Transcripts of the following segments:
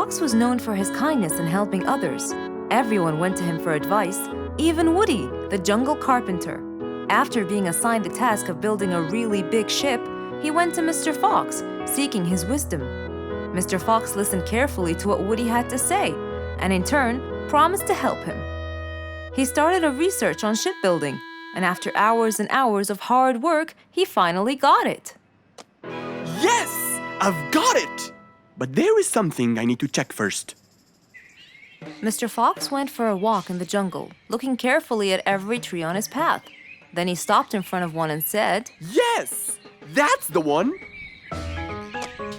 Fox was known for his kindness and helping others. Everyone went to him for advice, even Woody, the jungle carpenter. After being assigned the task of building a really big ship, he went to Mr. Fox, seeking his wisdom. Mr. Fox listened carefully to what Woody had to say, and in turn, promised to help him. He started a research on shipbuilding, and after hours and hours of hard work, he finally got it. Yes! I've got it! But there is something I need to check first. Mr. Fox went for a walk in the jungle, looking carefully at every tree on his path. Then he stopped in front of one and said, Yes! That's the one!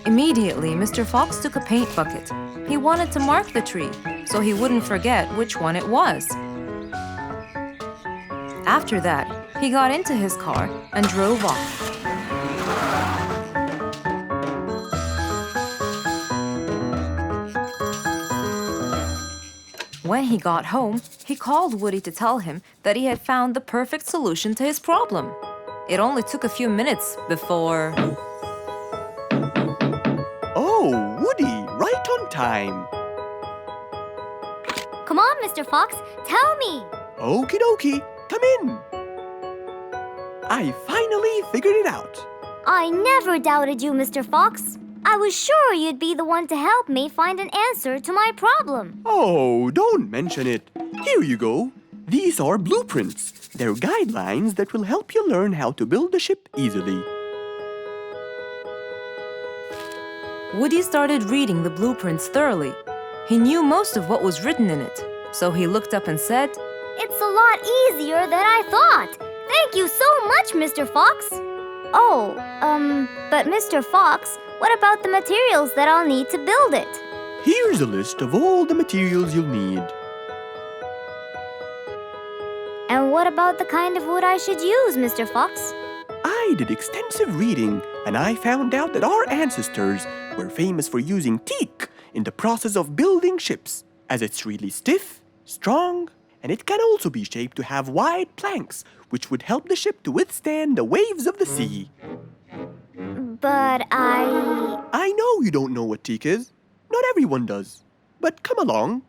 Immediately, Mr. Fox took a paint bucket. He wanted to mark the tree, so he wouldn't forget which one it was. After that, he got into his car and drove off. When he got home, he called Woody to tell him that he had found the perfect solution to his problem. It only took a few minutes before... Oh, Woody, right on time. Come on, Mr. Fox, tell me. Okie dokie, come in. I finally figured it out. I never doubted you, Mr. Fox. I was sure you'd be the one to help me find an answer to my problem. Oh, don't mention it. Here you go. These are blueprints. They're guidelines that will help you learn how to build a ship easily. Woody started reading the blueprints thoroughly. He knew most of what was written in it, so he looked up and said, It's a lot easier than I thought. Thank you so much, Mr. Fox. Oh, but Mr. Fox, what about the materials that I'll need to build it? Here's a list of all the materials you'll need. And what about the kind of wood I should use, Mr. Fox? I did extensive reading, and I found out that our ancestors were famous for using teak in the process of building ships, as it's really stiff, strong, and it can also be shaped to have wide planks, which would help the ship to withstand the waves of the sea. But I know you don't know what teak is. Not everyone does. But come along.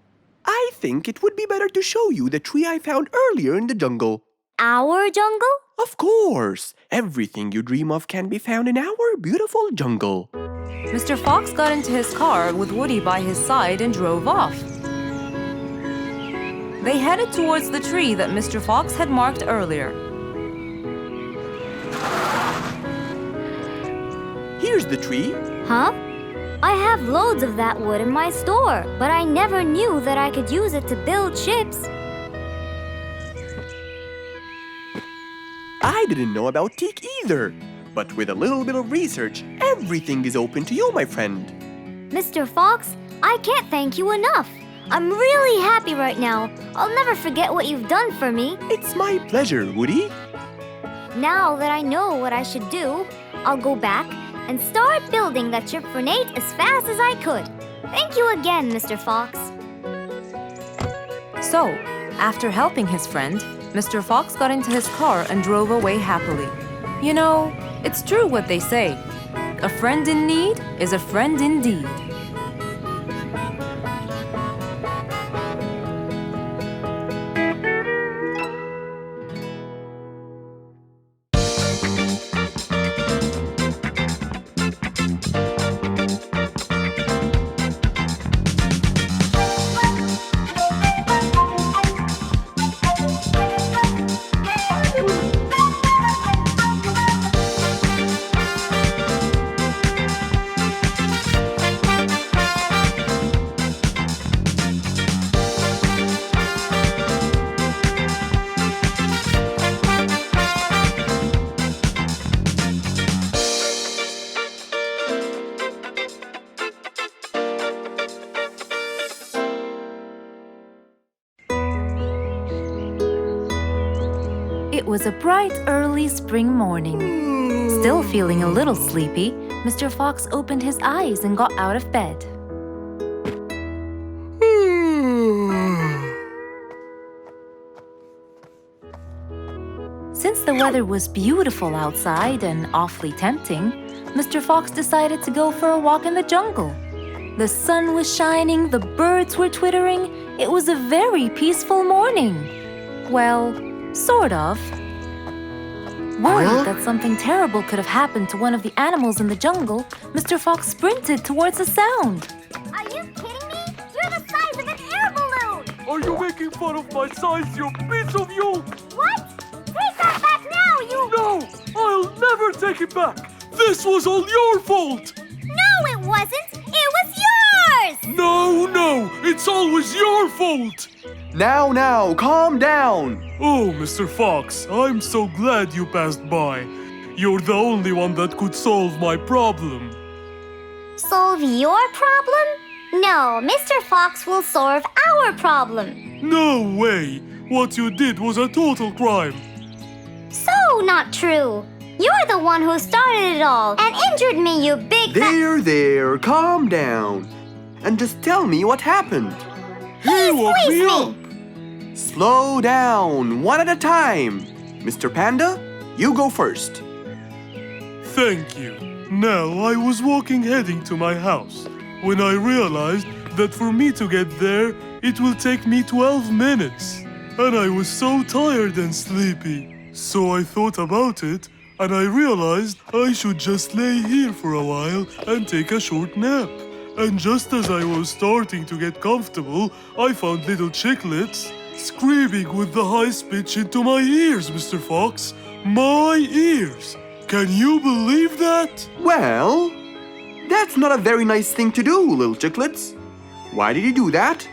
I think it would be better to show you the tree I found earlier in the jungle. Our jungle? Of course! Everything you dream of can be found in our beautiful jungle. Mr. Fox got into his car with Woody by his side and drove off. They headed towards the tree that Mr. Fox had marked earlier. Here's the tree. Huh? I have loads of that wood in my store, but I never knew that I could use it to build ships. I didn't know about teak either. But with a little bit of research, everything is open to you, my friend. Mr. Fox, I can't thank you enough. I'm really happy right now. I'll never forget what you've done for me. It's my pleasure, Woody. Now that I know what I should do, I'll go back and start building that ship for Nate as fast as I could. Thank you again, Mr. Fox. So, after helping his friend, Mr. Fox got into his car and drove away happily. You know, it's true what they say. A friend in need is a friend indeed. It was a bright, early spring morning. Still feeling a little sleepy, Mr. Fox opened his eyes and got out of bed. Since the weather was beautiful outside and awfully tempting, Mr. Fox decided to go for a walk in the jungle. The sun was shining, the birds were twittering. It was a very peaceful morning. Well, sort of. Worried that something terrible could have happened to one of the animals in the jungle, Mr. Fox sprinted towards the sound. Are you kidding me? You're the size of an air balloon! Are you making fun of my size, you piece of you? What? Take that back now, you... No! I'll never take it back! This was all your fault! No, it wasn't! It was yours! No! It's always your fault! Now, calm down! Oh, Mr. Fox, I'm so glad you passed by. You're the only one that could solve my problem. Solve your problem? No, Mr. Fox will solve our problem. No way! What you did was a total crime. So not true. You're the one who started it all and injured me, you big... There, calm down. And just tell me what happened. He woke me up. Slow down, one at a time. Mr. Panda, you go first. Thank you. Now, I was walking heading to my house when I realized that for me to get there, it will take me 12 minutes. And I was so tired and sleepy. So I thought about it, and I realized I should just lay here for a while and take a short nap. And just as I was starting to get comfortable, I found little chicklets screaming with the highest pitch into my ears, Mr. Fox. My ears! Can you believe that? Well, that's not a very nice thing to do, little chicklets. Why did you do that?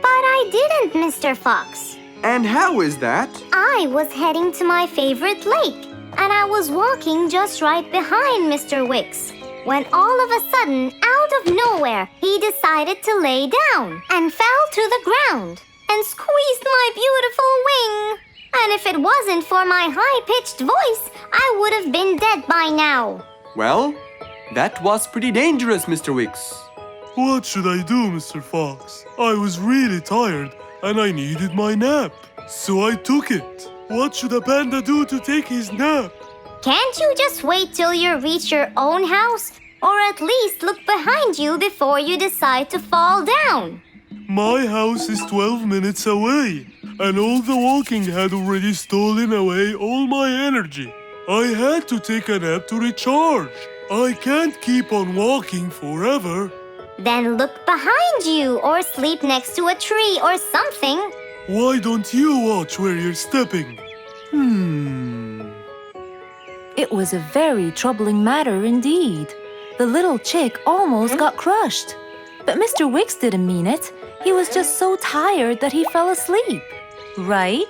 But I didn't, Mr. Fox. And how is that? I was heading to my favorite lake, and I was walking just right behind Mr. Wicks, when all of a sudden, out of nowhere, he decided to lay down and fell to the ground and squeezed my beautiful wing. And if it wasn't for my high-pitched voice, I would have been dead by now. Well, that was pretty dangerous, Mr. Wicks. What should I do, Mr. Fox? I was really tired and I needed my nap. So I took it. What should a panda do to take his nap? Can't you just wait till you reach your own house? Or at least look behind you before you decide to fall down? My house is 12 minutes away, and all the walking had already stolen away all my energy. I had to take a nap to recharge. I can't keep on walking forever. Then look behind you or sleep next to a tree or something. Why don't you watch where you're stepping? It was a very troubling matter indeed. The little chick almost got crushed. But Mr. Wicks didn't mean it. He was just so tired that he fell asleep. Right?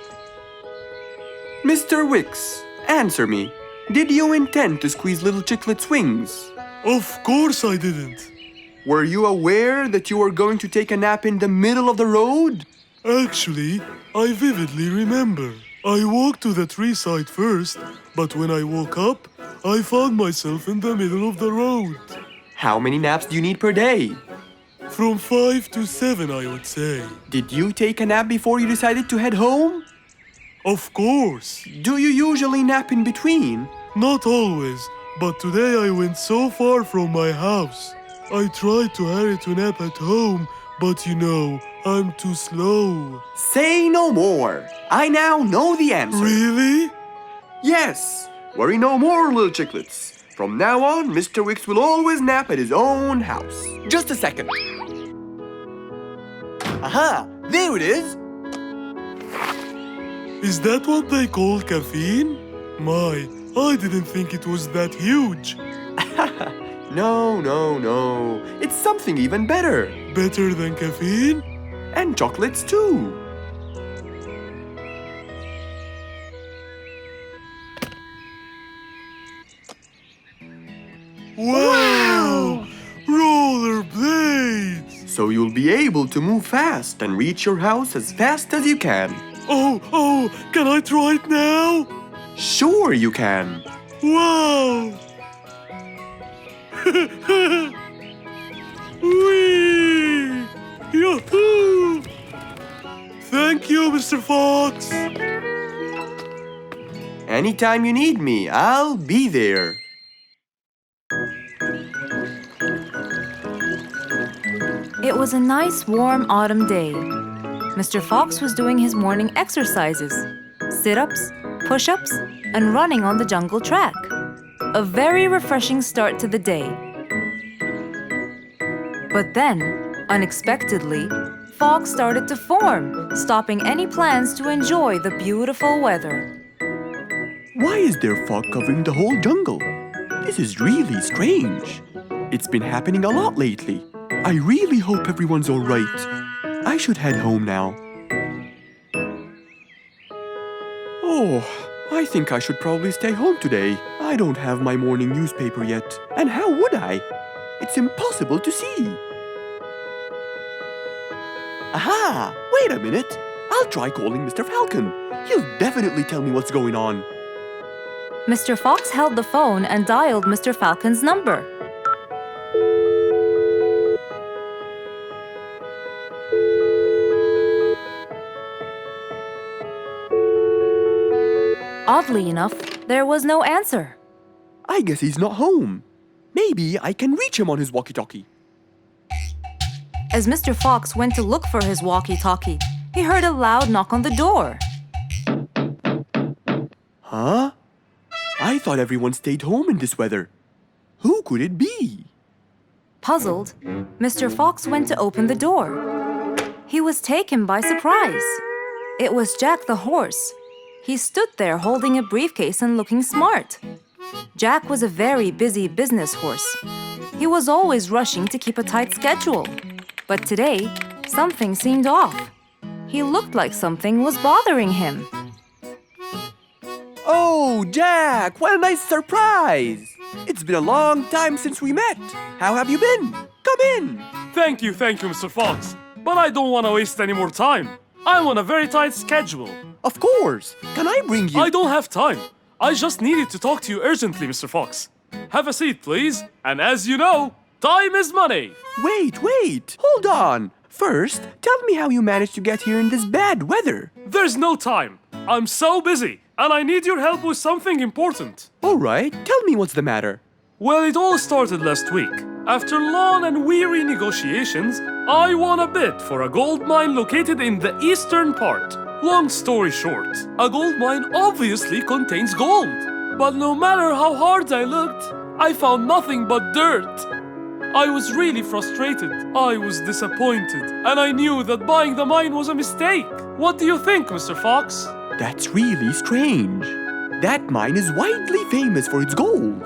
Mr. Wicks, answer me. Did you intend to squeeze little chicklet's wings? Of course I didn't. Were you aware that you were going to take a nap in the middle of the road? Actually, I vividly remember. I walked to the tree side first, but when I woke up, I found myself in the middle of the road. How many naps do you need per day? From 5 to 7, I would say. Did you take a nap before you decided to head home? Of course. Do you usually nap in between? Not always, but today I went so far from my house. I tried to hurry to nap at home, but you know, I'm too slow. Say no more. I now know the answer. Really? Yes. Worry no more, little chicklets. From now on, Mr. Wicks will always nap at his own house. Just a second. Aha! There it is! Is that what they call caffeine? My, I didn't think it was that huge. No. It's something even better. Better than caffeine? And chocolates too. Wow! Rollerblades! So you'll be able to move fast and reach your house as fast as you can. Oh, can I try it now? Sure you can. Wow! Whee! Yahoo! Thank you, Mr. Fox. Anytime you need me, I'll be there. It was a nice warm autumn day. Mr. Fox was doing his morning exercises, sit-ups, push-ups, and running on the jungle track. A very refreshing start to the day. But then, unexpectedly, fog started to form, stopping any plans to enjoy the beautiful weather. Why is there fog covering the whole jungle? This is really strange. It's been happening a lot lately. I really hope everyone's all right. I should head home now. Oh, I think I should probably stay home today. I don't have my morning newspaper yet. And how would I? It's impossible to see. Aha! Wait a minute. I'll try calling Mr. Falcon. He'll definitely tell me what's going on. Mr. Fox held the phone and dialed Mr. Falcon's number. Oddly enough, there was no answer. I guess he's not home. Maybe I can reach him on his walkie-talkie. As Mr. Fox went to look for his walkie-talkie, he heard a loud knock on the door. Huh? I thought everyone stayed home in this weather. Who could it be? Puzzled, Mr. Fox went to open the door. He was taken by surprise. It was Jack the horse. He stood there holding a briefcase and looking smart. Jack was a very busy business horse. He was always rushing to keep a tight schedule. But today, something seemed off. He looked like something was bothering him. Oh, Jack! What a nice surprise! It's been a long time since we met. How have you been? Come in. Thank you, Mr. Fox. But I don't want to waste any more time. I'm on a very tight schedule. Of course. Can I bring you... I don't have time. I just needed to talk to you urgently, Mr. Fox. Have a seat, please. And as you know, time is money. Wait. Hold on. First, tell me how you managed to get here in this bad weather. There's no time. I'm so busy, and I need your help with something important. All right, tell me what's the matter. Well, it all started last week. After long and weary negotiations, I won a bid for a gold mine located in the eastern part. Long story short, a gold mine obviously contains gold. But no matter how hard I looked, I found nothing but dirt. I was really frustrated. I was disappointed. And I knew that buying the mine was a mistake. What do you think, Mr. Fox? That's really strange. That mine is widely famous for its gold.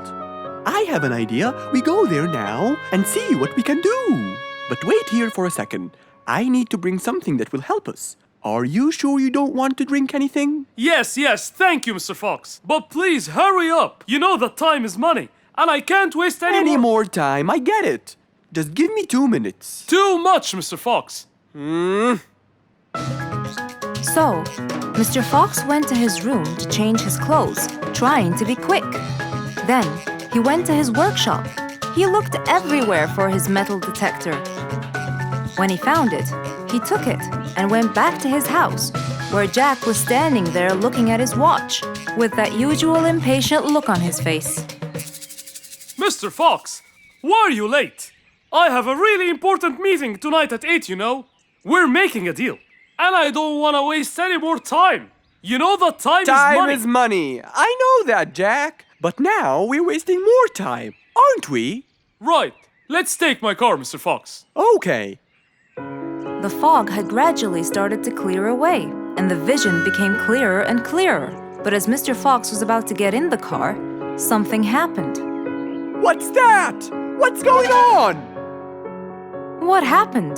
I have an idea. We go there now and see what we can do. But wait here for a second. I need to bring something that will help us. Are you sure you don't want to drink anything? Yes, thank you, Mr. Fox. But please, hurry up. You know that time is money, and I can't waste any more time. I get it. Just give me 2 minutes. Too much, Mr. Fox. So, Mr. Fox went to his room to change his clothes, trying to be quick. Then, he went to his workshop. He looked everywhere for his metal detector. When he found it, he took it and went back to his house, where Jack was standing there looking at his watch, with that usual impatient look on his face. Mr. Fox, why are you late? I have a really important meeting tonight at 8, you know. We're making a deal, and I don't want to waste any more time. You know that time is money. Time is money. I know that, Jack. But now we're wasting more time, aren't we? Right. Let's take my car, Mr. Fox. Okay. The fog had gradually started to clear away, and the vision became clearer and clearer. But as Mr. Fox was about to get in the car, something happened. What's that? What's going on? What happened?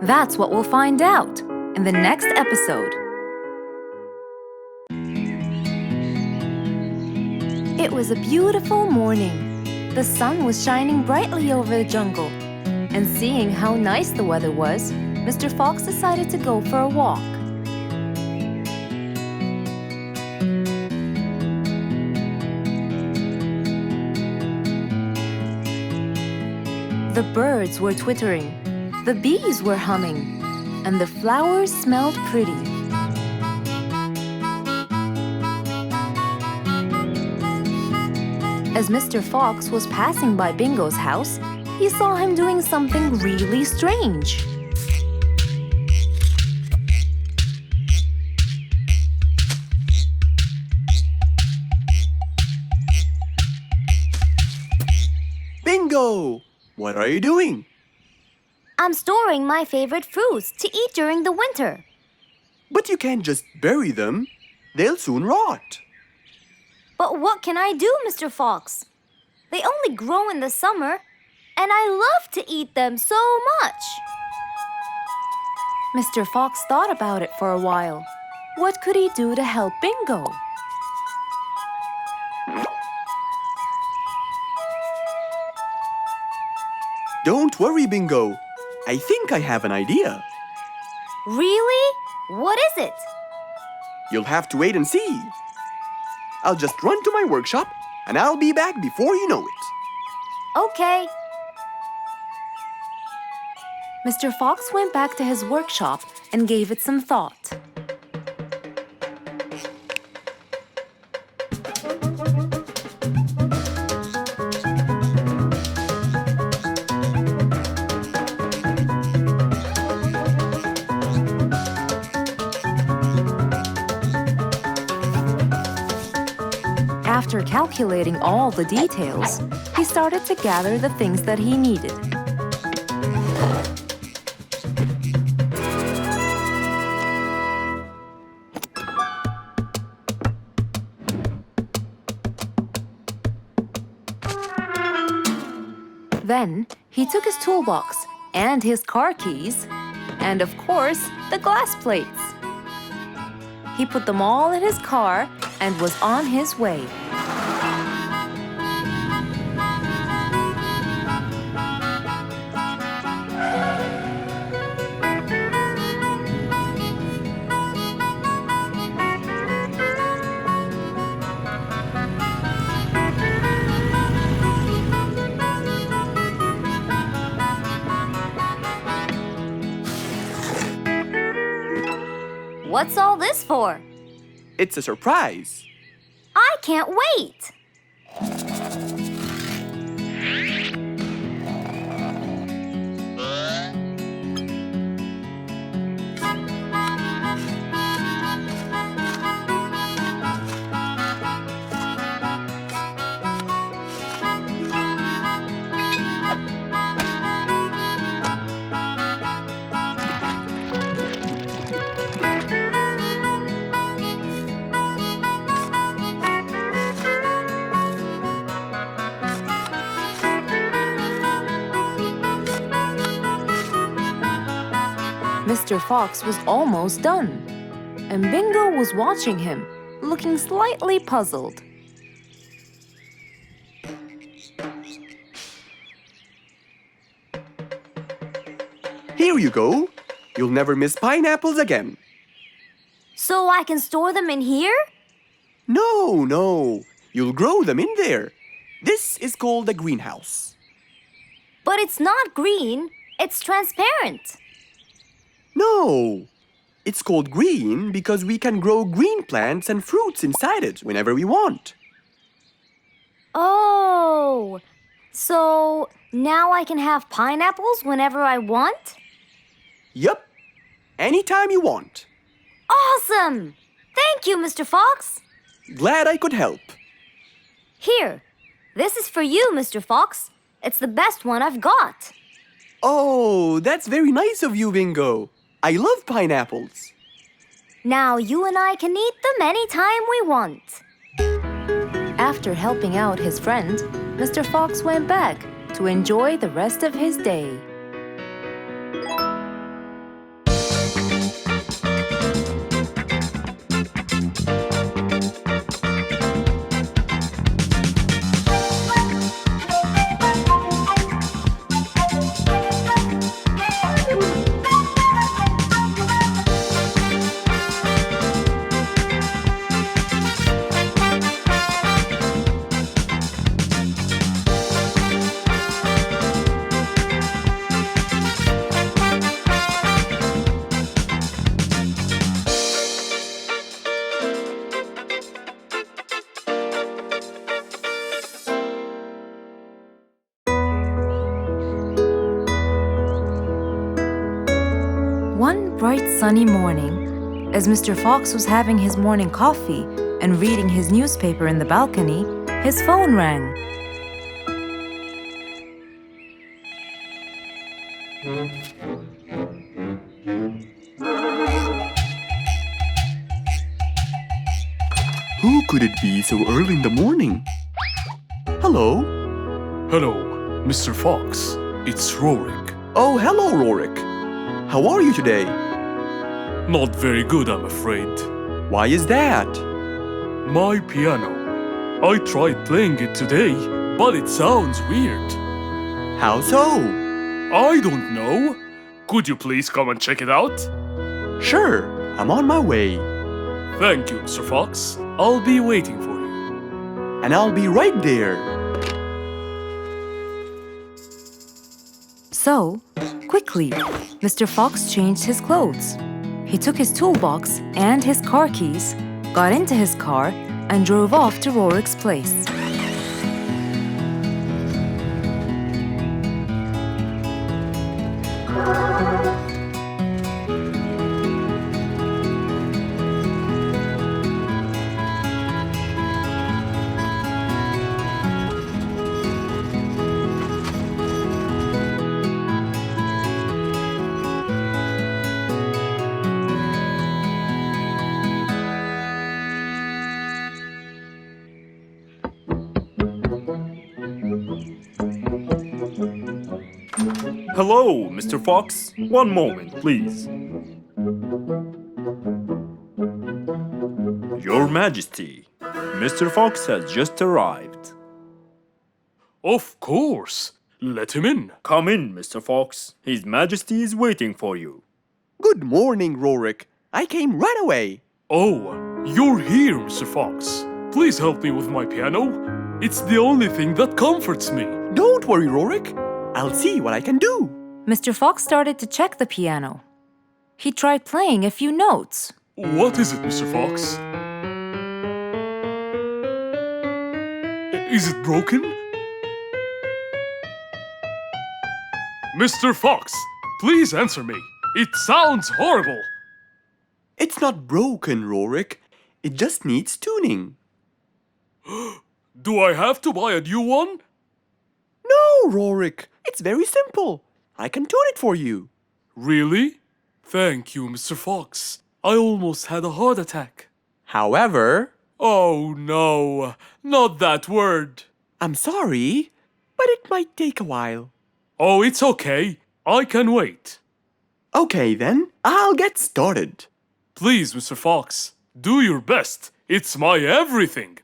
That's what we'll find out in the next episode. It was a beautiful morning. The sun was shining brightly over the jungle. And seeing how nice the weather was, Mr. Fox decided to go for a walk. The birds were twittering, the bees were humming, and the flowers smelled pretty. As Mr. Fox was passing by Bingo's house, he saw him doing something really strange. Bingo! What are you doing? I'm storing my favorite fruits to eat during the winter. But you can't just bury them. They'll soon rot. But what can I do, Mr. Fox? They only grow in the summer, and I love to eat them so much. Mr. Fox thought about it for a while. What could he do to help Bingo? Don't worry, Bingo. I think I have an idea. Really? What is it? You'll have to wait and see. I'll just run to my workshop, and I'll be back before you know it. Okay. Mr. Fox went back to his workshop and gave it some thought. After calculating all the details, he started to gather the things that he needed. Then he took his toolbox and his car keys, and of course, the glass plates. He put them all in his car and was on his way. What's all this for? It's a surprise. I can't wait. Mr. Fox was almost done, and Bingo was watching him, looking slightly puzzled. Here you go. You'll never miss pineapples again. So I can store them in here? No. You'll grow them in there. This is called a greenhouse. But it's not green, it's transparent. No. It's called green because we can grow green plants and fruits inside it whenever we want. Oh, so now I can have pineapples whenever I want? Yup. Anytime you want. Awesome! Thank you, Mr. Fox. Glad I could help. Here, this is for you, Mr. Fox. It's the best one I've got. Oh, that's very nice of you, Bingo. I love pineapples. Now you and I can eat them anytime we want. After helping out his friend, Mr. Fox went back to enjoy the rest of his day. bright sunny morning, as Mr. Fox was having his morning coffee and reading his newspaper in the balcony, his phone rang. Who could it be so early in the morning? Hello? Hello, Mr. Fox. It's Rorik. Oh, hello, Rorik. How are you today? Not very good, I'm afraid. Why is that? My piano. I tried playing it today, but it sounds weird. How so? I don't know. Could you please come and check it out? Sure, I'm on my way. Thank you, Mr. Fox. I'll be waiting for you. And I'll be right there. So, quickly, Mr. Fox changed his clothes. He took his toolbox and his car keys, got into his car, and drove off to Rorik's place. Hello, Mr. Fox. One moment, please. Your Majesty, Mr. Fox has just arrived. Of course. Let him in. Come in, Mr. Fox. His Majesty is waiting for you. Good morning, Rorik. I came right away. Oh, you're here, Mr. Fox. Please help me with my piano. It's the only thing that comforts me. Don't worry, Rorik. I'll see what I can do. Mr. Fox started to check the piano. He tried playing a few notes. What is it, Mr. Fox? Is it broken? Mr. Fox, please answer me. It sounds horrible. It's not broken, Rorik. It just needs tuning. Do I have to buy a new one? No, Rorik. It's very simple. I can tune it for you. Really? Thank you, Mr. Fox. I almost had a heart attack. However, Oh no, not that word. I'm sorry, but it might take a while. Oh, it's okay. I can wait. Okay then, I'll get started. Please, Mr. Fox, do your best. It's my everything.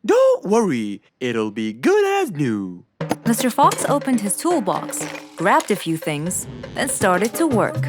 Don't worry, it'll be good as new. Mr. Fox opened his toolbox, grabbed a few things, then started to work.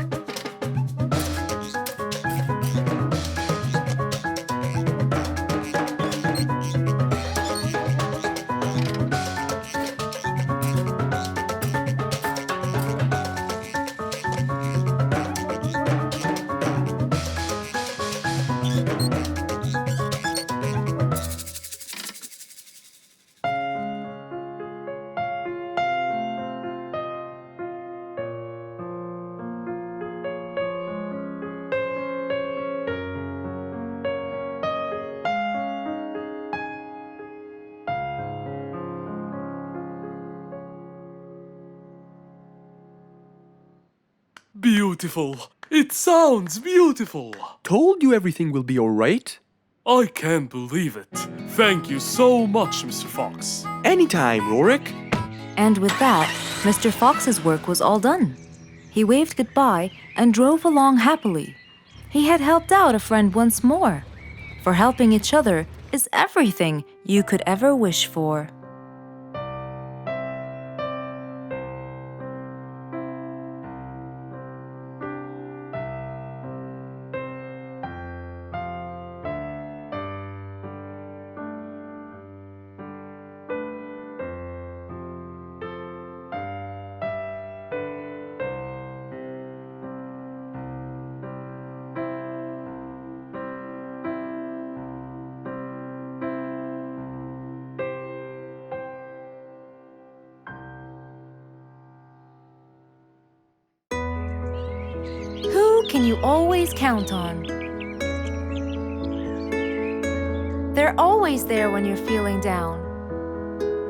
Beautiful. It sounds beautiful. Told you everything will be alright. I can't believe it. Thank you so much, Mr. Fox. Anytime, Rorik. And with that, Mr. Fox's work was all done. He waved goodbye and drove along happily. He had helped out a friend once more. For helping each other is everything you could ever wish for. can you always count on. They're always there when you're feeling down,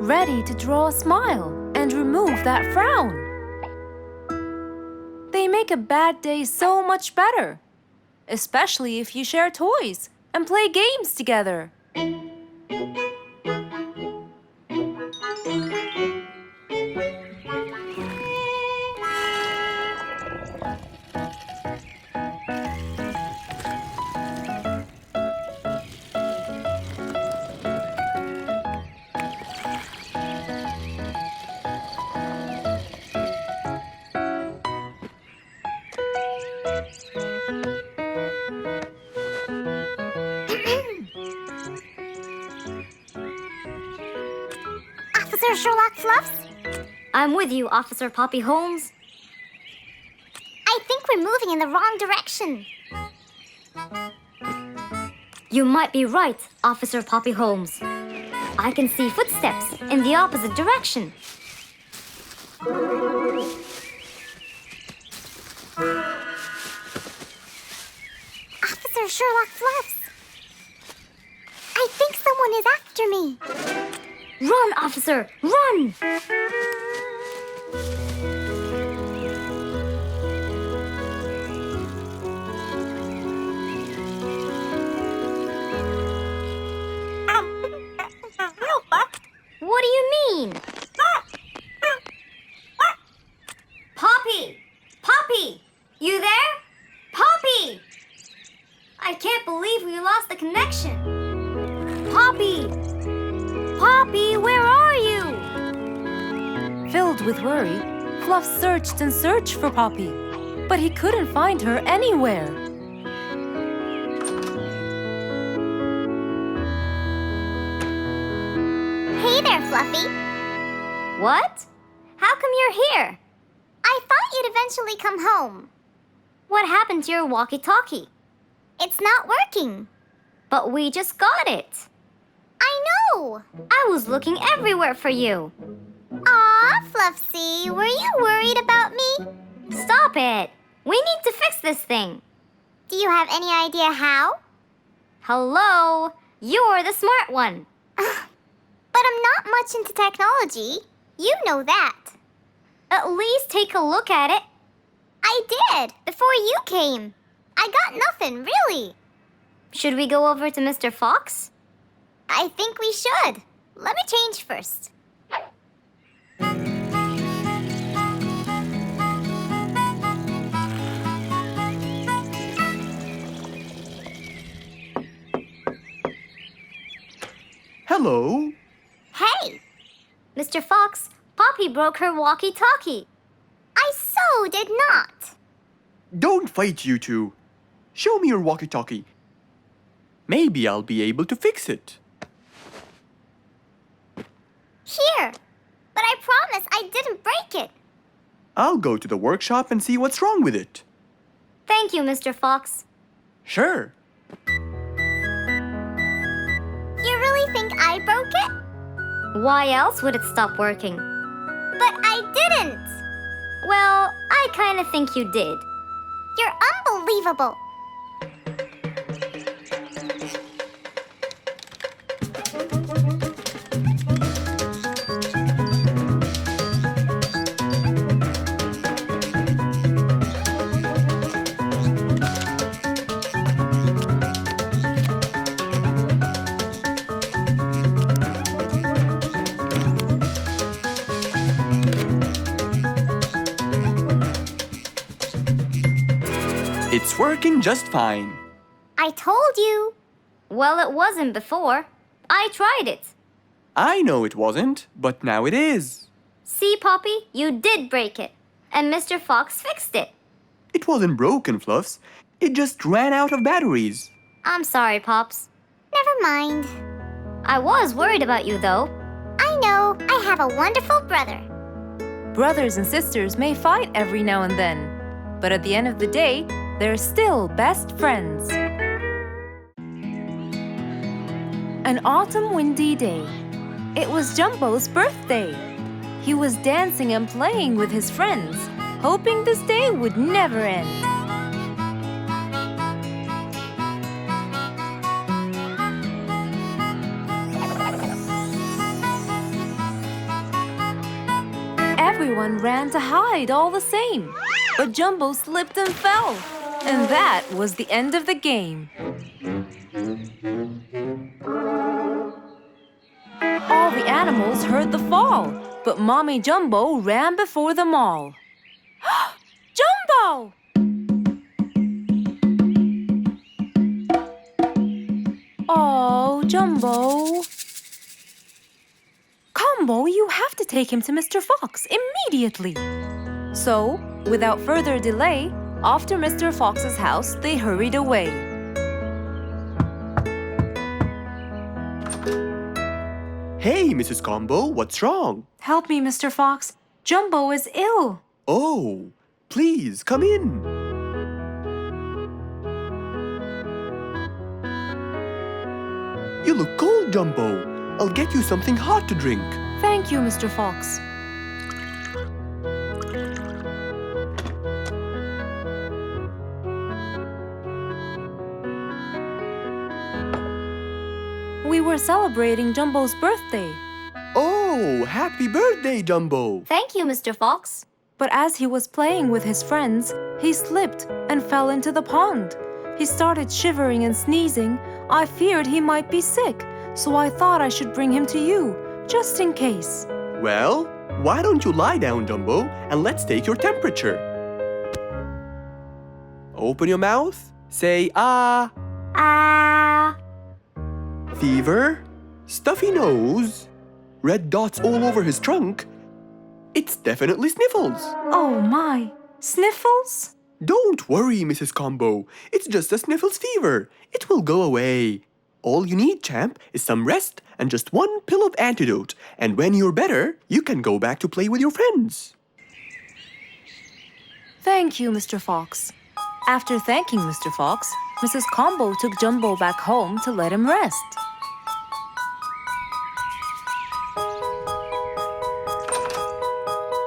ready to draw a smile and remove that frown. They make a bad day so much better, especially if you share toys and play games together. Officer Sherlock Fluffs? I'm with you, Officer Poppy Holmes. I think we're moving in the wrong direction. You might be right, Officer Poppy Holmes. I can see footsteps in the opposite direction. Officer Sherlock Fluffs! I think someone is after me. Run, officer! Run! What do you mean? Poppy! Poppy! You there? Poppy! I can't believe we lost the connection. Poppy! Poppy, where are you? Filled with worry, Fluff searched and searched for Poppy, but he couldn't find her anywhere. Hey there, Fluffy. What? How come you're here? I thought you'd eventually come home. What happened to your walkie-talkie? It's not working. But we just got it. I know! I was looking everywhere for you. Aw, Fluffsy, were you worried about me? Stop it! We need to fix this thing. Do you have any idea how? Hello? You're the smart one. But I'm not much into technology. You know that. At least take a look at it. I did, before you came. I got nothing, really. Should we go over to Mr. Fox? I think we should. Let me change first. Hello. Hey! Mr. Fox, Poppy broke her walkie-talkie. I so did not. Don't fight, you two. Show me your walkie-talkie. Maybe I'll be able to fix it. Here. But I promise I didn't break it. I'll go to the workshop and see what's wrong with it. Thank you, Mr. Fox. Sure. You really think I broke it? Why else would it stop working? But I didn't. Well, I kind of think you did. You're unbelievable. It's working just fine. I told you. Well, it wasn't before. I tried it. I know it wasn't, but now it is. See, Poppy, you did break it. And Mr. Fox fixed it. It wasn't broken, Fluffs. It just ran out of batteries. I'm sorry, Pops. Never mind. I was worried about you, though. I know. I have a wonderful brother. Brothers and sisters may fight every now and then, but at the end of the day, they're still best friends. An autumn windy day. It was Jumbo's birthday. He was dancing and playing with his friends, hoping this day would never end. Everyone ran to hide all the same. But Jumbo slipped and fell. And that was the end of the game. All the animals heard the fall, but Mommy Jumbo ran before them all. Jumbo! Oh, Jumbo. Combo, you have to take him to Mr. Fox immediately. So, without further delay, off to Mr. Fox's house they hurried away. Hey, Mrs. Combo, what's wrong? Help me, Mr. Fox. Jumbo is ill. Oh, please, come in. You look cold, Jumbo. I'll get you something hot to drink. Thank you, Mr. Fox. We were celebrating Jumbo's birthday. Oh, happy birthday, Jumbo. Thank you, Mr. Fox. But as he was playing with his friends, he slipped and fell into the pond. He started shivering and sneezing. I feared he might be sick, so I thought I should bring him to you, just in case. Well, why don't you lie down, Jumbo, and let's take your temperature. Open your mouth. Say ah. Ah. Fever, stuffy nose, red dots all over his trunk. It's definitely sniffles. Oh my, sniffles? Don't worry, Mrs. Combo. It's just a sniffles fever. It will go away. All you need, champ, is some rest and just one pill of antidote. And when you're better, you can go back to play with your friends. Thank you, Mr. Fox. After thanking Mr. Fox, Mrs. Combo took Jumbo back home to let him rest.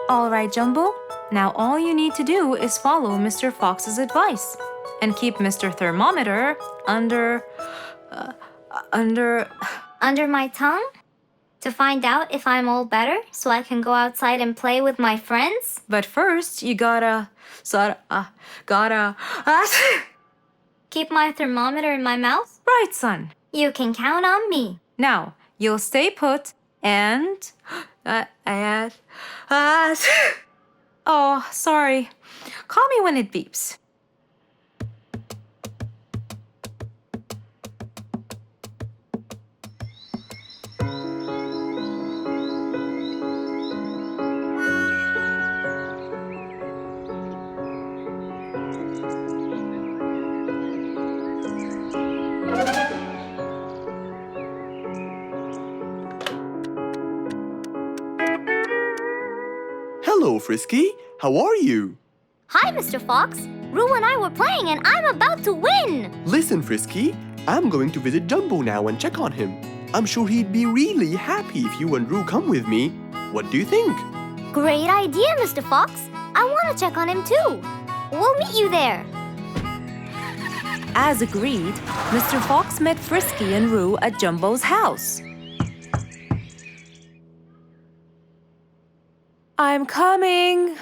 All right, Jumbo. Now all you need to do is follow Mr. Fox's advice and keep Mr. Thermometer under Under my tongue? To find out if I'm all better so I can go outside and play with my friends? But first, you gotta Keep my thermometer in my mouth? Right, son. You can count on me. Now, you'll stay put and oh, sorry. Call me when it beeps. Hello, Frisky. How are you? Hi, Mr. Fox. Roo and I were playing and I'm about to win. Listen, Frisky. I'm going to visit Jumbo now and check on him. I'm sure he'd be really happy if you and Roo come with me. What do you think? Great idea, Mr. Fox. I want to check on him too. We'll meet you there. As agreed, Mr. Fox met Frisky and Roo at Jumbo's house. I'm coming.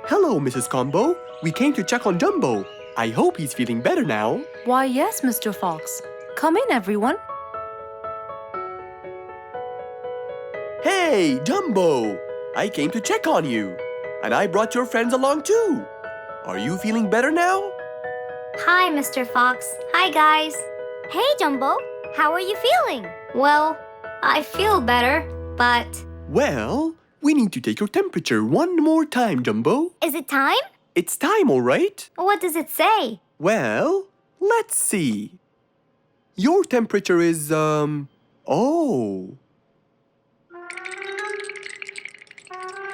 Hello, Mrs. Combo. We came to check on Jumbo. I hope he's feeling better now. Why, yes, Mr. Fox. Come in, everyone. Hey, Jumbo! I came to check on you. And I brought your friends along too. Are you feeling better now? Hi, Mr. Fox. Hi, guys. Hey, Jumbo. How are you feeling? Well, I feel better, but... Well, we need to take your temperature one more time, Jumbo. Is it time? It's time, all right? What does it say? Well, let's see. Your temperature is, oh.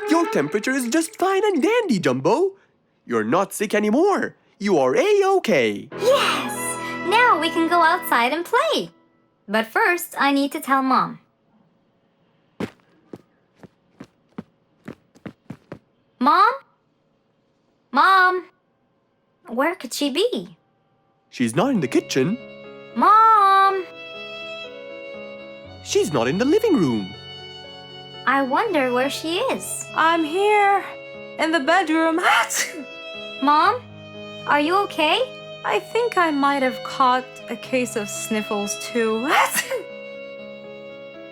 Your temperature is just fine and dandy, Jumbo. You're not sick anymore. You are A-OK. Yes! Now we can go outside and play. But first, I need to tell Mom. Mom? Mom? Where could she be? She's not in the kitchen. Mom? She's not in the living room. I wonder where she is. I'm here, in the bedroom. Mom, are you okay? I think I might have caught a case of sniffles too.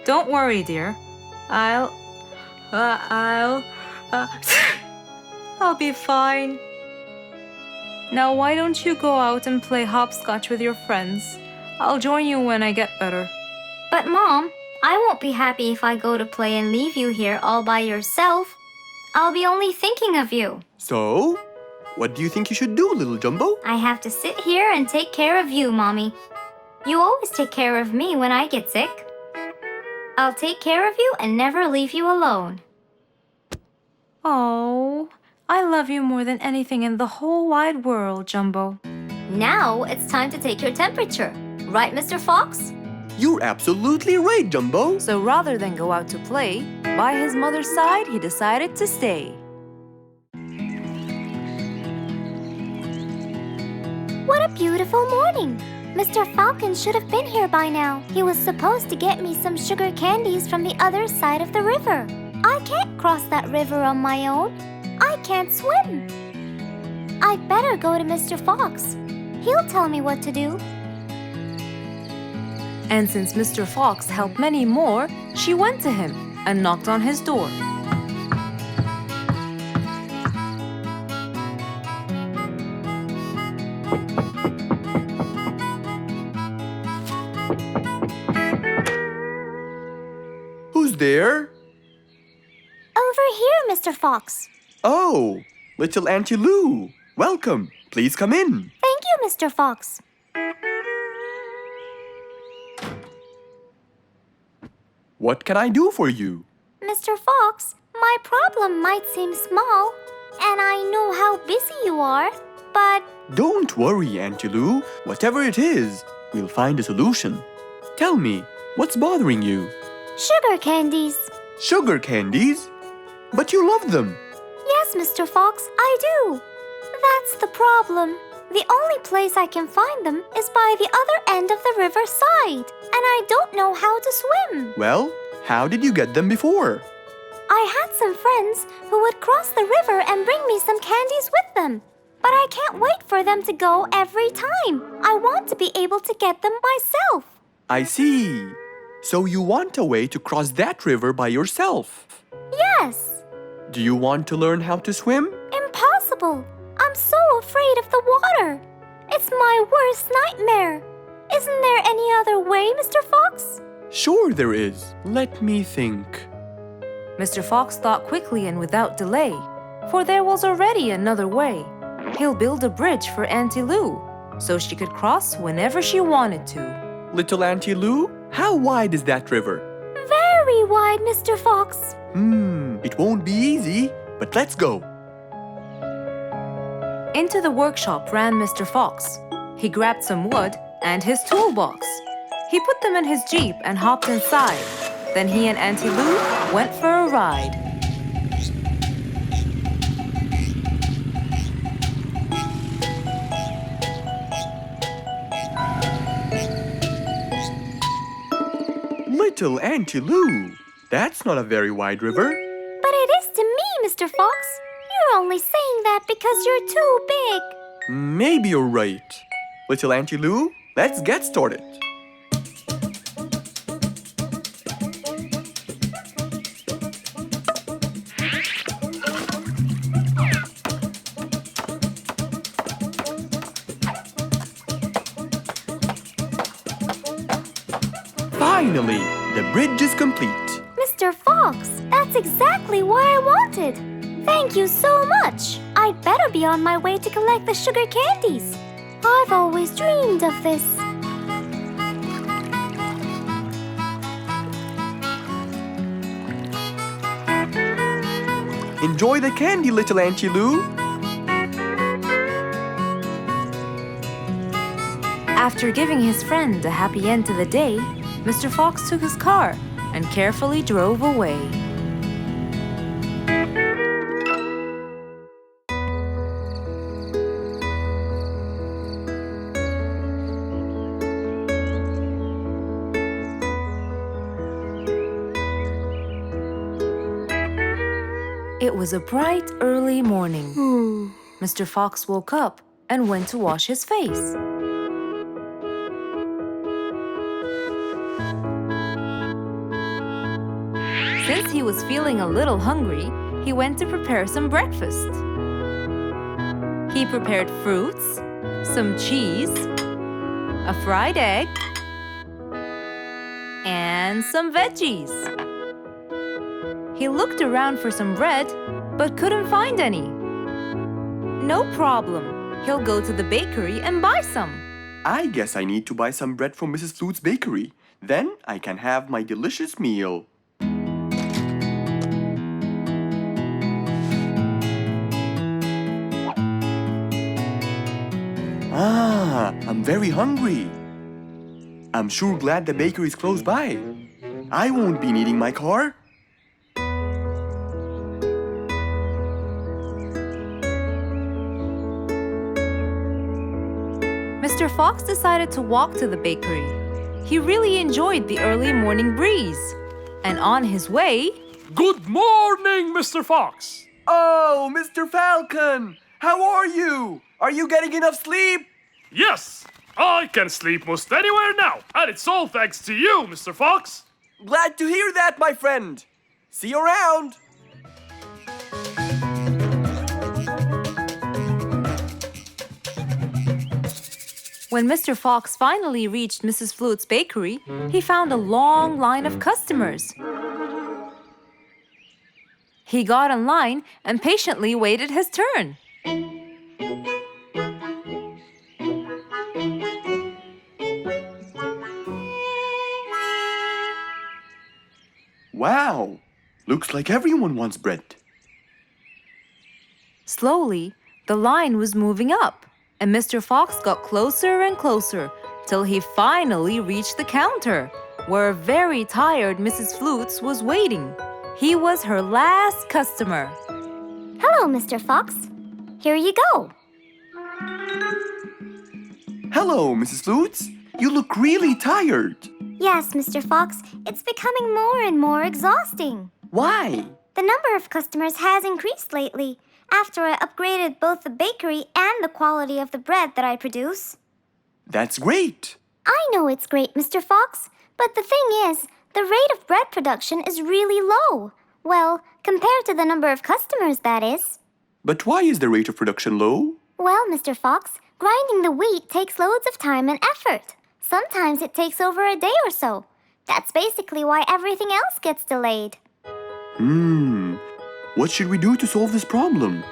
Don't worry, dear. I'll be fine. Now, why don't you go out and play hopscotch with your friends? I'll join you when I get better. But Mom, I won't be happy if I go to play and leave you here all by yourself. I'll be only thinking of you. So, what do you think you should do, little Jumbo? I have to sit here and take care of you, Mommy. You always take care of me when I get sick. I'll take care of you and never leave you alone. Oh, I love you more than anything in the whole wide world, Jumbo. Now it's time to take your temperature. Right, Mr. Fox? You're absolutely right, Jumbo. So rather than go out to play, by his mother's side, he decided to stay. What a beautiful morning! Mr. Falcon should have been here by now. He was supposed to get me some sugar candies from the other side of the river. I can't cross that river on my own. I can't swim. I'd better go to Mr. Fox. He'll tell me what to do. And since Mr. Fox helped many more, she went to him and knocked on his door. Who's there? Over here, Mr. Fox. Oh, little Auntie Lou. Welcome. Please come in. Thank you, Mr. Fox. What can I do for you? Mr. Fox, my problem might seem small, and I know how busy you are, but Don't worry, Auntie Lou. Whatever it is, we'll find a solution. Tell me, what's bothering you? sugar candies. Sugar candies? But you love them. Yes, Mr. Fox, I do. That's the problem. The only place I can find them is by the other end of the river side, and I don't know how to swim. Well, how did you get them before? I had some friends who would cross the river and bring me some candies with them. But I can't wait for them to go every time. I want to be able to get them myself. I see. So you want a way to cross that river by yourself. Yes. Do you want to learn how to swim? Impossible. I'm so afraid of the water. It's my worst nightmare. Isn't there any other way, Mr. Fox? Sure there is. Let me think. Mr. Fox thought quickly and without delay, for there was already another way. He'll build a bridge for Auntie Lou, so she could cross whenever she wanted to. Little Auntie Lou, how wide is that river? Very wide, Mr. Fox. It won't be easy, but let's go. Into the workshop ran Mr. Fox. He grabbed some wood and his toolbox. He put them in his jeep and hopped inside. Then he and Auntie Lou went for a ride. Little Auntie Lou, that's not a very wide river. But it is to me, Mr. Fox. You're only saying that because you're too big. Maybe you're right. Little Auntie Lou, let's get started. Finally, the bridge is complete. Mr. Fox, that's exactly what I wanted. Thank you so much. I'd better be on my way to collect the sugar candies. I've always dreamed of this. Enjoy the candy, little Auntie Lou. After giving his friend a happy end to the day, Mr. Fox took his car and carefully drove away. It was a bright, early morning. Mr. Fox woke up and went to wash his face. Since he was feeling a little hungry, he went to prepare some breakfast. He prepared fruits, some cheese, a fried egg, and some veggies. He looked around for some bread, but couldn't find any. No problem. He'll go to the bakery and buy some. I guess I need to buy some bread from Mrs. Flute's bakery. Then I can have my delicious meal. I'm very hungry. I'm sure glad the bakery is close by. I won't be needing my car. Mr. Fox decided to walk to the bakery. He really enjoyed the early morning breeze. And on his way... Good morning, Mr. Fox! Oh, Mr. Falcon! How are you? Are you getting enough sleep? Yes, I can sleep most anywhere now, and it's all thanks to you, Mr. Fox. Glad to hear that, my friend. See you around. When Mr. Fox finally reached Mrs. Flute's bakery, he found a long line of customers. He got in line and patiently waited his turn. Wow, looks like everyone wants bread. Slowly, the line was moving up, and Mr. Fox got closer and closer till he finally reached the counter, where a very tired Mrs. Flutes was waiting. He was her last customer. Hello, Mr. Fox. Here you go. Hello, Mrs. Flutes. You look really tired. Yes, Mr. Fox, it's becoming more and more exhausting. Why? The number of customers has increased lately after I upgraded both the bakery and the quality of the bread that I produce. That's great. I know it's great, Mr. Fox, but the thing is, the rate of bread production is really low. Well, compared to the number of customers, that is. But why is the rate of production low? Well, Mr. Fox, grinding the wheat takes loads of time and effort. Sometimes it takes over a day or so. That's basically why everything else gets delayed. What should we do to solve this problem?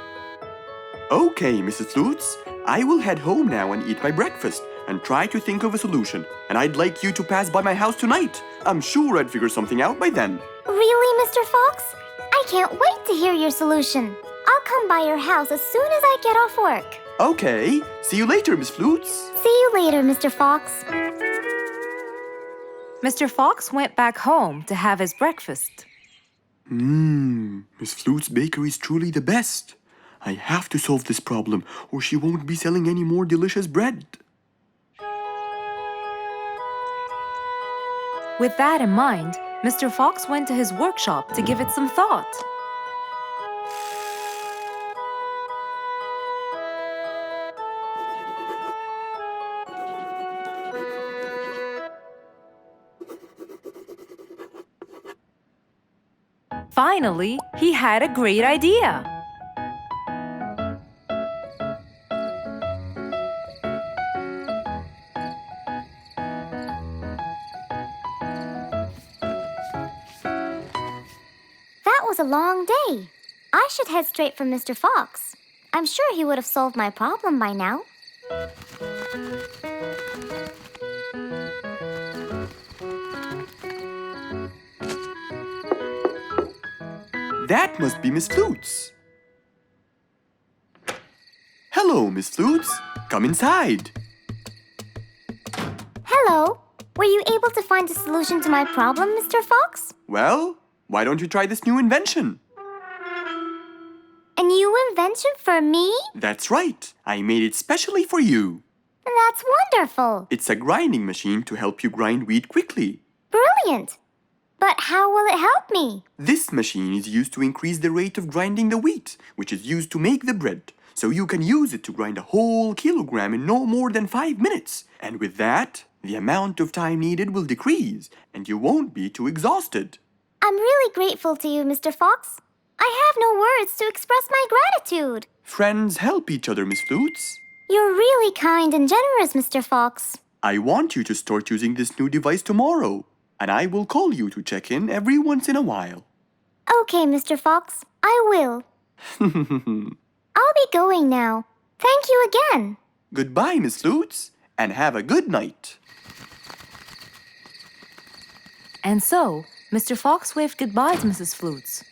Okay, Mrs. Flutes, I will head home now and eat my breakfast and try to think of a solution. And I'd like you to pass by my house tonight. I'm sure I'd figure something out by then. Really, Mr. Fox? I can't wait to hear your solution. I'll come by your house as soon as I get off work. Okay, see you later, Miss Flutes. See you later, Mr. Fox. Mr. Fox went back home to have his breakfast. Miss Flute's bakery is truly the best. I have to solve this problem or she won't be selling any more delicious bread. With that in mind, Mr. Fox went to his workshop to give it some thought. Finally, he had a great idea. That was a long day. I should head straight for Mr. Fox. I'm sure he would have solved my problem by now. That must be Miss Flutes. Hello, Miss Flutes. Come inside. Hello. Were you able to find a solution to my problem, Mr. Fox? Well, why don't you try this new invention? A new invention for me? That's right. I made it specially for you. That's wonderful. It's a grinding machine to help you grind wheat quickly. Brilliant. But how will it help me? This machine is used to increase the rate of grinding the wheat, which is used to make the bread. So you can use it to grind a whole kilogram in no more than 5 minutes. And with that, the amount of time needed will decrease, and you won't be too exhausted. I'm really grateful to you, Mr. Fox. I have no words to express my gratitude. Friends help each other, Miss Flutes. You're really kind and generous, Mr. Fox. I want you to start using this new device tomorrow, and I will call you to check in every once in a while. Okay, Mr. Fox, I will. I'll be going now. Thank you again. Goodbye, Miss Flutes, and have a good night. And so, Mr. Fox waved goodbye to Mrs. Flutes.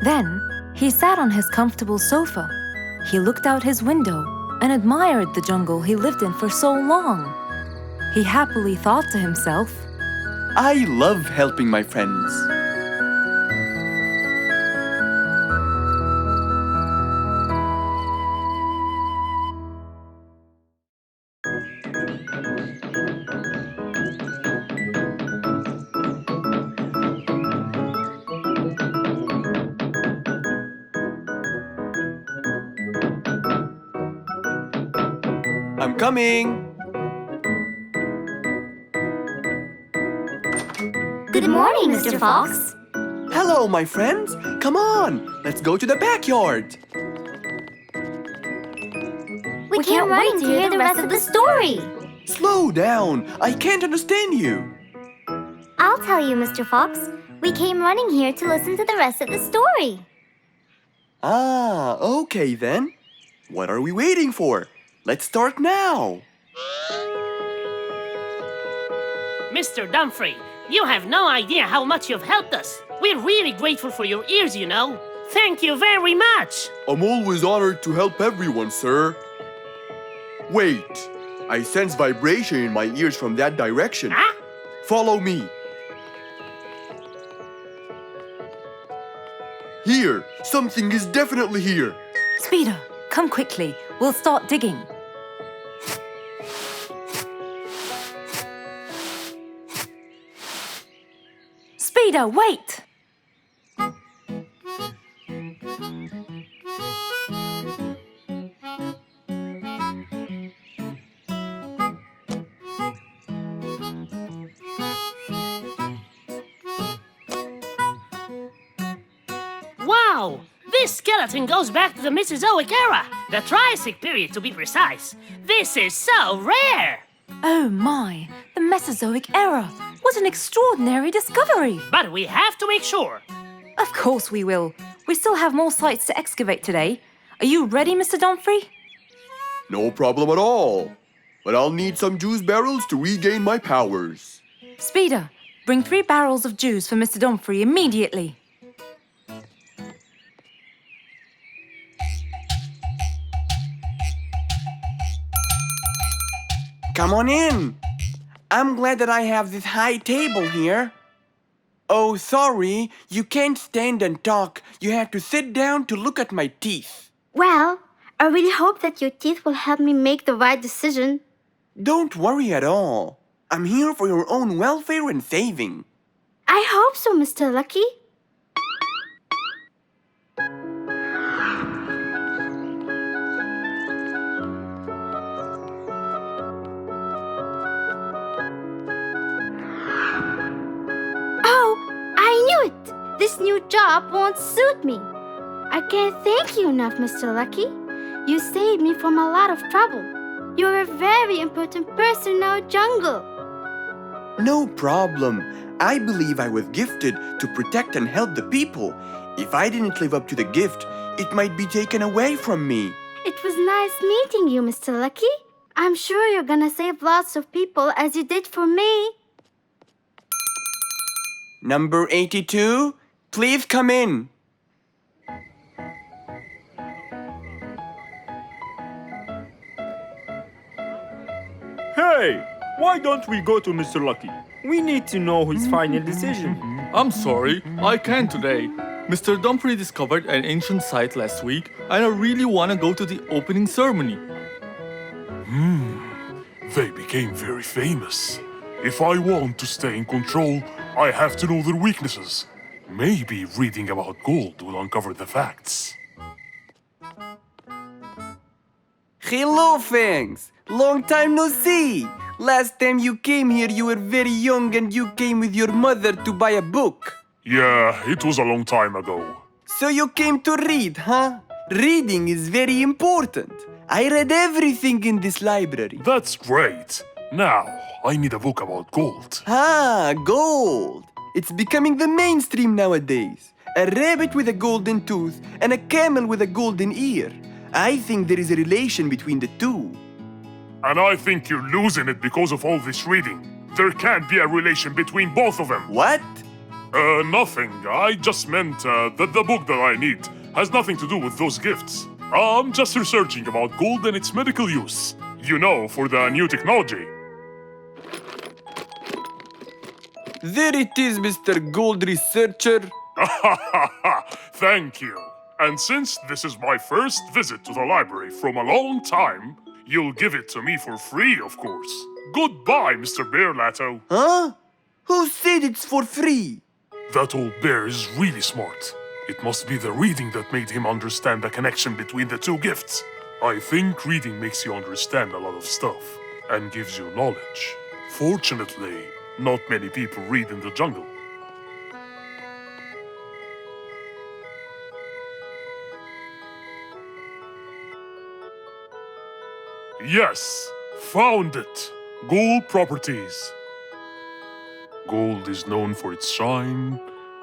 Then, he sat on his comfortable sofa. He looked out his window and admired the jungle he lived in for so long. He happily thought to himself, I love helping my friends. I'm coming. Good morning, Mr. Fox. Hello, my friends. Come on, let's go to the backyard. We can't wait to hear the rest of the story. Slow down. I can't understand you. I'll tell you, Mr. Fox. We came running here to listen to the rest of the story. Ah, okay then. What are we waiting for? Let's start now. Mr. Dumfrey, you have no idea how much you've helped us. We're really grateful for your ears, you know. Thank you very much. I'm always honored to help everyone, sir. Wait, I sense vibration in my ears from that direction. Huh? Follow me. Here, something is definitely here. Speeder, come quickly. We'll start digging. Speeder, wait! Wow! This skeleton goes back to the Mesozoic era, the Triassic period to be precise. This is so rare! Oh my, the Mesozoic era! What an extraordinary discovery! But we have to make sure. Of course we will. We still have more sites to excavate today. Are you ready, Mr. Dumfrey? No problem at all. But I'll need some juice barrels to regain my powers. Speeder, bring 3 barrels of juice for Mr. Dumfrey immediately. Come on in. I'm glad that I have this high table here. Oh, sorry, you can't stand and talk. You have to sit down to look at my teeth. Well, I really hope that your teeth will help me make the right decision. Don't worry at all. I'm here for your own welfare and saving. I hope so, Mr. Lucky. This new job won't suit me. I can't thank you enough, Mr. Lucky. You saved me from a lot of trouble. You're a very important person in our jungle. No problem. I believe I was gifted to protect and help the people. If I didn't live up to the gift, it might be taken away from me. It was nice meeting you, Mr. Lucky. I'm sure you're gonna save lots of people as you did for me. Number 82, please come in. Hey, why don't we go to Mr. Lucky? We need to know his final decision. I'm sorry, I can't today. Mr. Dumfrey discovered an ancient site last week, and I really want to go to the opening ceremony. They became very famous. If I want to stay in control, I have to know their weaknesses. Maybe reading about gold will uncover the facts. Hello, Fangs! Long time no see! Last time you came here, you were very young and you came with your mother to buy a book. Yeah, it was a long time ago. So you came to read, huh? Reading is very important. I read everything in this library. That's great. Now, I need a book about gold. Ah, gold! It's becoming the mainstream nowadays. A rabbit with a golden tooth and a camel with a golden ear. I think there is a relation between the two. And I think you're losing it because of all this reading. There can't be a relation between both of them. What? Nothing. I just meant that the book that I need has nothing to do with those gifts. I'm just researching about gold and its medical use. You know, for the new technology. There it is, Mr. Gold Researcher. Thank you. And since this is my first visit to the library from a long time, you'll give it to me for free, of course. Goodbye, Mr. Bear Lato. Huh? Who said it's for free? That old bear is really smart. It must be the reading that made him understand the connection between the two gifts. I think reading makes you understand a lot of stuff and gives you knowledge. Fortunately, not many people read in the jungle. Yes, found it. Gold properties. Gold is known for its shine,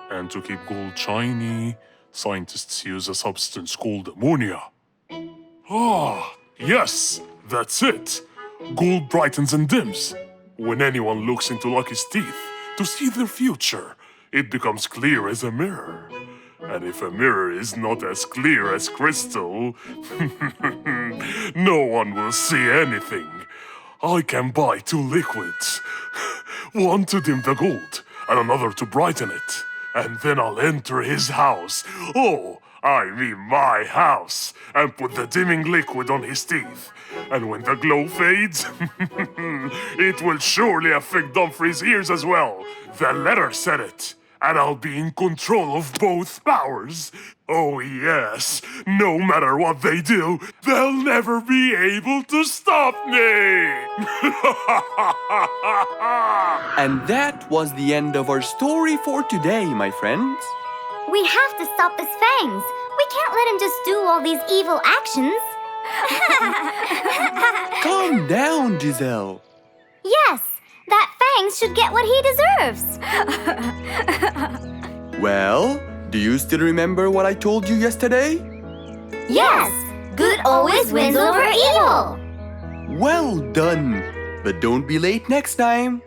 and to keep gold shiny, scientists use a substance called ammonia. Ah, yes, that's it. Gold brightens and dims. When anyone looks into Lucky's teeth to see their future, it becomes clear as a mirror. And if a mirror is not as clear as crystal, no one will see anything. I can buy 2 liquids. One to dim the gold, and another to brighten it. And then I'll enter his house. Oh, I mean my house. And put the dimming liquid on his teeth. And when the glow fades, it will surely affect Dumfrey's ears as well. The letter said it. And I'll be in control of both powers. Oh yes, no matter what they do, they'll never be able to stop me! And that was the end of our story for today, my friends. We have to stop this Fangs. We can't let him just do all these evil actions. Calm down, Giselle. Yes, that Fangs should get what he deserves. Well, do you still remember what I told you yesterday? Yes, good always wins over evil. Well done. But don't be late next time.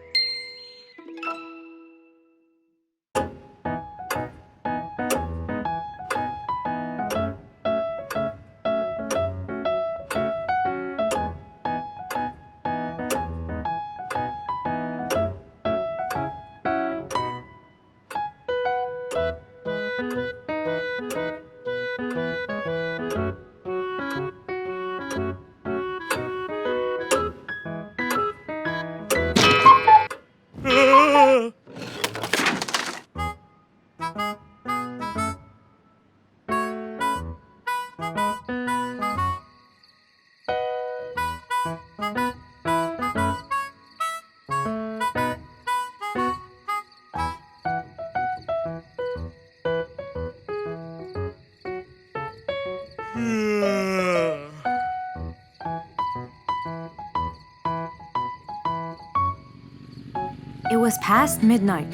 It was past midnight.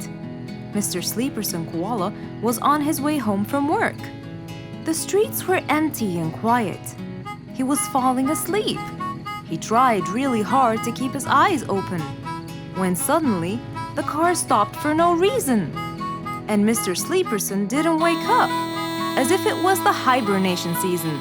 Mr. Sleeperson Koala was on his way home from work. The streets were empty and quiet. He was falling asleep. He tried really hard to keep his eyes open, when suddenly the car stopped for no reason. And Mr. Sleeperson didn't wake up, as if it was the hibernation season.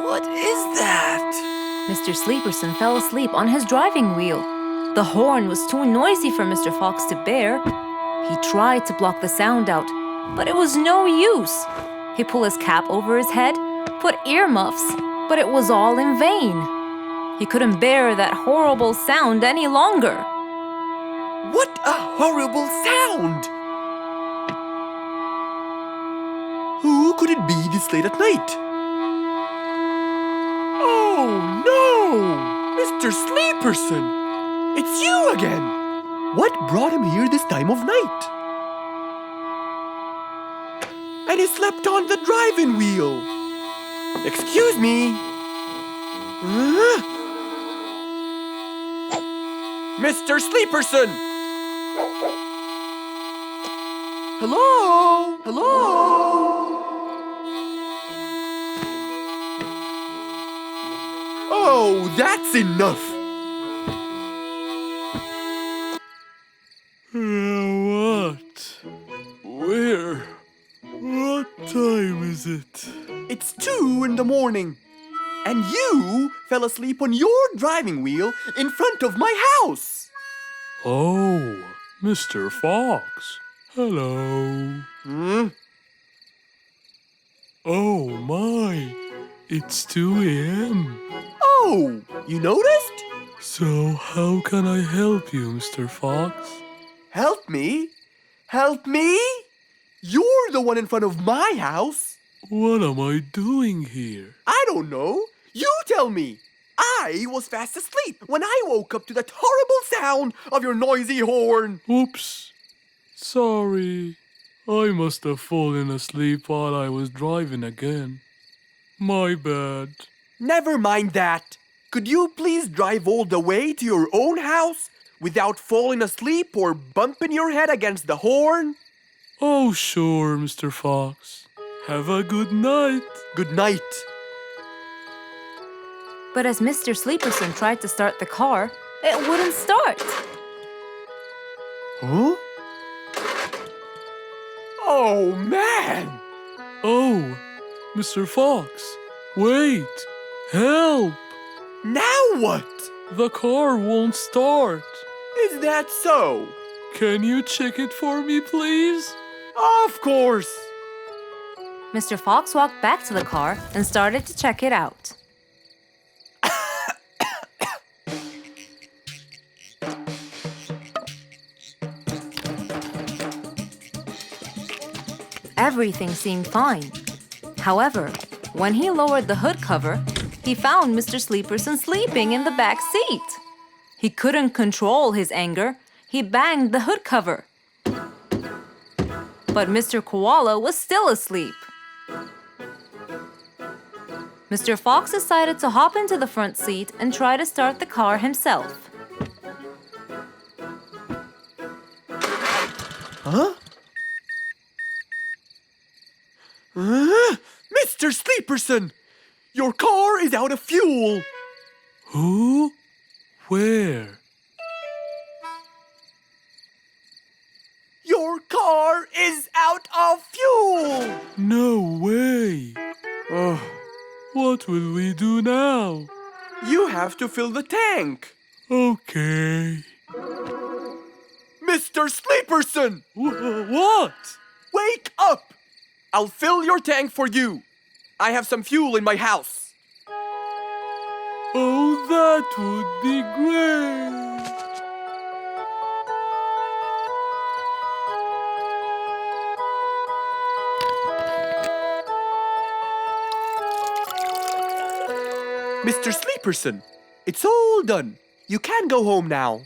What is that? Mr. Sleeperson fell asleep on his driving wheel. The horn was too noisy for Mr. Fox to bear. He tried to block the sound out, but it was no use. He pulled his cap over his head, put earmuffs, but it was all in vain. He couldn't bear that horrible sound any longer. What a horrible sound! Who could it be this late at night? Oh no! Mr. Sleeperson! It's you again! What brought him here this time of night? And he slept on the driving wheel. Excuse me. Mr. Sleeperson! Hello? Hello? Oh, that's enough! What? Where? What time is it? It's 2 in the morning. And you fell asleep on your driving wheel in front of my house. Oh, Mr. Fox. Hello. Oh my, it's 2 a.m. Oh, you noticed? So how can I help you, Mr. Fox? Help me? Help me? You're the one in front of my house. What am I doing here? I don't know. You tell me. I was fast asleep when I woke up to that horrible sound of your noisy horn. Oops. Sorry. I must have fallen asleep while I was driving again. My bad. Never mind that. Could you please drive all the way to your own house without falling asleep or bumping your head against the horn? Oh, sure, Mr. Fox. Have a good night. Good night. But as Mr. Sleeperson tried to start the car, it wouldn't start. Huh? Oh, man! Oh, Mr. Fox, wait! Help! Now what? The car won't start. Is that so? Can you check it for me, please? Of course! Mr. Fox walked back to the car and started to check it out. Everything seemed fine. However, when he lowered the hood cover, he found Mr. Sleeperson sleeping in the back seat. He couldn't control his anger. He banged the hood cover. But Mr. Koala was still asleep. Mr. Fox decided to hop into the front seat and try to start the car himself. Huh? Mr. Sleeperson! Your car is out of fuel! Who? Where? Your car is out of fuel! No way! Oh, What will we do now? you have to fill the tank! Okay. Mr. Sleeperson! What? Wake up! I'll fill your tank for you. I have some fuel in my house. Oh, that would be great. Mr. Sleeperson, it's all done. You can go home now.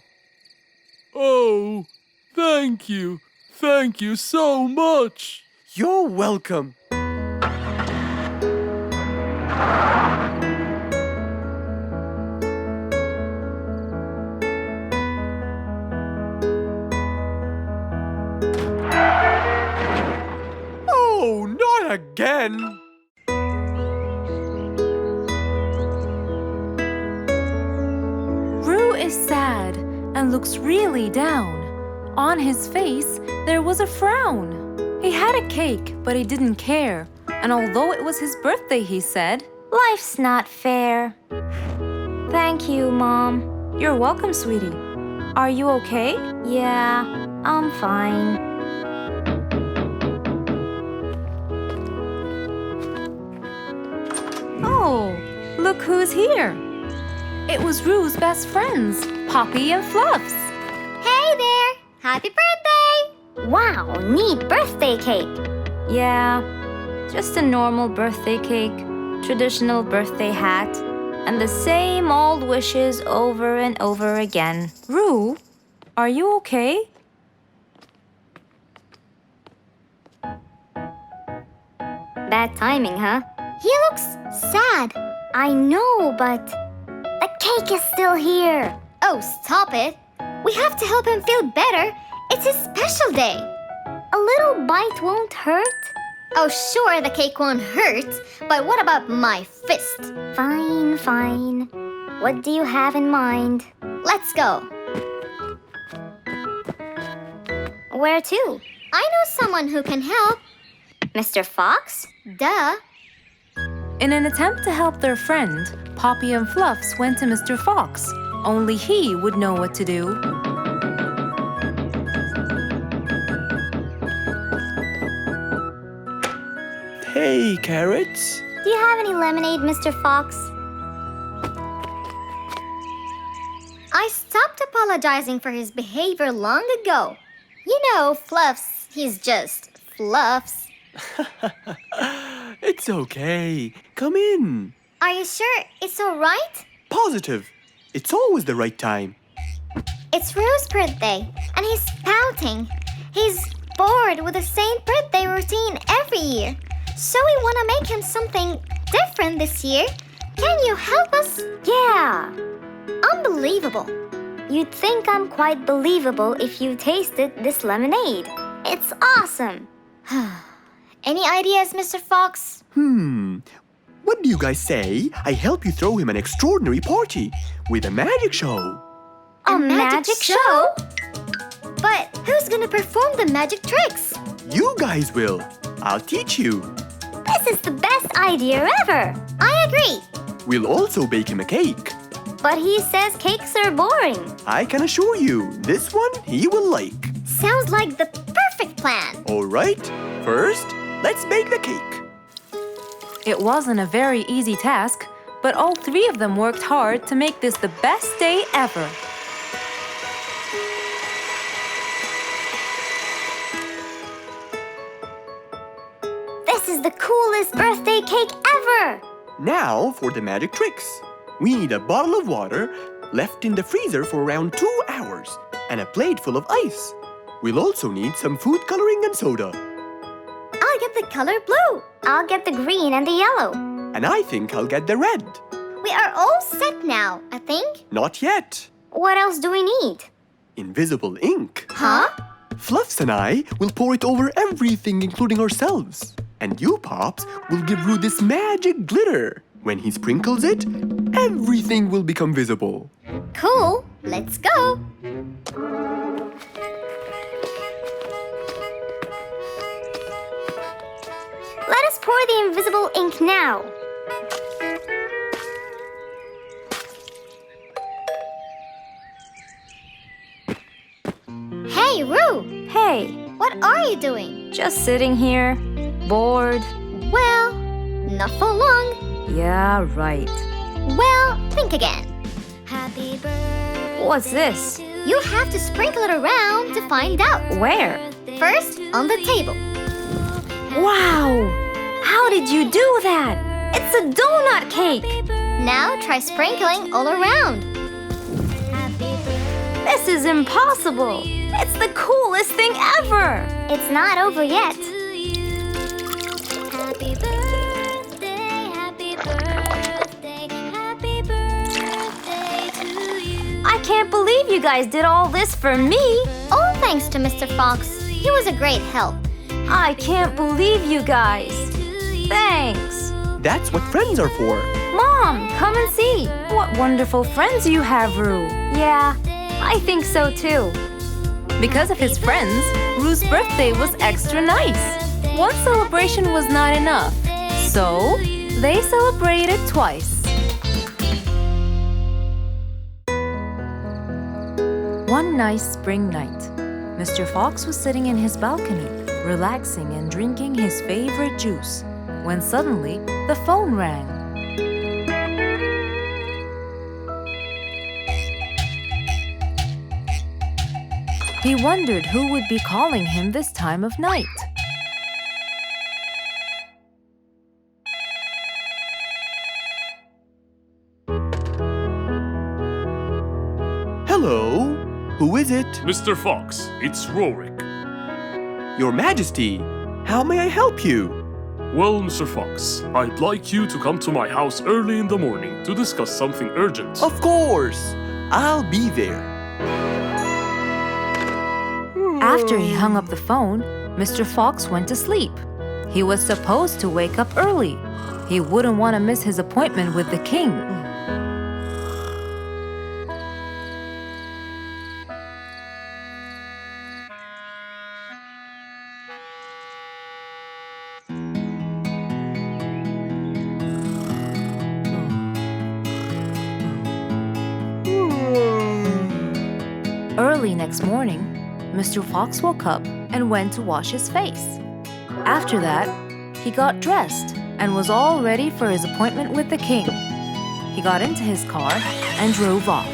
Oh, thank you. Thank you so much. You're welcome. Oh, not again! Roo is sad and looks really down. On his face, there was a frown. He had a cake, but he didn't care. And although it was his birthday, he said, Life's not fair. Thank you, Mom. "You're welcome, sweetie." Are you okay? Yeah, I'm fine. Oh, look who's here. It was Rue's best friends, Poppy and Fluffs. Hey there! Happy birthday! Wow, neat birthday cake. Yeah, just a normal birthday cake, traditional birthday hat, and the same old wishes over and over again. Rue, are you okay? Bad timing, huh? He looks sad. I know, but the cake is still here. Oh, stop it. We have to help him feel better. It's his special day. A little bite won't hurt. Oh, sure, the cake won't hurt. But what about my fist? Fine, fine. What do you have in mind? Let's go. Where to? I know someone who can help. Mr. Fox? Duh. In an attempt to help their friend, Poppy and Fluffs went to Mr. Fox. Only he would know what to do. Hey, Carrots. Do you have any lemonade, Mr. Fox? I stopped apologizing for his behavior long ago. You know, Fluffs, he's just Fluffs. It's okay. Come in. Are you sure it's all right? Positive. It's always the right time. It's Rue's birthday, and he's pouting. He's bored with the same birthday routine every year. So we want to make him something different this year. Can you help us? Yeah. Unbelievable. You'd think I'm quite believable if you tasted this lemonade. It's awesome. Any ideas, Mr. Fox? What do you guys say? I help you throw him an extraordinary party with a magic show. A magic show? But who's gonna perform the magic tricks? You guys will. I'll teach you. This is the best idea ever. I agree. We'll also bake him a cake. But he says cakes are boring. I can assure you, this one he will like. Sounds like the perfect plan. All right, first, let's bake the cake. It wasn't a very easy task, but all three of them worked hard to make this the best day ever. This is the coolest birthday cake ever. Now for the magic tricks. We need a bottle of water left in the freezer for around 2 hours and a plate full of ice. We'll also need some food coloring and soda. I'll get the color blue. I'll get the green and the yellow. And I think I'll get the red. We are all set now, I think. Not yet. What else do we need? Invisible ink. Huh? Fluffs and I will pour it over everything, including ourselves. And you, Pops, will give Rue this magic glitter. When he sprinkles it, everything will become visible. Cool. Let's go. Let us pour the invisible ink now. Hey, Rue! Hey, What are you doing? just sitting here, bored. Well, not for long. Yeah, right. Well, think again. Happy birthday. What's this? You have to sprinkle it around to find out. Where? First, on the table. Wow! How did you do that? It's a donut cake! Now try sprinkling all around. This is impossible! It's the coolest thing ever! It's not over yet. I can't believe you guys did all this for me! All thanks to Mr. Fox. He was a great help. I can't believe you guys! Thanks! That's what friends are for. Mom, come and see! What wonderful friends you have, Rue! Yeah, I think so too. Because of his friends, Rue's birthday was extra nice. One celebration was not enough, so they celebrated twice. One nice spring night, Mr. Fox was sitting in his balcony, relaxing and drinking his favorite juice, when suddenly the phone rang. He wondered who would be calling him this time of night. Hello? Who is it? Mr. Fox, it's Rorik. Your Majesty, how may I help you? Well, Mr. Fox, I'd like you to come to my house early in the morning to discuss something urgent. Of course! I'll be there. After he hung up the phone, Mr. Fox went to sleep. He was supposed to wake up early. He wouldn't want to miss his appointment with the king. Early next morning, Mr. Fox woke up and went to wash his face. After that, he got dressed and was all ready for his appointment with the king. He got into his car and drove off.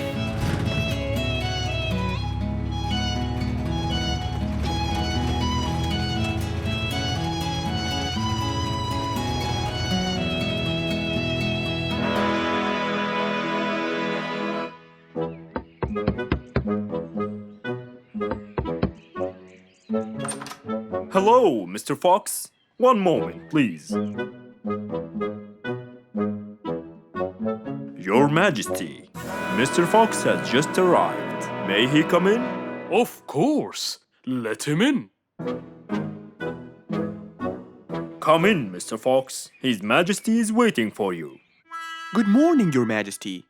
Hello, Mr. Fox. One moment, please. Your Majesty, Mr. Fox has just arrived. May he come in? Of course. Let him in. Come in, Mr. Fox. His Majesty is waiting for you. Good morning, Your Majesty.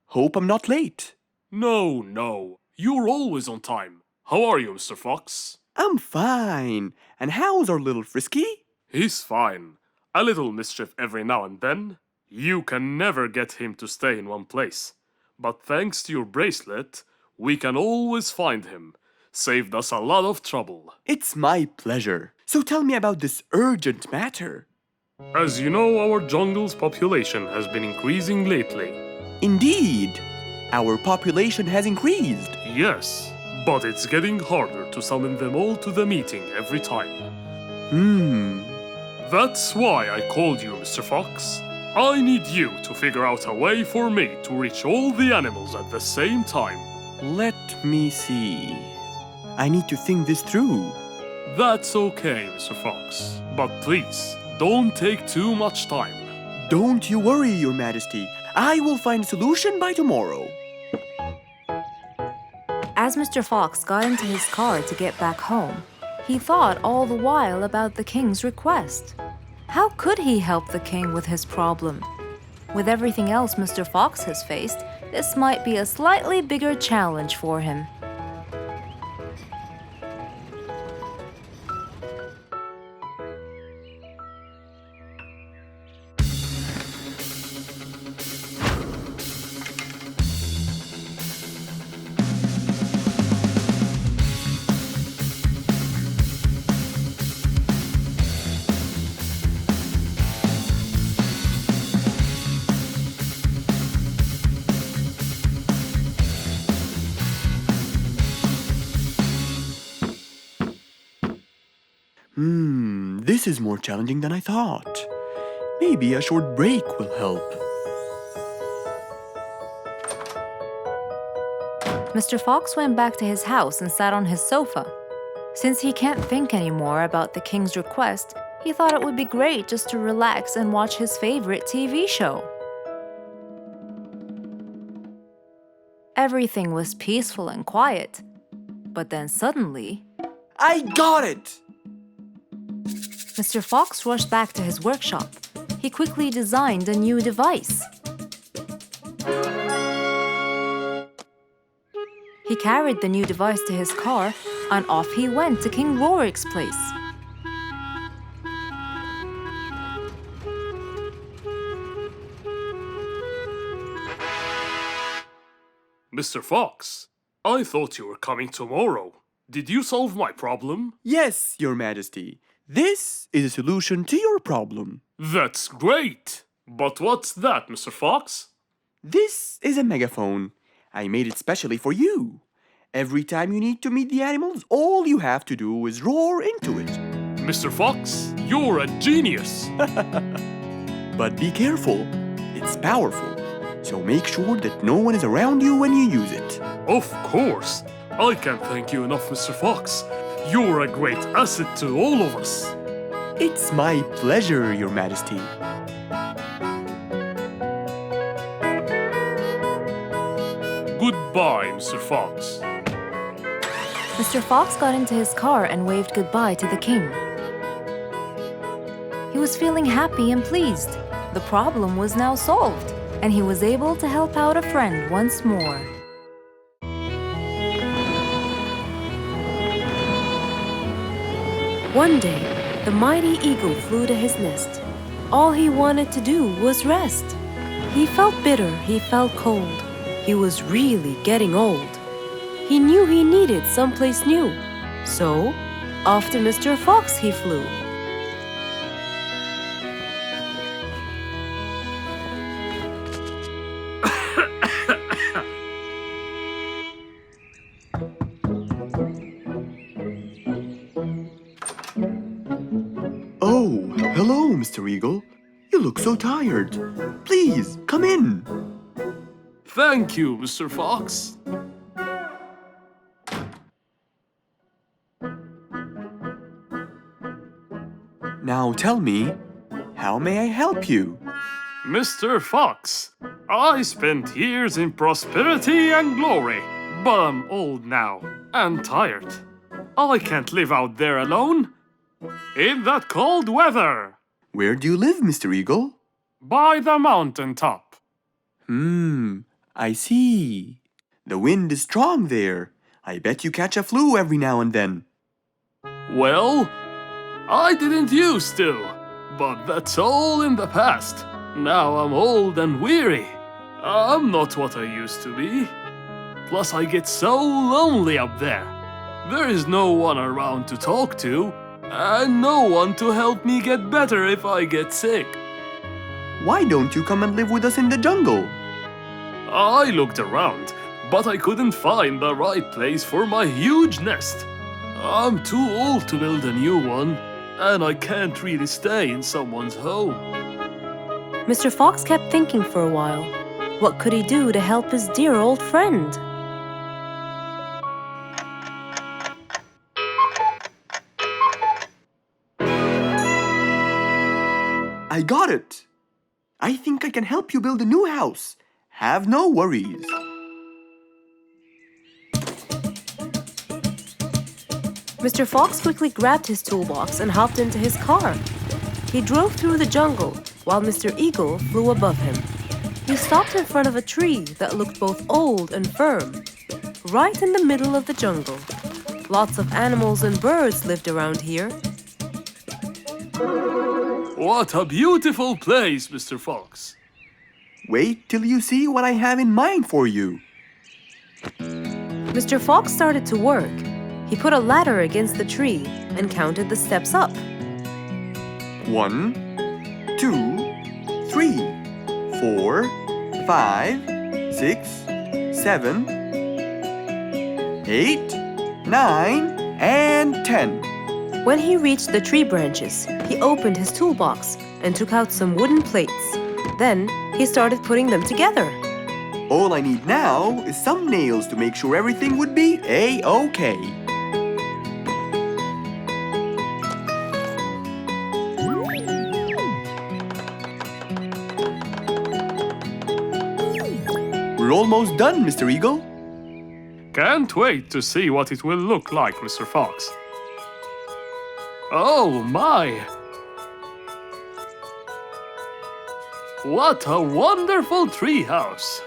Hope I'm not late. No. You're always on time. How are you, Mr. Fox? I'm fine. And how's our little Frisky? He's fine. A little mischief every now and then. You can never get him to stay in one place. But thanks to your bracelet, we can always find him. Saved us a lot of trouble. It's my pleasure. So tell me about this urgent matter. As you know, our jungle's population has been increasing lately. Indeed, our population has increased. Yes, but it's getting harder to summon them all to the meeting every time. That's why I called you, Mr. Fox. I need you to figure out a way for me to reach all the animals at the same time. Let me see. I need to think this through. That's okay, Mr. Fox. But please, don't take too much time. Don't you worry, Your Majesty. I will find a solution by tomorrow. As Mr. Fox got into his car to get back home, he thought all the while about the king's request. How could he help the king with his problem? With everything else Mr. Fox has faced, this might be a slightly bigger challenge for him. This is more challenging than I thought. Maybe a short break will help. Mr. Fox went back to his house and sat on his sofa. Since he can't think anymore about the king's request, he thought it would be great just to relax and watch his favorite TV show. Everything was peaceful and quiet. But then suddenly, I got it! Mr. Fox rushed back to his workshop. He quickly designed a new device. He carried the new device to his car, and off he went to King Rorik's place. Mr. Fox, I thought you were coming tomorrow. Did you solve my problem? Yes, Your Majesty. This is a solution to your problem. That's great! But what's that, Mr. Fox? This is a megaphone. I made it specially for you. Every time you need to meet the animals, all you have to do is roar into it. Mr. Fox, you're a genius! But be careful. It's powerful. So make sure that no one is around you when you use it. Of course! I can't thank you enough, Mr. Fox. You're a great asset to all of us. It's my pleasure, Your Majesty. Goodbye, Mr. Fox. Mr. Fox got into his car and waved goodbye to the king. He was feeling happy and pleased. The problem was now solved, and he was able to help out a friend once more. One day, the mighty eagle flew to his nest. All he wanted to do was rest. He felt bitter, he felt cold. He was really getting old. He knew he needed someplace new. So, off to Mr. Fox he flew. Oh, hello, Mr. Eagle. You look so tired. Please, come in. Thank you, Mr. Fox. Now tell me, how may I help you? Mr. Fox, I spent years in prosperity and glory, but I'm old now and tired. I can't live out there alone in that cold weather. Where do you live, Mr. Eagle? By the mountain top. I see. The wind is strong there. I bet you catch a flu every now and then. Well, I didn't used to, but that's all in the past. Now I'm old and weary. I'm not what I used to be. Plus I get so lonely up there. There is no one around to talk to, and no one to help me get better if I get sick. Why don't you come and live with us in the jungle? I looked around, but I couldn't find the right place for my huge nest. I'm too old to build a new one, and I can't really stay in someone's home. Mr. Fox kept thinking for a while. What could he do to help his dear old friend? I got it! I think I can help you build a new house. Have no worries. Mr. Fox quickly grabbed his toolbox and hopped into his car. He drove through the jungle while Mr. Eagle flew above him. He stopped in front of a tree that looked both old and firm, right in the middle of the jungle. Lots of animals and birds lived around here. What a beautiful place, Mr. Fox. Wait till you see what I have in mind for you. Mr. Fox started to work. He put a ladder against the tree and counted the steps up. 1, 2, 3, 4, 5, 6, 7, 8, 9, and 10. When he reached the tree branches, he opened his toolbox and took out some wooden plates. Then he started putting them together. All I need now is some nails to make sure everything would be A-OK. We're almost done, Mr. Eagle. Can't wait to see what it will look like, Mr. Fox. Oh my! What a wonderful treehouse!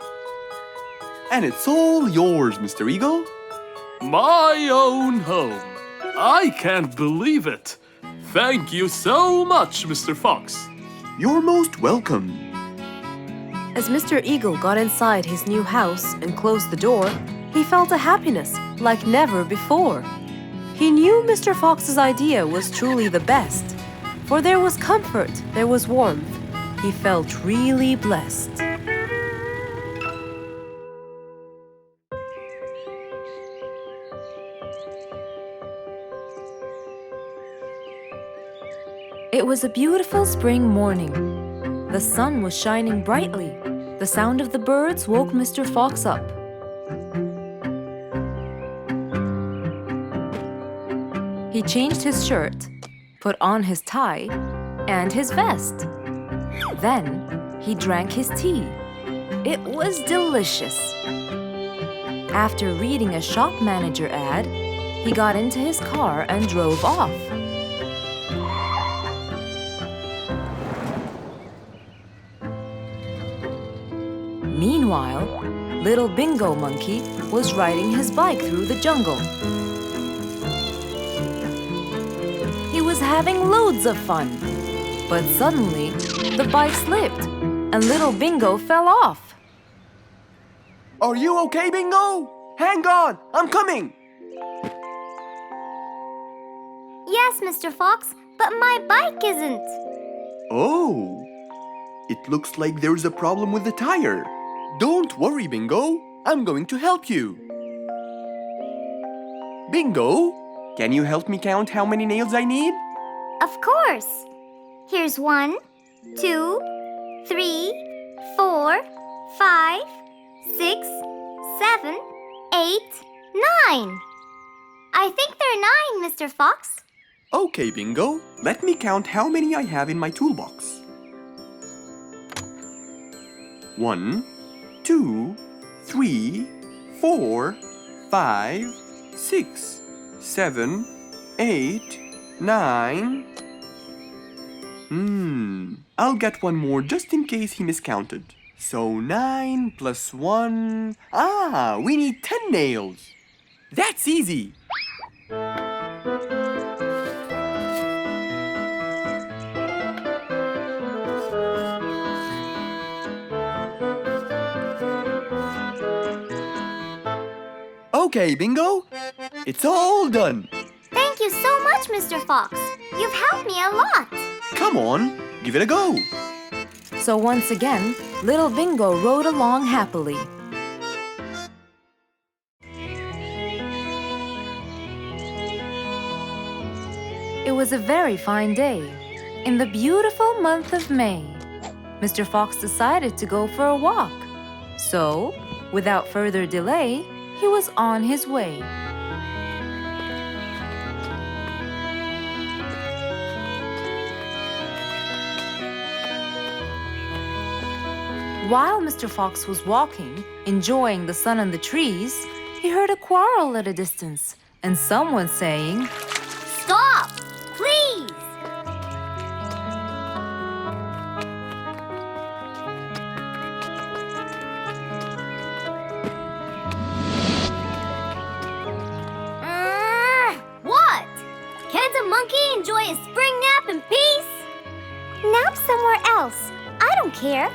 And it's all yours, Mr. Eagle. My own home. I can't believe it. Thank you so much, Mr. Fox. You're most welcome. As Mr. Eagle got inside his new house and closed the door, he felt a happiness like never before. He knew Mr. Fox's idea was truly the best, for there was comfort, there was warmth. He felt really blessed. It was a beautiful spring morning. The sun was shining brightly. The sound of the birds woke Mr. Fox up. He changed his shirt, put on his tie, and his vest. Then he drank his tea. It was delicious. After reading a shop manager ad, he got into his car and drove off. Meanwhile, little Bingo Monkey was riding his bike through the jungle. He was having loads of fun, but suddenly the bike slipped and little Bingo fell off. Are you okay, Bingo? Hang on, I'm coming. Yes, Mr. Fox, but my bike isn't. Oh, it looks like there's a problem with the tire. Don't worry, Bingo. I'm going to help you. Bingo, can you help me count how many nails I need? Of course. Here's 1, 2, 3, 4, 5, 6, 7, 8, 9. I think there are 9, Mr. Fox. Okay, Bingo. Let me count how many I have in my toolbox. 1, 2, 3, 4, 5, 6, 7, 8, 9. I'll get one more just in case he miscounted. So 9 plus 1. We need 10 nails. That's easy. Okay, Bingo. It's all done. Thank you so much, Mr. Fox. You've helped me a lot. Come on, give it a go. So once again, little Bingo rode along happily. It was a very fine day. In the beautiful month of May, Mr. Fox decided to go for a walk. So, without further delay, he was on his way. While Mr. Fox was walking, enjoying the sun on the trees, he heard a quarrel at a distance and someone saying, Stop! Please! What? Can't a monkey enjoy a spring nap in peace? Nap somewhere else. I don't care.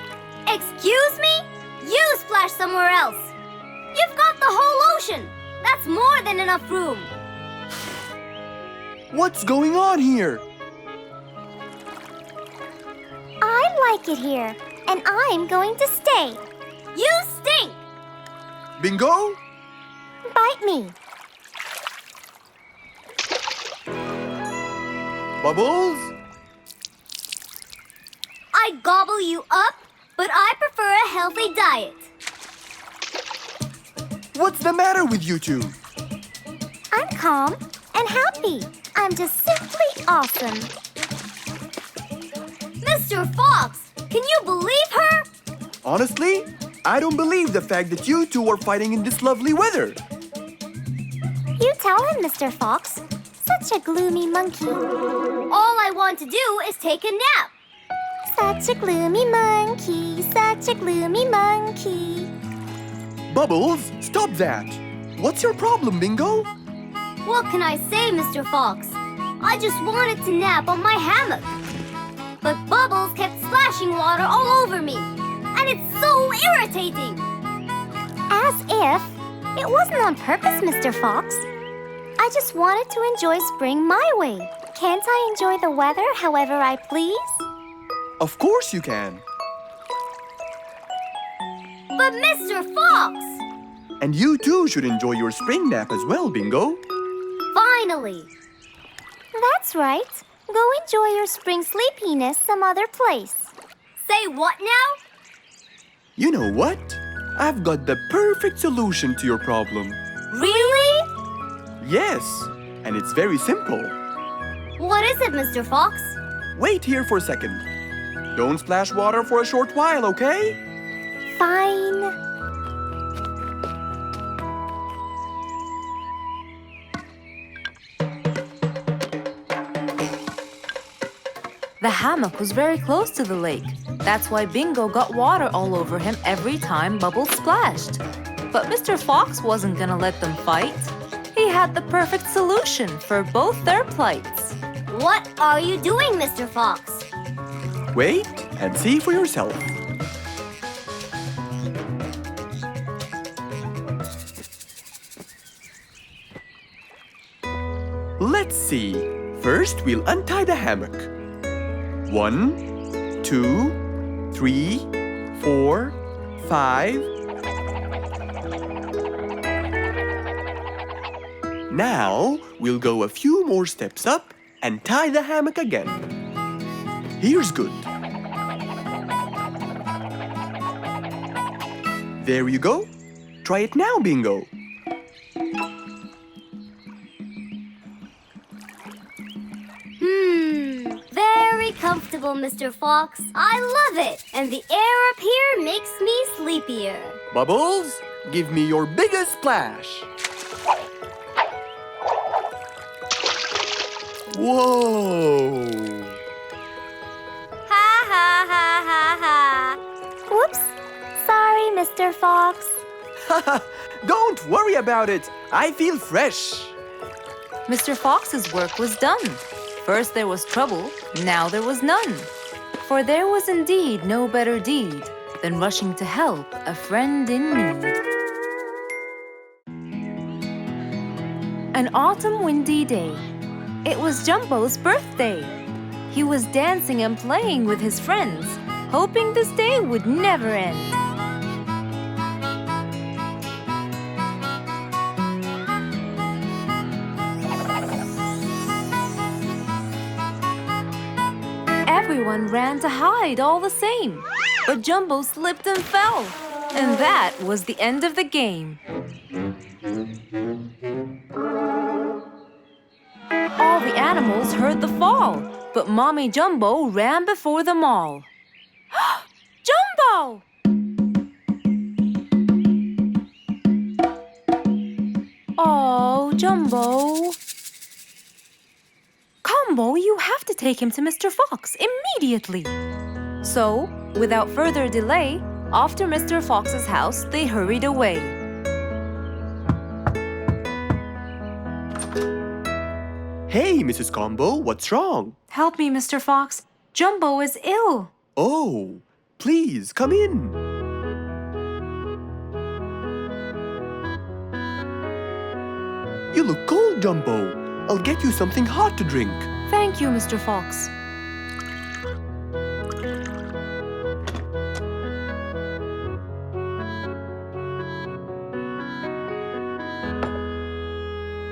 Excuse me? You splash somewhere else. You've got the whole ocean. That's more than enough room. What's going on here? I like it here, and I'm going to stay. You stink! Bingo? Bite me. Bubbles? I gobble you up, but I prefer a healthy diet. What's the matter with you two? I'm calm and happy. I'm just simply awesome. Mr. Fox, can you believe her? Honestly, I don't believe the fact that you two are fighting in this lovely weather. You tell him, Mr. Fox. Such a gloomy monkey. All I want to do is take a nap. Such a gloomy monkey, such a gloomy monkey. Bubbles, stop that. What's your problem, Bingo? What can I say, Mr. Fox? I just wanted to nap on my hammock. But Bubbles kept splashing water all over me. And it's so irritating. As if It wasn't on purpose, Mr. Fox. I just wanted to enjoy spring my way. Can't I enjoy the weather however I please? Of course you can. But Mr. Fox! And you too should enjoy your spring nap as well, Bingo. Finally! That's right. Go enjoy your spring sleepiness some other place. Say what now? You know what? I've got the perfect solution to your problem. Really? Yes, and it's very simple. What is it, Mr. Fox? Wait here for a second. Don't splash water for a short while, okay? Fine. The hammock was very close to the lake. That's why Bingo got water all over him every time Bubbles splashed. But Mr. Fox wasn't gonna let them fight. He had the perfect solution for both their plights. What are you doing, Mr. Fox? Wait and see for yourself. Let's see. First, we'll untie the hammock. 1, 2, 3, 4, 5. Now, we'll go a few more steps up and tie the hammock again. Here's good. There you go. Try it now, Bingo. Very comfortable, Mr. Fox. I love it. And the air up here makes me sleepier. Bubbles, give me your biggest splash. Whoa! Ha ha ha ha ha. Whoops. Sorry, Mr. Fox. Don't worry about it. I feel fresh. Mr. Fox's work was done. First there was trouble, now there was none. For there was indeed no better deed than rushing to help a friend in need. An autumn windy day. It was Jumbo's birthday. He was dancing and playing with his friends, hoping this day would never end. Everyone ran to hide all the same, but Jumbo slipped and fell, and that was the end of the game. All the animals heard the fall, but Mommy Jumbo ran before them all. Jumbo! Oh, Jumbo. Combo, you have to take him to Mr. Fox immediately. So, without further delay, off to Mr. Fox's house they hurried away. Hey, Mrs. Combo, what's wrong? Help me, Mr. Fox. Jumbo is ill. Oh, please come in. You look cold, Jumbo. I'll get you something hot to drink. Thank you, Mr. Fox.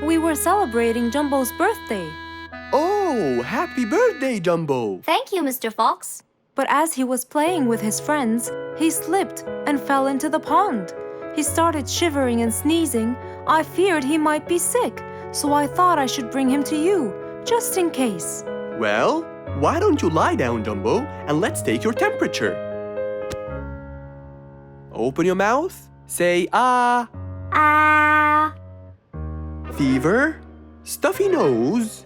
We were celebrating Jumbo's birthday. Oh, happy birthday, Jumbo. Thank you, Mr. Fox. But as he was playing with his friends, he slipped and fell into the pond. He started shivering and sneezing. I feared he might be sick, so I thought I should bring him to you, just in case. Well, why don't you lie down, Jumbo, and let's take your temperature. Open your mouth. Say ah. Ah. Fever, stuffy nose,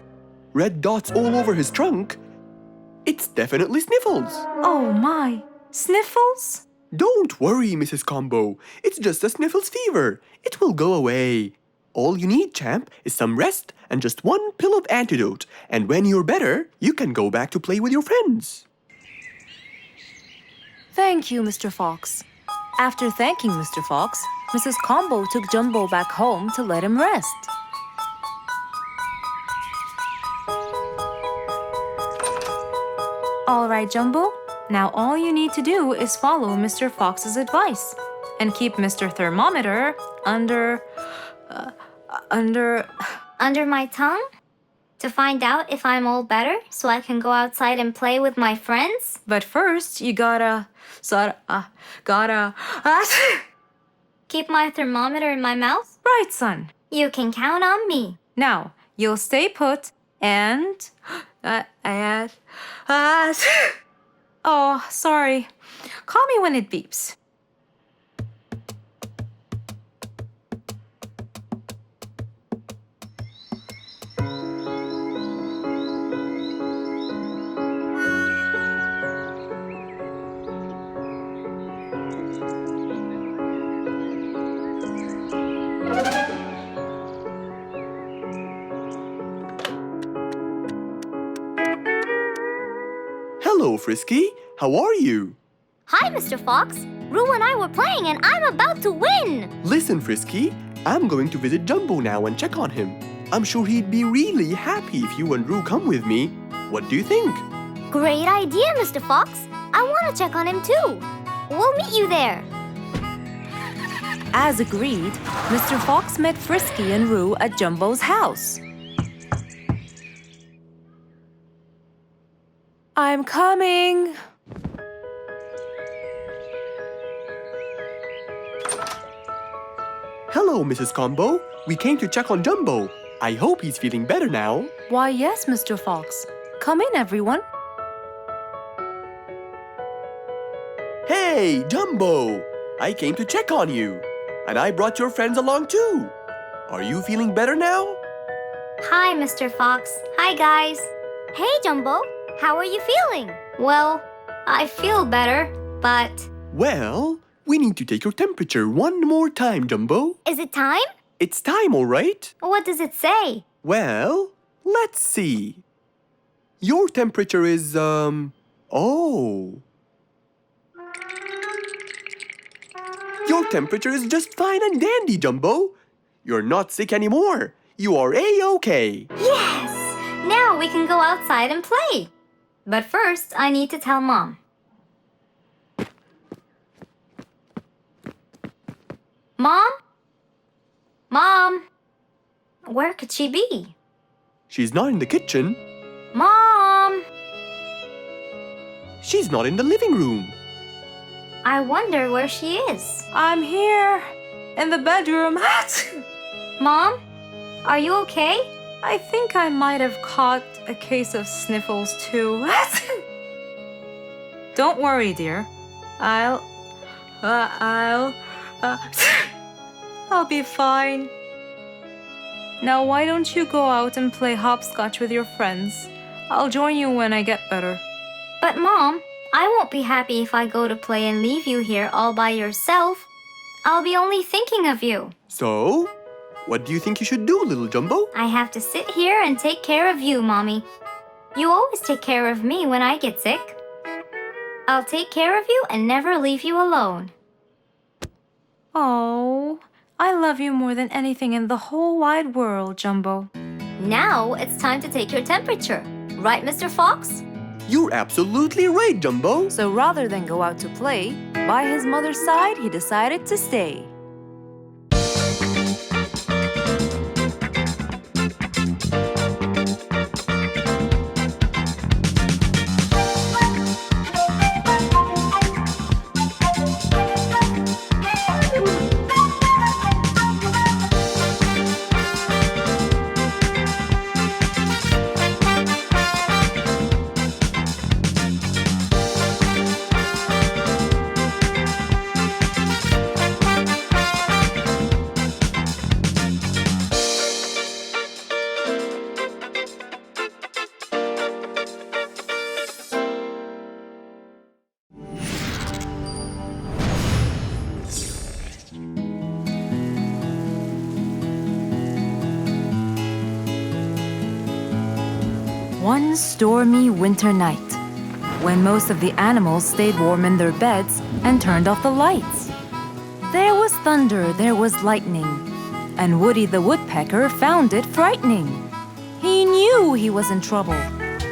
red dots all over his trunk. It's definitely sniffles. Oh my, sniffles? Don't worry, Mrs. Combo. It's just a sniffles fever. It will go away. All you need, champ, is some rest and just one pill of antidote. And when you're better, you can go back to play with your friends. Thank you, Mr. Fox. After thanking Mr. Fox, Mrs. Combo took Jumbo back home to let him rest. All right, Jumbo. Now all you need to do is follow Mr. Fox's advice and keep Mr. Thermometer under my tongue? To find out if I'm all better so I can go outside and play with my friends? But first, you gotta Keep my thermometer in my mouth? right, son. You can count on me. Now, you'll stay put and oh, sorry. Call me when it beeps. Hello, Frisky. How are you? Hi, Mr. Fox. Roo and I were playing and I'm about to win. Listen, Frisky, I'm going to visit Jumbo now and check on him. I'm sure he'd be really happy if you and Roo come with me. What do you think? Great idea, Mr. Fox. I want to check on him too. We'll meet you there. As agreed, Mr. Fox met Frisky and Roo at Jumbo's house. I'm coming. Hello, Mrs. Combo. We came to check on Jumbo. I hope he's feeling better now. Why, yes, Mr. Fox. Come in, everyone. Hey, Jumbo! I came to check on you. And I brought your friends along too. Are you feeling better now? Hi, Mr. Fox. Hi, guys. Hey, Jumbo. How are you feeling? Well, I feel better, but... Well, we need to take your temperature one more time, Jumbo. Is it time? It's time, all right? What does it say? Well, let's see. Your temperature is, oh. Your temperature is just fine and dandy, Jumbo. You're not sick anymore. You are A-OK. Yes! Now we can go outside and play. But first, I need to tell Mom. Mom? Mom? Where could she be? She's not in the kitchen. Mom! She's not in the living room. I wonder where she is. I'm here in the bedroom. Mom? Are you okay? I think I might have caught a case of sniffles too. Don't worry, dear. I'll be fine. Now why don't you go out and play hopscotch with your friends? I'll join you when I get better. But Mom, I won't be happy if I go to play and leave you here all by yourself. I'll be only thinking of you. So, what do you think you should do, little Jumbo? I have to sit here and take care of you, Mommy. You always take care of me when I get sick. I'll take care of you and never leave you alone. Oh, I love you more than anything in the whole wide world, Jumbo. Now it's time to take your temperature. Right, Mr. Fox? You're absolutely right, Jumbo. So rather than go out to play, by his mother's side, he decided to stay. One stormy winter night, when most of the animals stayed warm in their beds and turned off the lights. There was thunder, there was lightning, and Woody the Woodpecker found it frightening. He knew he was in trouble,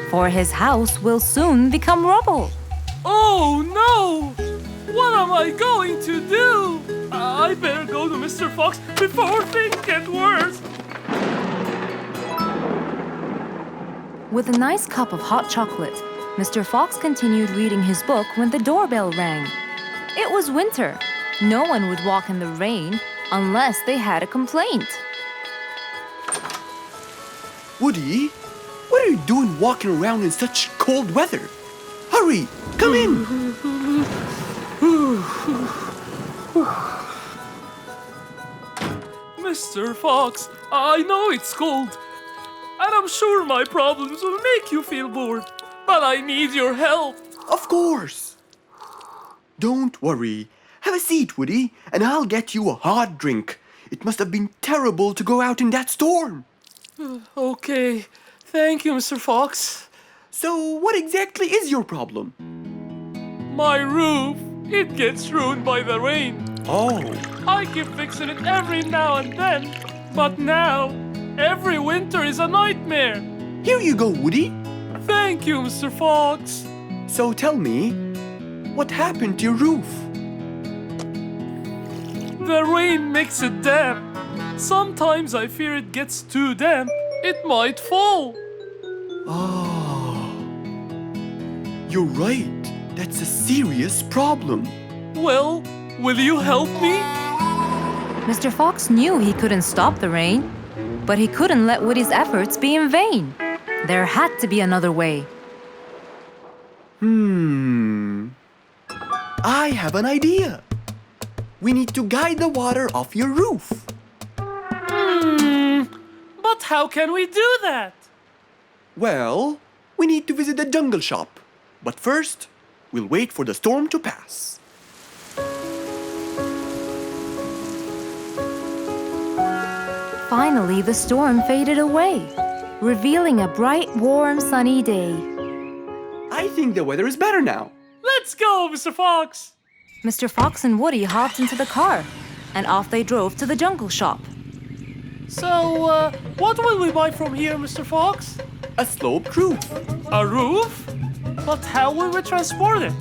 for his house will soon become rubble. Oh no! What am I going to do? I better go to Mr. Fox before things get worse. With a nice cup of hot chocolate, Mr. Fox continued reading his book when the doorbell rang. It was winter. No one would walk in the rain unless they had a complaint. Woody, what are you doing walking around in such cold weather? Hurry, come in. Mr. Fox, I know it's cold, and I'm sure my problems will make you feel bored, but I need your help. Of course. Don't worry. Have a seat, Woody, and I'll get you a hot drink. It must have been terrible to go out in that storm. Okay, thank you, Mr. Fox. So, what exactly is your problem? My roof, it gets ruined by the rain. Oh, I keep fixing it every now and then, but now, every winter is a nightmare. here you go, Woody. Thank you, Mr. Fox. So tell me, what happened to your roof? The rain makes it damp. Sometimes I fear it gets too damp. It might fall. Oh, you're right. That's a serious problem. Well, will you help me? Mr. Fox knew he couldn't stop the rain, but he couldn't let Woody's efforts be in vain. There had to be another way. I have an idea. We need to guide the water off your roof. But how can we do that? Well, we need to visit the jungle shop. But first, we'll wait for the storm to pass. Finally, the storm faded away, revealing a bright, warm, sunny day. I think the weather is better now. Let's go, Mr. Fox. Mr. Fox and Woody hopped into the car, and off they drove to the jungle shop. So, what will we buy from here, Mr. Fox? A sloped roof. A roof? But how will we transport it?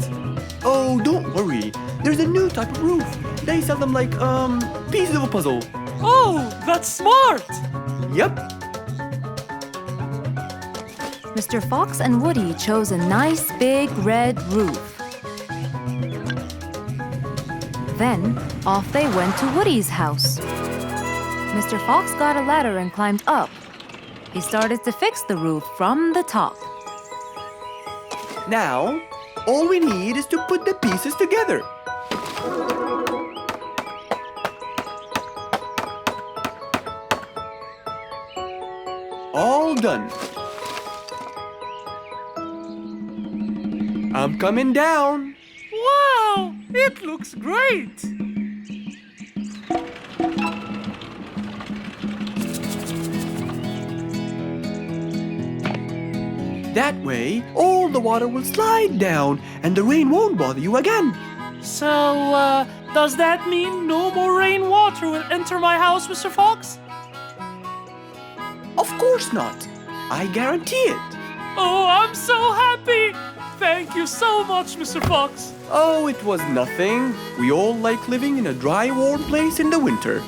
Oh, don't worry. There's a new type of roof. They sell them like, pieces of a puzzle. Oh, that's smart! Yep. Mr. Fox and Woody chose a nice big red roof. Then, off they went to Woody's house. Mr. Fox got a ladder and climbed up. He started to fix the roof from the top. Now, all we need is to put the pieces together. All done. I'm coming down. Wow, it looks great! That way, all the water will slide down and the rain won't bother you again. So, does that mean no more rainwater will enter my house, Mr. Fox? Of course not. I guarantee it. Oh, I'm so happy! Thank you so much, Mr. Fox. Oh, it was nothing. We all like living in a dry, warm place in the winter.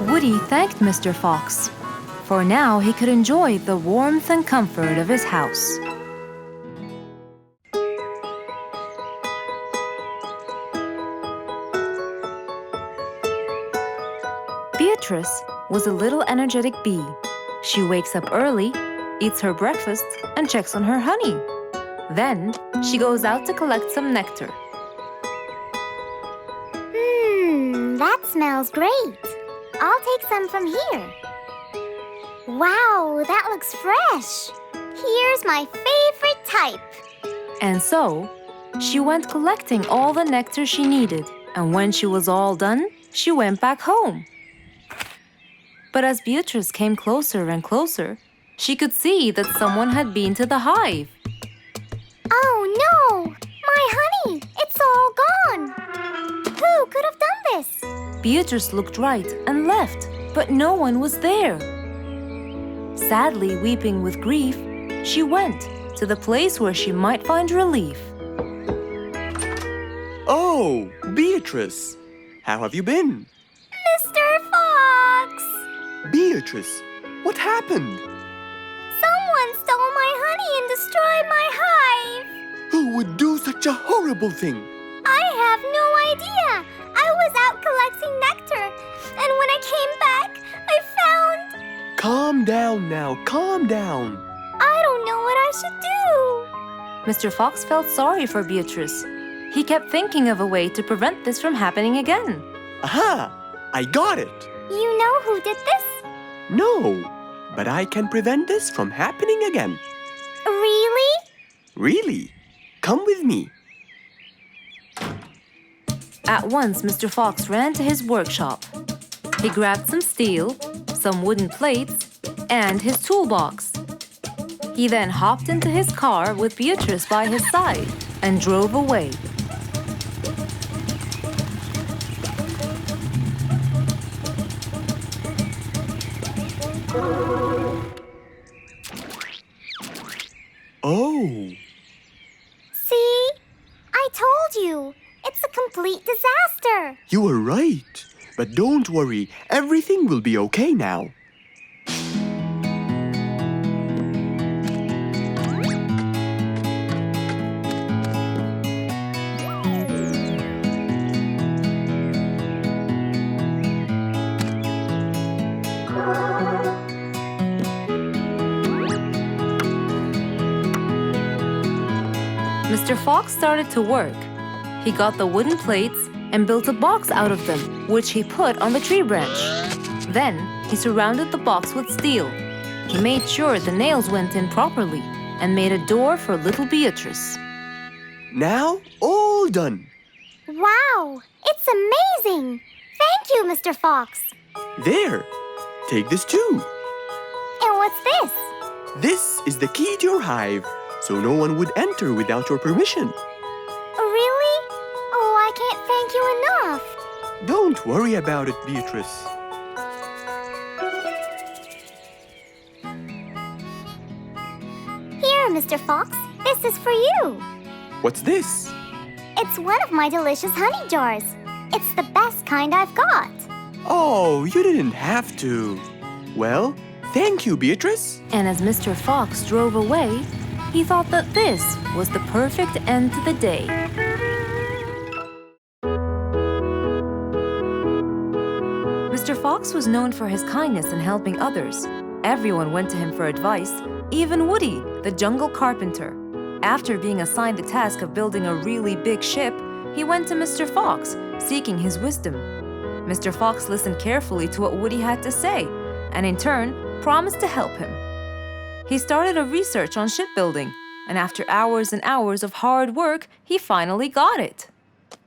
Woody thanked Mr. Fox, for now he could enjoy the warmth and comfort of his house. Beatrice was a little energetic bee. She wakes up early, eats her breakfast, and checks on her honey. Then, she goes out to collect some nectar. That smells great. I'll take some from here. Wow, that looks fresh. Here's my favorite type. And so, she went collecting all the nectar she needed, and when she was all done, she went back home. But as Beatrice came closer and closer, she could see that someone had been to the hive. Beatrice looked right and left, but no one was there. Sadly weeping with grief, she went to the place where she might find relief. Oh, Beatrice, how have you been? Mr. Fox! Beatrice, what happened? Someone stole my honey and destroyed my hive. Who would do such a horrible thing? I have no idea. I was out collecting nectar, and when I came back, I found... Calm down now, calm down. I don't know what I should do. Mr. Fox felt sorry for Beatrice. He kept thinking of a way to prevent this from happening again. Aha! I got it! You know who did this? No, but I can prevent this from happening again. Really? Really? Come with me. At once, Mr. Fox ran to his workshop. He grabbed some steel, some wooden plates, and his toolbox. He then hopped into his car with Beatrice by his side and drove away. Oh, See? I told you. It's a complete disaster. you were right. But don't worry, everything will be okay now. Mr. Fox started to work. He got the wooden plates and built a box out of them, which he put on the tree branch. Then he surrounded the box with steel. He made sure the nails went in properly and made a door for little Beatrice. Now, all done. Wow, it's amazing. Thank you, Mr. Fox. There, take this too. And what's this? This is the key to your hive, so no one would enter without your permission. Really? Oh, I can't thank you enough. Don't worry about it, Beatrice. Here, Mr. Fox, this is for you. What's this? It's one of my delicious honey jars. It's the best kind I've got. Oh, you didn't have to. Well, thank you, Beatrice. And as Mr. Fox drove away, he thought that this was the perfect end to the day. Mr. Fox was known for his kindness in helping others. Everyone went to him for advice, even Woody, the jungle carpenter. After being assigned the task of building a really big ship, he went to Mr. Fox, seeking his wisdom. Mr. Fox listened carefully to what Woody had to say, and in turn, promised to help him. He started a research on shipbuilding, and after hours and hours of hard work, he finally got it.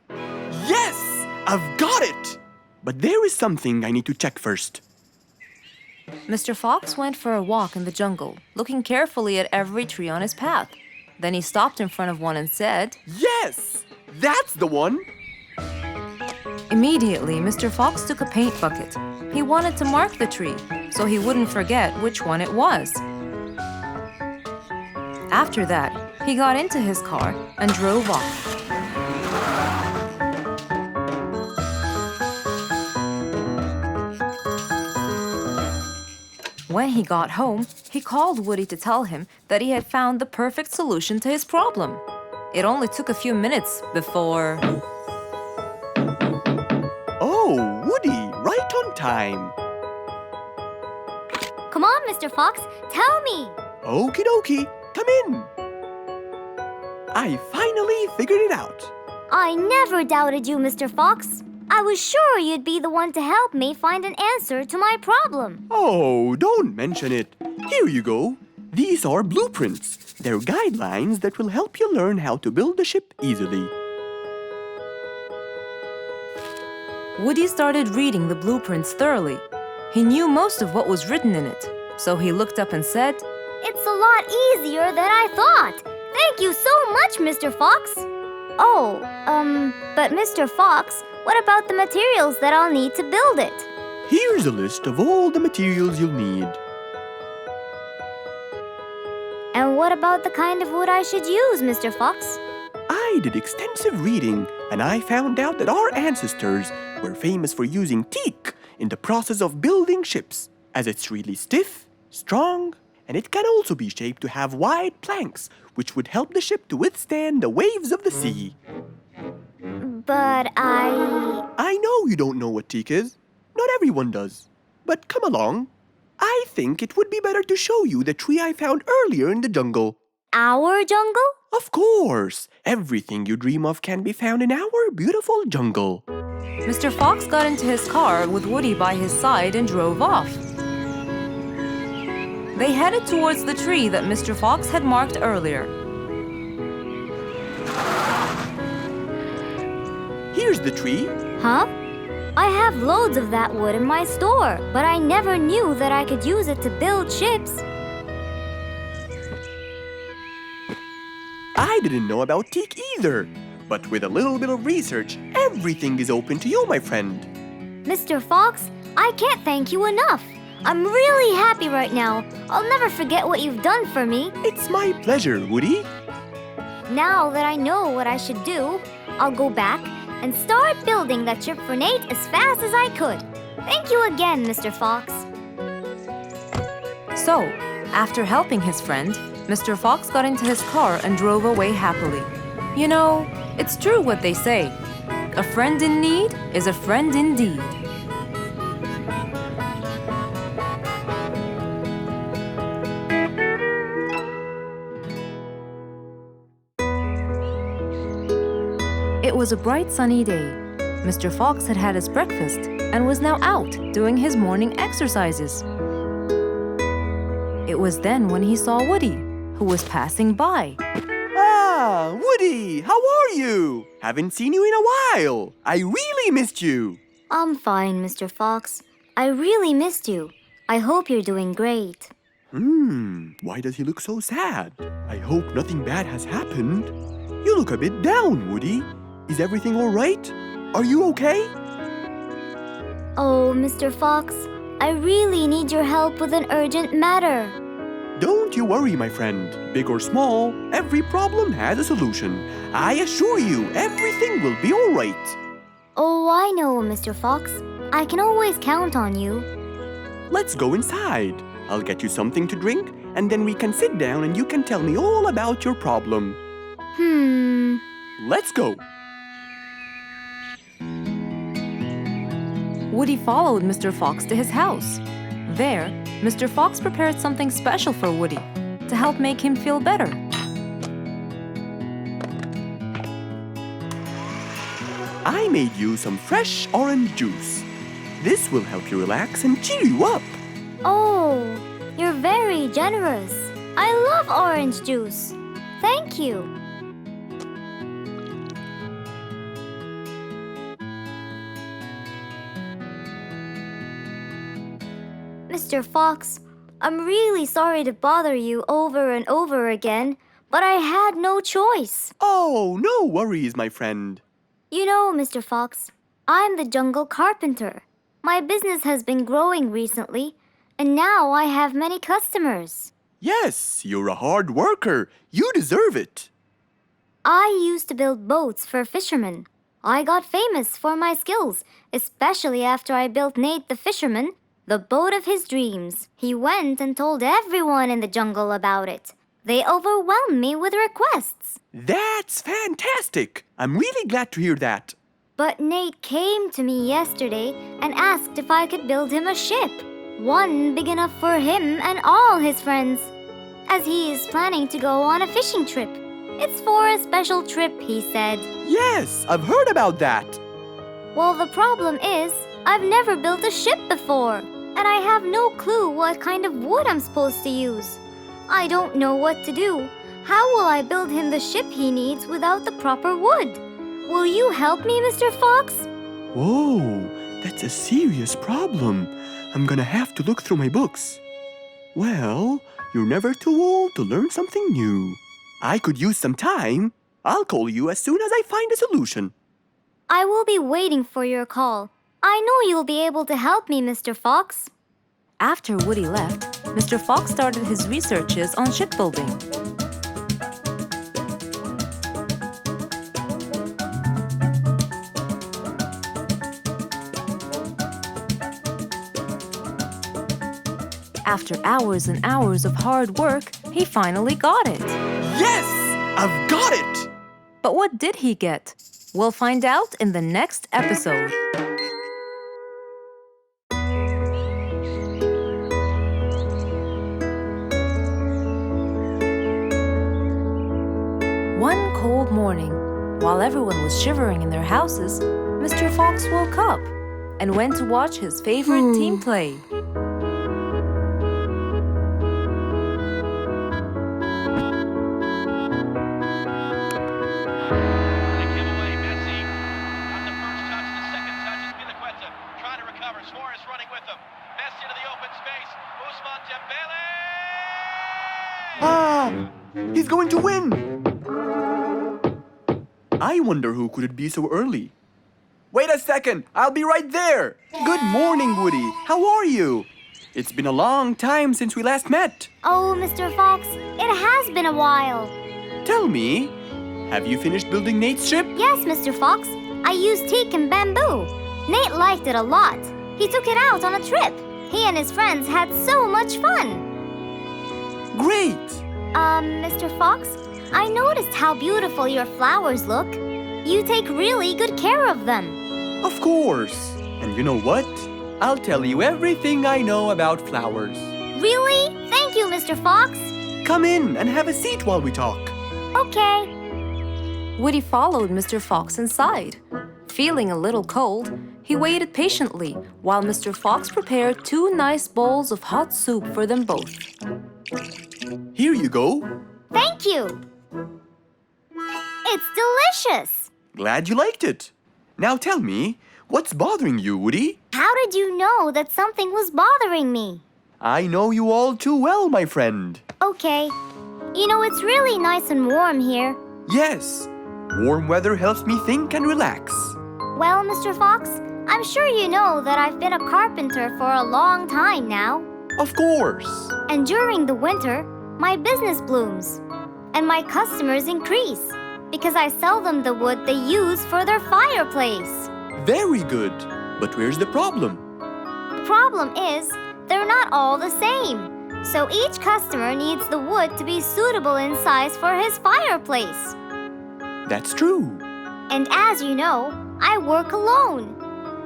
Yes, I've got it. But there is something I need to check first. Mr. Fox went for a walk in the jungle, looking carefully at every tree on his path. Then he stopped in front of one and said, Yes, that's the one. Immediately, Mr. Fox took a paint bucket. He wanted to mark the tree, so he wouldn't forget which one it was. After that, he got into his car and drove off. When he got home, he called Woody to tell him that he had found the perfect solution to his problem. It only took a few minutes before... Oh, Woody, right on time. Come on, Mr. Fox, tell me. Okie dokie, come in. I finally figured it out. I never doubted you, Mr. Fox. I was sure you'd be the one to help me find an answer to my problem. Oh, don't mention it. Here you go. These are blueprints. They're guidelines that will help you learn how to build the ship easily. Woody started reading the blueprints thoroughly. He knew most of what was written in it, so he looked up and said, It's a lot easier than I thought. Thank you so much, Mr. Fox. Oh, but Mr. Fox, What about the materials that I'll need to build it? Here's a list of all the materials you'll need. And what about the kind of wood I should use, Mr. Fox? I did extensive reading and I found out that our ancestors were famous for using teak in the process of building ships, as it's really stiff, strong, and it can also be shaped to have wide planks, which would help the ship to withstand the waves of the sea. But I know you don't know what teak is. Not everyone does. But come along. I think it would be better to show you the tree I found earlier in the jungle. Our jungle? Of course! Everything you dream of can be found in our beautiful jungle. Mr. Fox got into his car with Woody by his side and drove off. They headed towards the tree that Mr. Fox had marked earlier. Here's the tree. Huh? I have loads of that wood in my store, but I never knew that I could use it to build ships. I didn't know about teak either. But with a little bit of research, everything is open to you, my friend. Mr. Fox, I can't thank you enough. I'm really happy right now. I'll never forget what you've done for me. It's my pleasure, Woody. Now that I know what I should do, I'll go back and start building that ship for Nate as fast as I could. Thank you again, Mr. Fox. So, after helping his friend, Mr. Fox got into his car and drove away happily. You know, it's true what they say. A friend in need is a friend indeed. It was a bright sunny day. Mr. Fox had had his breakfast and was now out doing his morning exercises. It was then when he saw Woody, who was passing by. Ah, Woody, how are you? Haven't seen you in a while. I really missed you. I'm fine, Mr. Fox. I really missed you. I hope you're doing great. Why does he look so sad? I hope nothing bad has happened. You look a bit down, Woody. Is everything all right? Are you okay? Oh, Mr. Fox, I really need your help with an urgent matter. Don't you worry, my friend. Big or small, every problem has a solution. I assure you, everything will be all right. Oh, I know, Mr. Fox. I can always count on you. Let's go inside. I'll get you something to drink, and then we can sit down and you can tell me all about your problem. Let's go. Woody followed Mr. Fox to his house. There, Mr. Fox prepared something special for Woody to help make him feel better. I made you some fresh orange juice. This will help you relax and cheer you up. Oh, you're very generous. I love orange juice. Thank you. Mr. Fox, I'm really sorry to bother you over and over again, but I had no choice. Oh, no worries, my friend. You know, Mr. Fox, I'm the jungle carpenter. My business has been growing recently, and now I have many customers. Yes, you're a hard worker. You deserve it. I used to build boats for fishermen. I got famous for my skills, especially after I built Nate the fisherman the boat of his dreams. He went and told everyone in the jungle about it. They overwhelmed me with requests. That's fantastic. I'm really glad to hear that. But Nate came to me yesterday and asked if I could build him a ship. One big enough for him and all his friends, as he is planning to go on a fishing trip. It's for a special trip, he said. Yes, I've heard about that. Well, the problem is, I've never built a ship before, and I have no clue what kind of wood I'm supposed to use. I don't know what to do. How will I build him the ship he needs without the proper wood? Will you help me, Mr. Fox? Whoa, that's a serious problem. I'm gonna have to look through my books. Well, you're never too old to learn something new. I could use some time. I'll call you as soon as I find a solution. I will be waiting for your call. I know you'll be able to help me, Mr. Fox. After Woody left, Mr. Fox started his researches on shipbuilding. After hours and hours of hard work, he finally got it. Yes! I've got it! But what did he get? We'll find out in the next episode. One cold morning, while everyone was shivering in their houses, Mr. Fox woke up and went to watch his favorite team play. Ah! He's going to win! I wonder who could it be so early? Wait a second! I'll be right there! Good morning, Woody! How are you? It's been a long time since we last met. Oh, Mr. Fox, it has been a while. Tell me, have you finished building Nate's ship? Yes, Mr. Fox. I used teak and bamboo. Nate liked it a lot. He took it out on a trip. He and his friends had so much fun. Great! Mr. Fox, I noticed how beautiful your flowers look. You take really good care of them. Of course! And you know what? I'll tell you everything I know about flowers. Really? Thank you, Mr. Fox. Come in and have a seat while we talk. Okay. Woody followed Mr. Fox inside. Feeling a little cold, he waited patiently while Mr. Fox prepared 2 nice bowls of hot soup for them both. Here you go. Thank you. It's delicious. Glad you liked it. Now tell me, what's bothering you, Woody? How did you know that something was bothering me? I know you all too well, my friend. Okay. You know, it's really nice and warm here. Yes, warm weather helps me think and relax. Well, Mr. Fox, I'm sure you know that I've been a carpenter for a long time now. Of course. And during the winter, my business blooms. And my customers increase because I sell them the wood they use for their fireplace. Very good. But where's the problem? The problem is, they're not all the same. So each customer needs the wood to be suitable in size for his fireplace. That's true. And as you know, I work alone.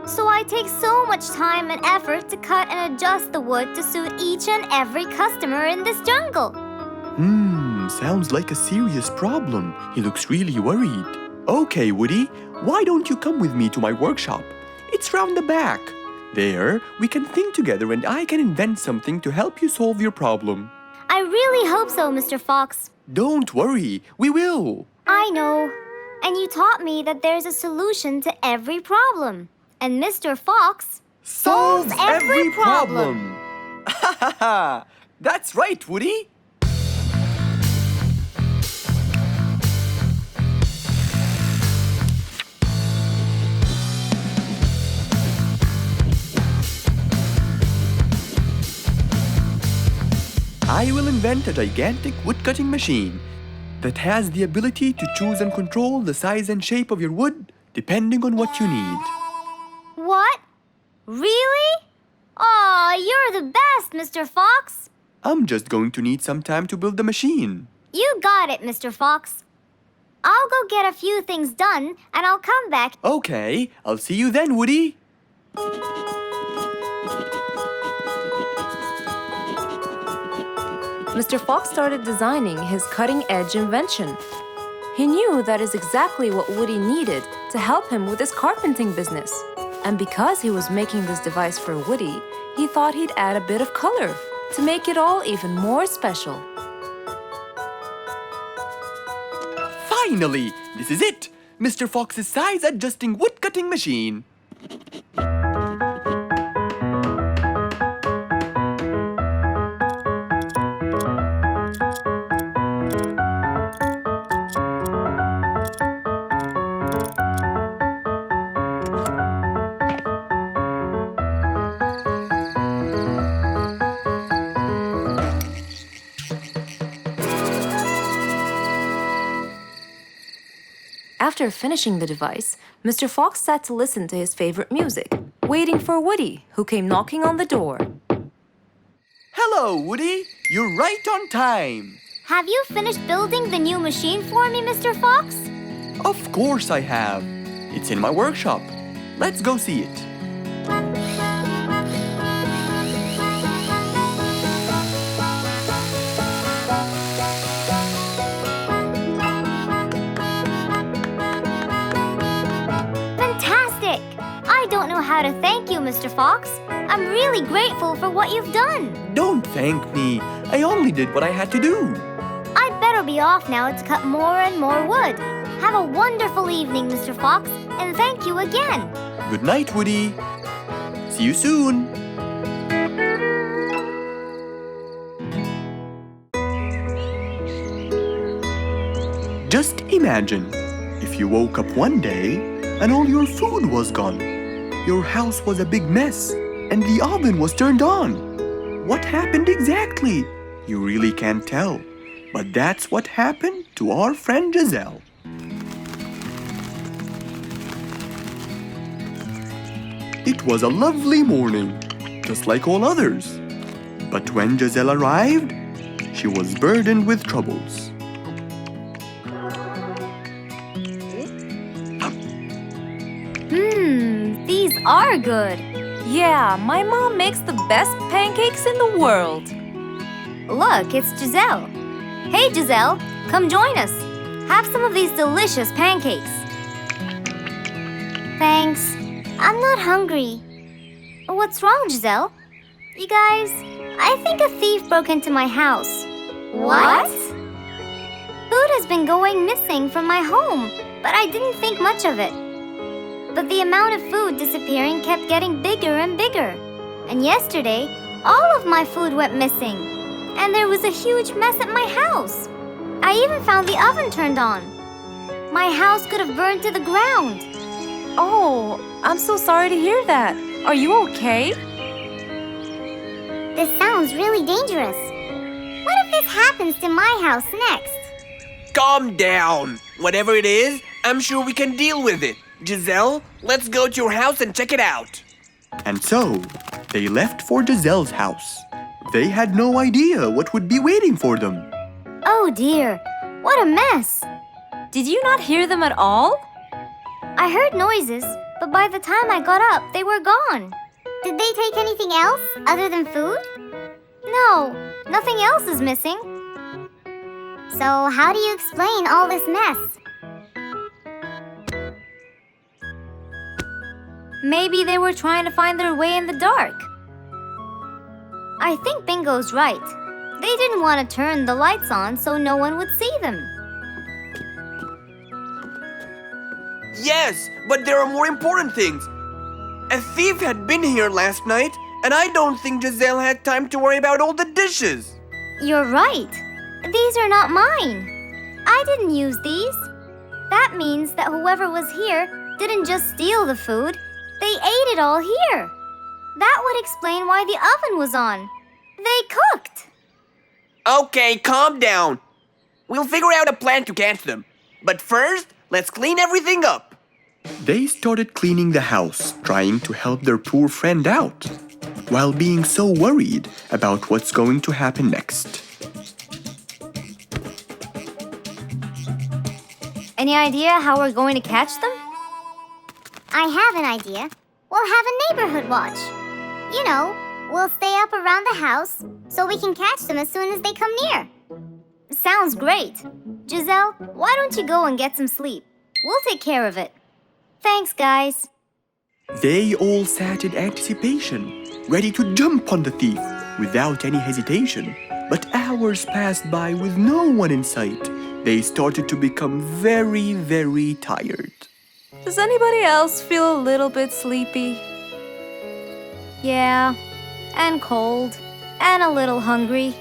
So I take so much time and effort to cut and adjust the wood to suit each and every customer in this jungle. Sounds like a serious problem. He looks really worried. Okay, Woody, why don't you come with me to my workshop? It's round the back. There, we can think together and I can invent something to help you solve your problem. I really hope so, Mr. Fox. Don't worry, we will. I know. And you taught me that there's a solution to every problem. And Mr. Fox solves every problem. Ha ha ha! That's right, Woody. I will invent a gigantic wood-cutting machine that has the ability to choose and control the size and shape of your wood depending on what you need. What? Really? Aw, you're the best, Mr. Fox. I'm just going to need some time to build the machine. You got it, Mr. Fox. I'll go get a few things done and I'll come back. Okay, I'll see you then, Woody. Mr. Fox started designing his cutting-edge invention. He knew that is exactly what Woody needed to help him with his carpenting business. And because he was making this device for Woody, he thought he'd add a bit of color to make it all even more special. Finally, this is it! Mr. Fox's size-adjusting wood-cutting machine. After finishing the device, Mr. Fox sat to listen to his favorite music, waiting for Woody, who came knocking on the door. Hello, Woody. You're right on time. Have you finished building the new machine for me, Mr. Fox? Of course I have. It's in my workshop. Let's go see it. Fantastic! I don't know how to thank you, Mr. Fox. I'm really grateful for what you've done. Don't thank me. I only did what I had to do. I'd better be off now to cut more and more wood. Have a wonderful evening, Mr. Fox, and thank you again. Good night, Woody. See you soon. Just imagine if you woke up one day and all your food was gone. Your house was a big mess and the oven was turned on. What happened exactly? You really can't tell. But that's what happened to our friend Giselle. It was a lovely morning, just like all others. But when Giselle arrived, she was burdened with troubles. These are good. Yeah, my mom makes the best pancakes in the world. Look, it's Giselle. Hey, Giselle, come join us. Have some of these delicious pancakes. Thanks. I'm not hungry. What's wrong, Giselle? You guys, I think a thief broke into my house. What? Food has been going missing from my home, but I didn't think much of it. But the amount of food disappearing kept getting bigger and bigger. And yesterday, all of my food went missing. And there was a huge mess at my house. I even found the oven turned on. My house could have burned to the ground. Oh, I'm so sorry to hear that. Are you okay? This sounds really dangerous. What if this happens to my house next? Calm down. Whatever it is, I'm sure we can deal with it. Giselle, let's go to your house and check it out. And so, they left for Giselle's house. They had no idea what would be waiting for them. Oh dear, what a mess. Did you not hear them at all? I heard noises, but by the time I got up, they were gone. Did they take anything else other than food? No, nothing else is missing. So how do you explain all this mess? Maybe they were trying to find their way in the dark. I think Bingo's right. They didn't want to turn the lights on so no one would see them. Yes, but there are more important things. A thief had been here last night, and I don't think Giselle had time to worry about all the dishes. You're right. These are not mine. I didn't use these. That means that whoever was here didn't just steal the food, they ate it all here. That would explain why the oven was on. They cooked. Okay, calm down. We'll figure out a plan to catch them. But first, let's clean everything up. They started cleaning the house, trying to help their poor friend out, while being so worried about what's going to happen next. Any idea how we're going to catch them? I have an idea. We'll have a neighborhood watch. You know, we'll stay up around the house so we can catch them as soon as they come near. Sounds great. Giselle, why don't you go and get some sleep? We'll take care of it. Thanks, guys. They all sat in anticipation, ready to jump on the thief without any hesitation. But hours passed by with no one in sight. They started to become very, very tired. Does anybody else feel a little bit sleepy? Yeah, and cold, and a little hungry.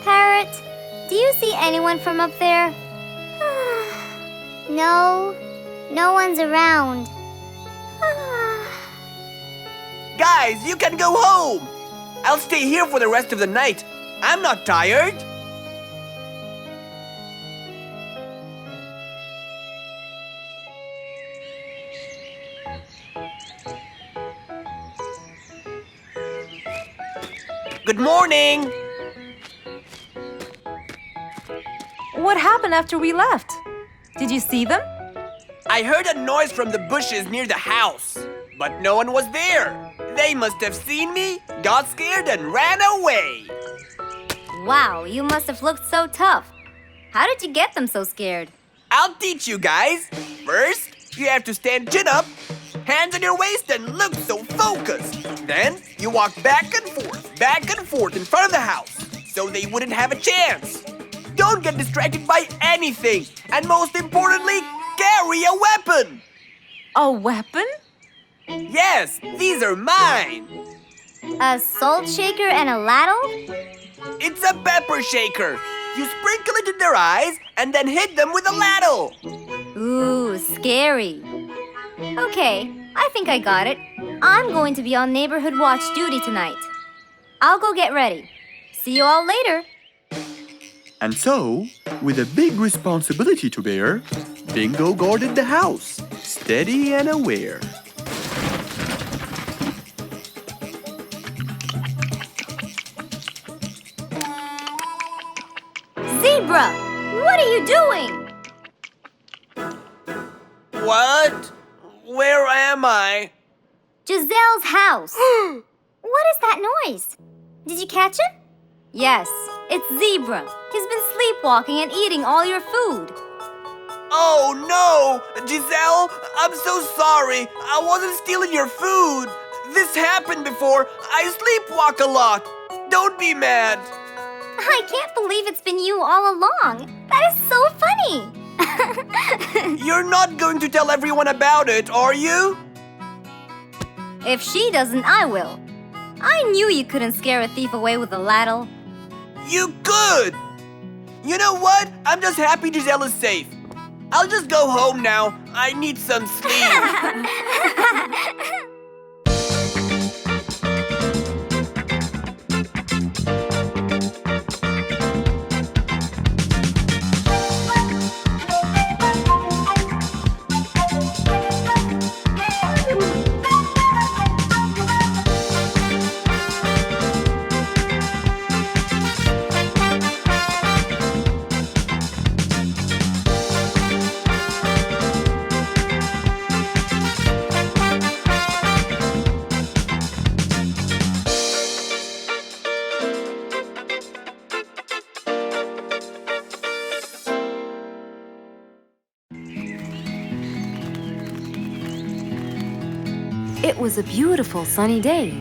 Parrot, do you see anyone from up there? No, no one's around. Guys, you can go home! I'll stay here for the rest of the night. I'm not tired. Good morning! What happened after we left? Did you see them? I heard a noise from the bushes near the house, but no one was there. They must have seen me, got scared, and ran away. Wow, you must have looked so tough. How did you get them so scared? I'll teach you guys. First, you have to stand chin up, hands on your waist, and look so focused. Then, you walk back and forth in front of the house, so they wouldn't have a chance. Don't get distracted by anything, and most importantly, carry a weapon. A weapon? Yes, these are mine. A salt shaker and a ladle? It's a pepper shaker. You sprinkle it in their eyes and then hit them with a ladle. Ooh, scary. Okay, I think I got it. I'm going to be on neighborhood watch duty tonight. I'll go get ready. See you all later. And so, with a big responsibility to bear, Bingo guarded the house, steady and aware. Zebra, what are you doing? What? Where am I? Giselle's house. What is that noise? Did you catch it? Yes, it's Zebra. He's been sleepwalking and eating all your food. Oh no! Giselle, I'm so sorry. I wasn't stealing your food. This happened before. I sleepwalk a lot. Don't be mad. I can't believe it's been you all along. That is so funny. You're not going to tell everyone about it, are you? If she doesn't, I will. I knew you couldn't scare a thief away with a ladle. You could! You know what? I'm just happy Giselle is safe. I'll just go home now. I need some sleep. It was a beautiful sunny day.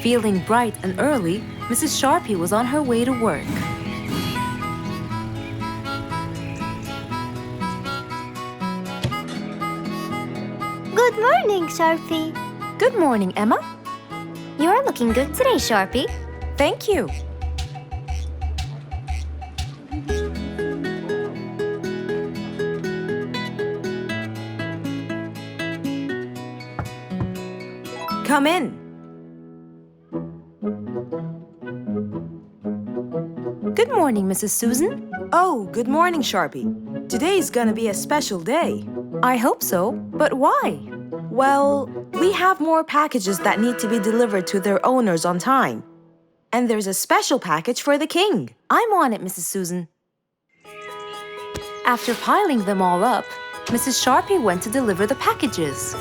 Feeling bright and early, Mrs. Sharpie was on her way to work. Good morning, Sharpie. Good morning, Emma. You're looking good today, Sharpie. Thank you. Come in. Good morning, Mrs. Susan. Oh, good morning, Sharpie. Today's gonna be a special day. I hope so, but why? Well, we have more packages that need to be delivered to their owners on time. And there's a special package for the king. I'm on it, Mrs. Susan. After piling them all up, Mrs. Sharpie went to deliver the packages.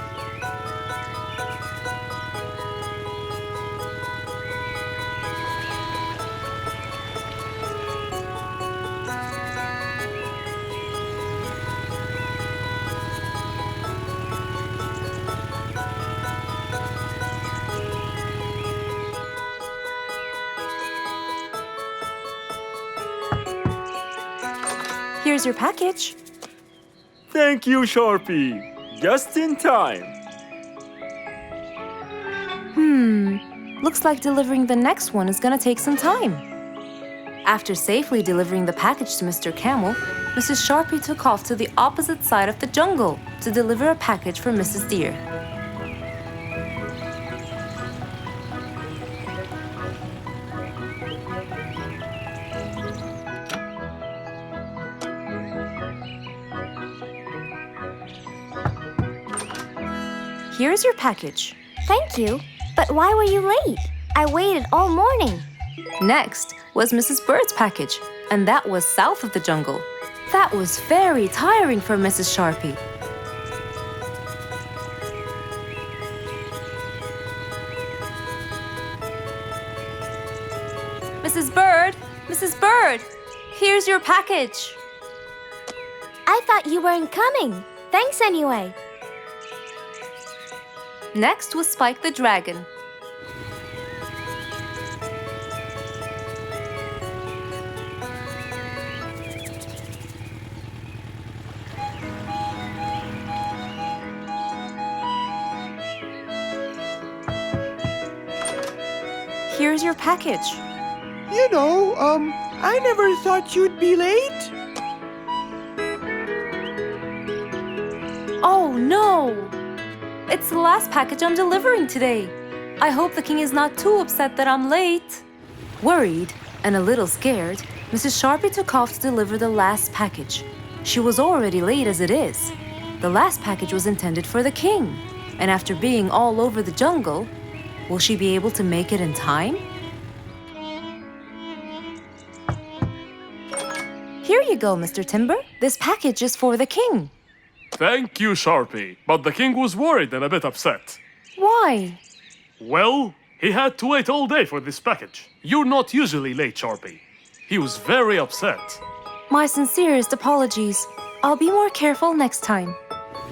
Here's your package. Thank you, Sharpie. Just in time. Looks like delivering the next one is gonna take some time. After safely delivering the package to Mr. Camel, Mrs. Sharpie took off to the opposite side of the jungle to deliver a package for Mrs. Deer. Here's your package. Thank you. But why were you late? I waited all morning. Next was Mrs. Bird's package, and that was south of the jungle. That was very tiring for Mrs. Sharpie. Mrs. Bird! Mrs. Bird! Here's your package. I thought you weren't coming. Thanks anyway. Next was Spike the dragon. Here's your package. You know, I never thought you'd be late. Oh no! It's the last package I'm delivering today. I hope the king is not too upset that I'm late. Worried and a little scared, Mrs. Sharpie took off to deliver the last package. She was already late as it is. The last package was intended for the king, and after being all over the jungle, will she be able to make it in time? Here you go, Mr. Timber. This package is for the king. Thank you, Sharpie. But the king was worried and a bit upset. Why? Well, he had to wait all day for this package. You're not usually late, Sharpie. He was very upset. My sincerest apologies. I'll be more careful next time.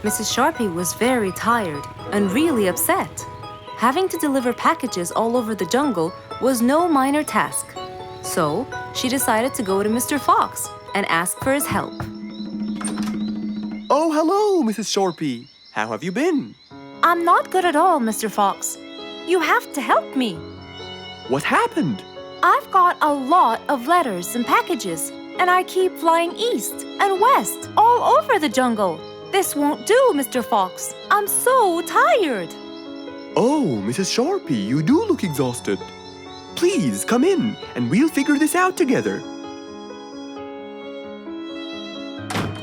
Mrs. Sharpie was very tired and really upset. Having to deliver packages all over the jungle was no minor task. So, she decided to go to Mr. Fox and ask for his help. Oh, hello, Mrs. Sharpie. How have you been? I'm not good at all, Mr. Fox. You have to help me. What happened? I've got a lot of letters and packages, and I keep flying east and west all over the jungle. This won't do, Mr. Fox. I'm so tired. Oh, Mrs. Sharpie, you do look exhausted. Please come in and we'll figure this out together.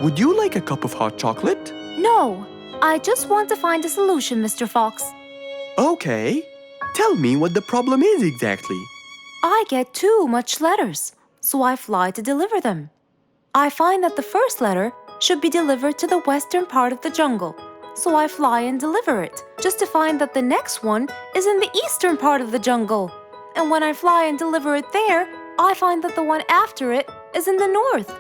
Would you like a cup of hot chocolate? No, I just want to find a solution, Mr. Fox. Okay. Tell me what the problem is exactly. I get too much letters, so I fly to deliver them. I find that the first letter should be delivered to the western part of the jungle, so I fly and deliver it, just to find that the next one is in the eastern part of the jungle. And when I fly and deliver it there, I find that the one after it is in the north.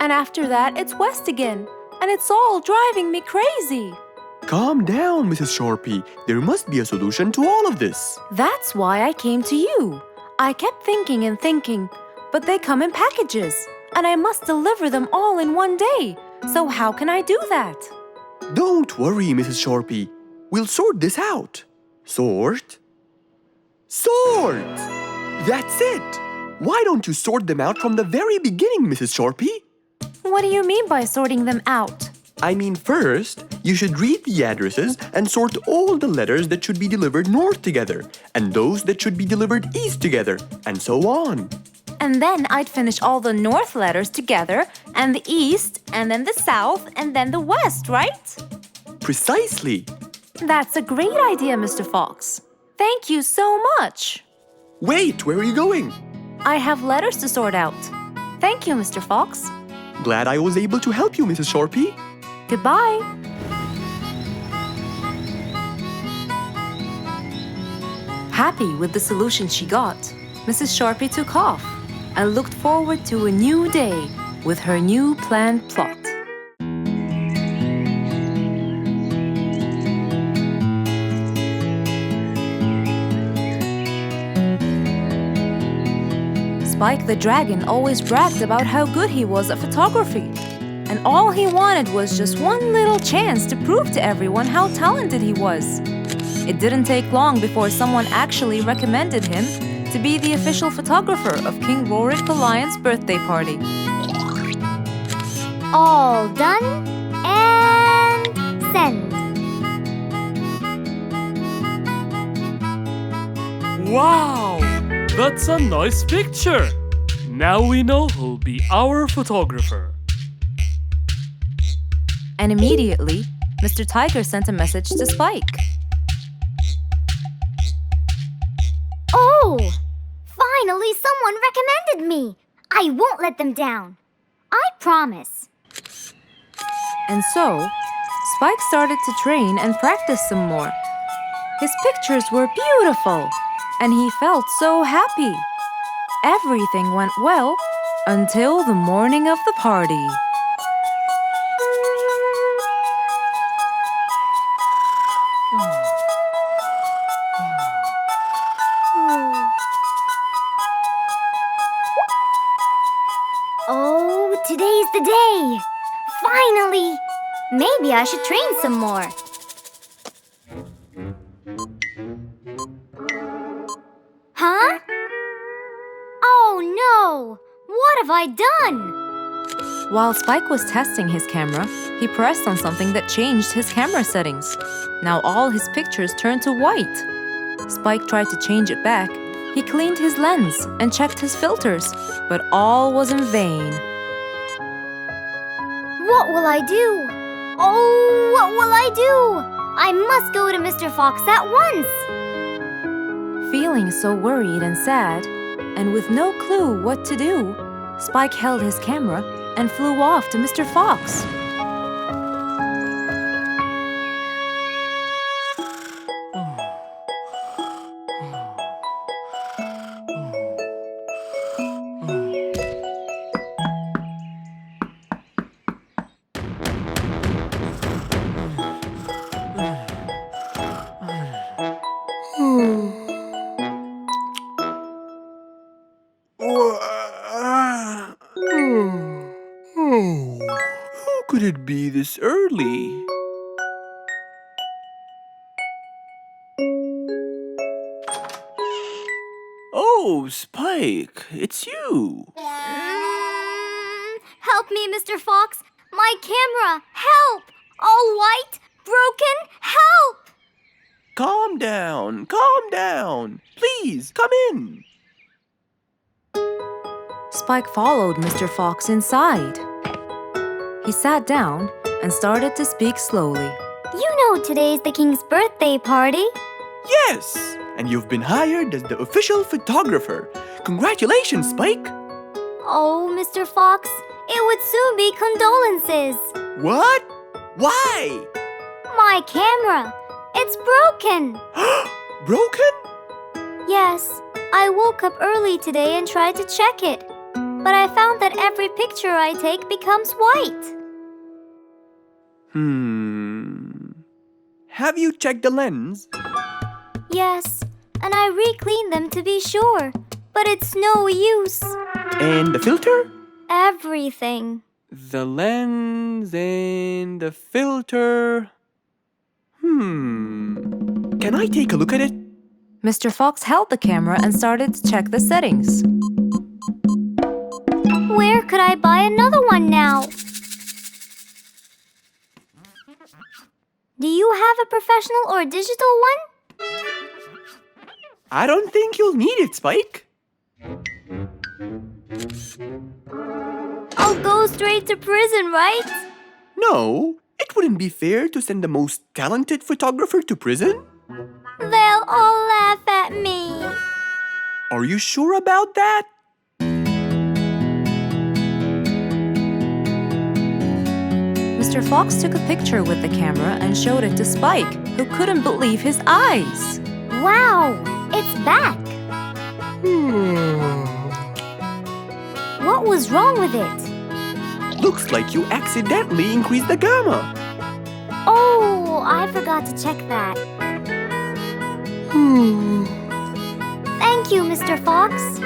And after that, it's west again. And it's all driving me crazy. Calm down, Mrs. Sharpie. There must be a solution to all of this. That's why I came to you. I kept thinking and thinking, but they come in packages, and I must deliver them all in one day. So how can I do that? Don't worry, Mrs. Sharpie. We'll sort this out. Sort? Sort! That's it! Why don't you sort them out from the very beginning, Mrs. Sharpie? What do you mean by sorting them out? I mean, first, you should read the addresses and sort all the letters that should be delivered north together, and those that should be delivered east together, and so on. And then I'd finish all the north letters together, and the east, and then the south, and then the west, right? Precisely. That's a great idea, Mr. Fox. Thank you so much. Wait, where are you going? I have letters to sort out. Thank you, Mr. Fox. Glad I was able to help you, Mrs. Sharpie. Goodbye. Happy with the solution she got, Mrs. Sharpie took off and looked forward to a new day with her new planned plot. Spike the dragon always bragged about how good he was at photography. And all he wanted was just one little chance to prove to everyone how talented he was. It didn't take long before someone actually recommended him to be the official photographer of King Rorik the Lion's birthday party. All done and send. Wow! That's a nice picture! Now we know who'll be our photographer. And immediately, Mr. Tiger sent a message to Spike. Oh, Finally, someone recommended me. I won't let them down. I promise. And so, Spike started to train and practice some more. His pictures were beautiful, and he felt so happy. Everything went well until the morning of the party. Oh, today's the day. Finally. Maybe I should train some more. Huh? Oh no! What have I done? While Spike was testing his camera, he pressed on something that changed his camera settings. Now all his pictures turned to white. Spike tried to change it back. He cleaned his lens and checked his filters, but all was in vain. What will I do? Oh, what will I do? I must go to Mr. Fox at once. Feeling so worried and sad, and with no clue what to do, Spike held his camera and flew off to Mr. Fox. Who could it be this early? Oh, Spike, it's you. Help me, Mr. Fox. My camera. Help! All white, broken. Help! Calm down, calm down. Please, come in. Spike followed Mr. Fox inside. He sat down and started to speak slowly. You know today's the king's birthday party. Yes, and you've been hired as the official photographer. Congratulations, Spike. Oh, Mr. Fox, it would soon be condolences. What? Why? My camera. It's broken. Broken? Yes, I woke up early today and tried to check it. But I found that every picture I take becomes white. Have you checked the lens? Yes, and I re-cleaned them to be sure. But it's no use. And the filter? Everything. The lens and the filter. Can I take a look at it? Mr. Fox held the camera and started to check the settings. Where could I buy another one now? Do you have a professional or digital one? I don't think you'll need it, Spike. I'll go straight to prison, right? No, it wouldn't be fair to send the most talented photographer to prison. They'll all laugh at me. Are you sure about that? Mr. Fox took a picture with the camera and showed it to Spike, who couldn't believe his eyes. Wow, it's back. What was wrong with it? Looks like you accidentally increased the gamma. Oh, I forgot to check that. Thank you, Mr. Fox.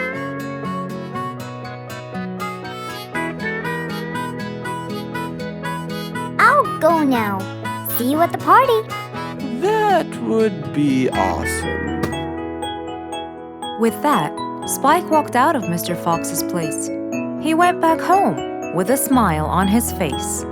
I'll go now. See you at the party. That would be awesome. With that, Spike walked out of Mr. Fox's place. He went back home with a smile on his face.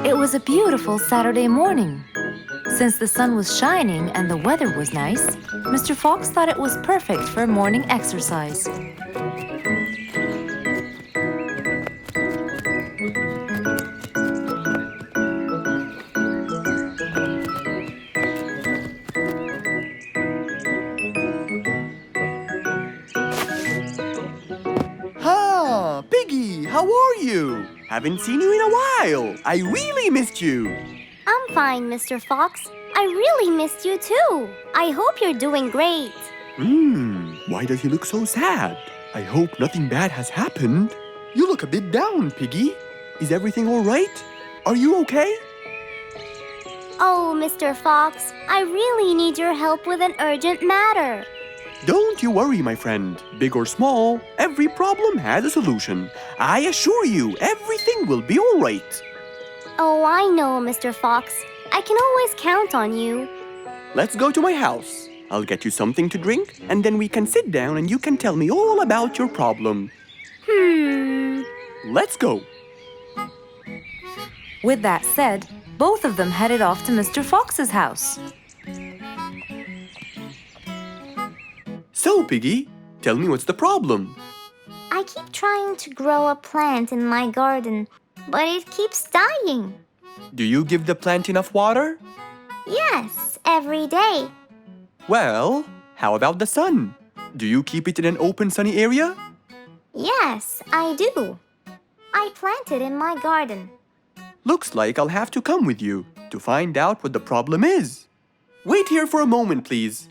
It was a beautiful Saturday morning. Since the sun was shining and the weather was nice, Mr. Fox thought it was perfect for morning exercise. Haven't seen you in a while. I really missed you. I'm fine, Mr. Fox. I really missed you too. I hope you're doing great. Why does he look so sad? I hope nothing bad has happened. You look a bit down, Piggy. Is everything all right? Are you okay? Oh, Mr. Fox, I really need your help with an urgent matter. Don't you worry, my friend. Big or small, every problem has a solution. I assure you, everything will be all right. Oh, I know, Mr. Fox. I can always count on you. Let's go to my house. I'll get you something to drink, and then we can sit down and you can tell me all about your problem. Let's go. With that said, both of them headed off to Mr. Fox's house. So, Piggy, tell me what's the problem? I keep trying to grow a plant in my garden, but it keeps dying. Do you give the plant enough water? Yes, every day. Well, how about the sun? Do you keep it in an open, sunny area? Yes, I do. I plant it in my garden. Looks like I'll have to come with you to find out what the problem is. Wait here for a moment, please.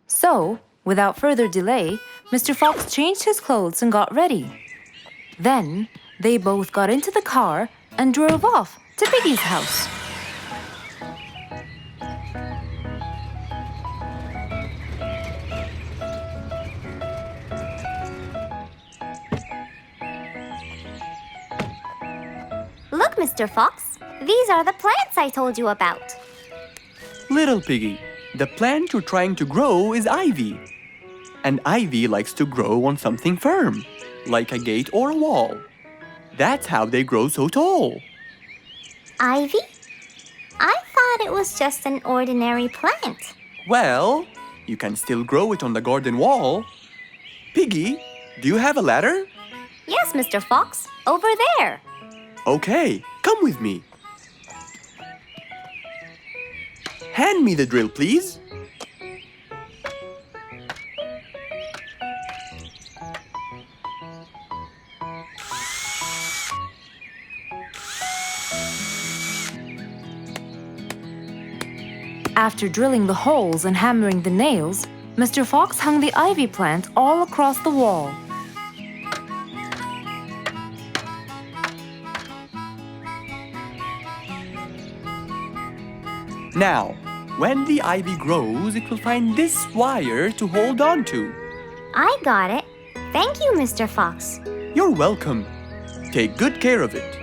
So, without further delay, Mr. Fox changed his clothes and got ready. Then, they both got into the car and drove off to Piggy's house. Look, Mr. Fox, these are the plants I told you about. Little Piggy, the plant you're trying to grow is ivy. And ivy likes to grow on something firm, like a gate or a wall. That's how they grow so tall. Ivy? I thought it was just an ordinary plant. Well, you can still grow it on the garden wall. Piggy, do you have a ladder? Yes, Mr. Fox, over there. Okay, come with me. Hand me the drill, please. After drilling the holes and hammering the nails, Mr. Fox hung the ivy plant all across the wall. Now, when the ivy grows, it will find this wire to hold on to. I got it. Thank you, Mr. Fox. You're welcome. Take good care of it.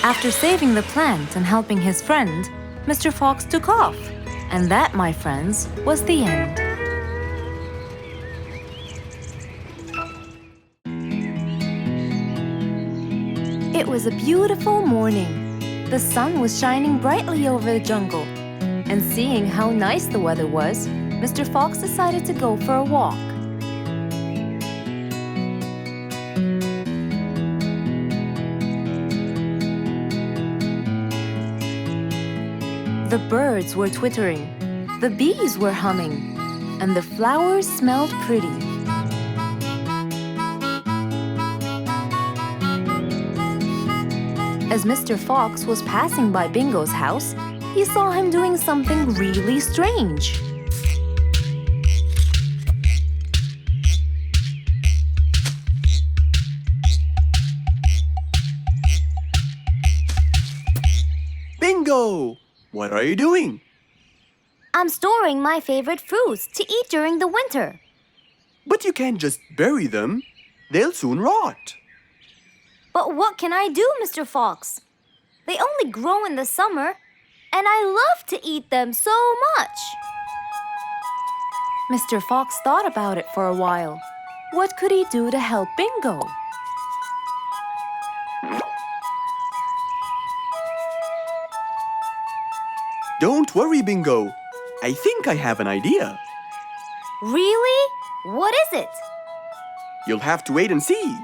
After saving the plant and helping his friend, Mr. Fox took off. And that, my friends, was the end. It was a beautiful morning. The sun was shining brightly over the jungle. And seeing how nice the weather was, Mr. Fox decided to go for a walk. The birds were twittering, the bees were humming, and the flowers smelled pretty. As Mr. Fox was passing by Bingo's house, he saw him doing something really strange. Bingo! What are you doing? I'm storing my favorite fruits to eat during the winter. But you can't just bury them. They'll soon rot. But what can I do, Mr. Fox? They only grow in the summer, and I love to eat them so much. Mr. Fox thought about it for a while. What could he do to help Bingo? Don't worry, Bingo. I think I have an idea. Really? What is it? You'll have to wait and see.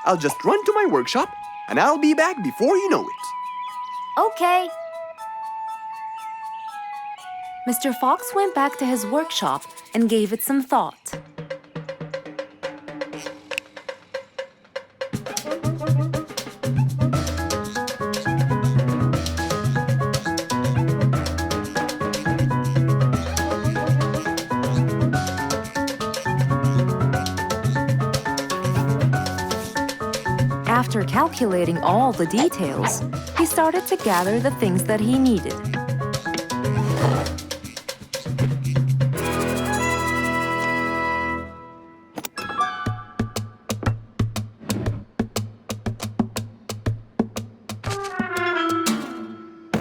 I'll just run to my workshop, and I'll be back before you know it. Okay. Mr. Fox went back to his workshop and gave it some thought. After calculating all the details, he started to gather the things that he needed.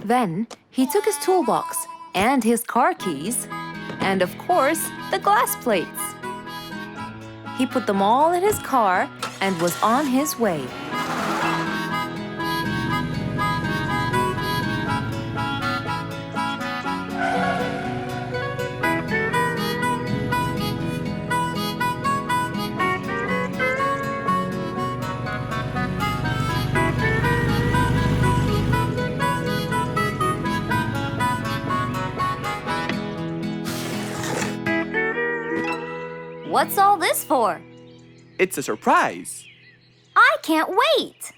Then, he took his toolbox and his car keys, and of course, the glass plates. He put them all in his car and was on his way. What's all this for? It's a surprise. I can't wait!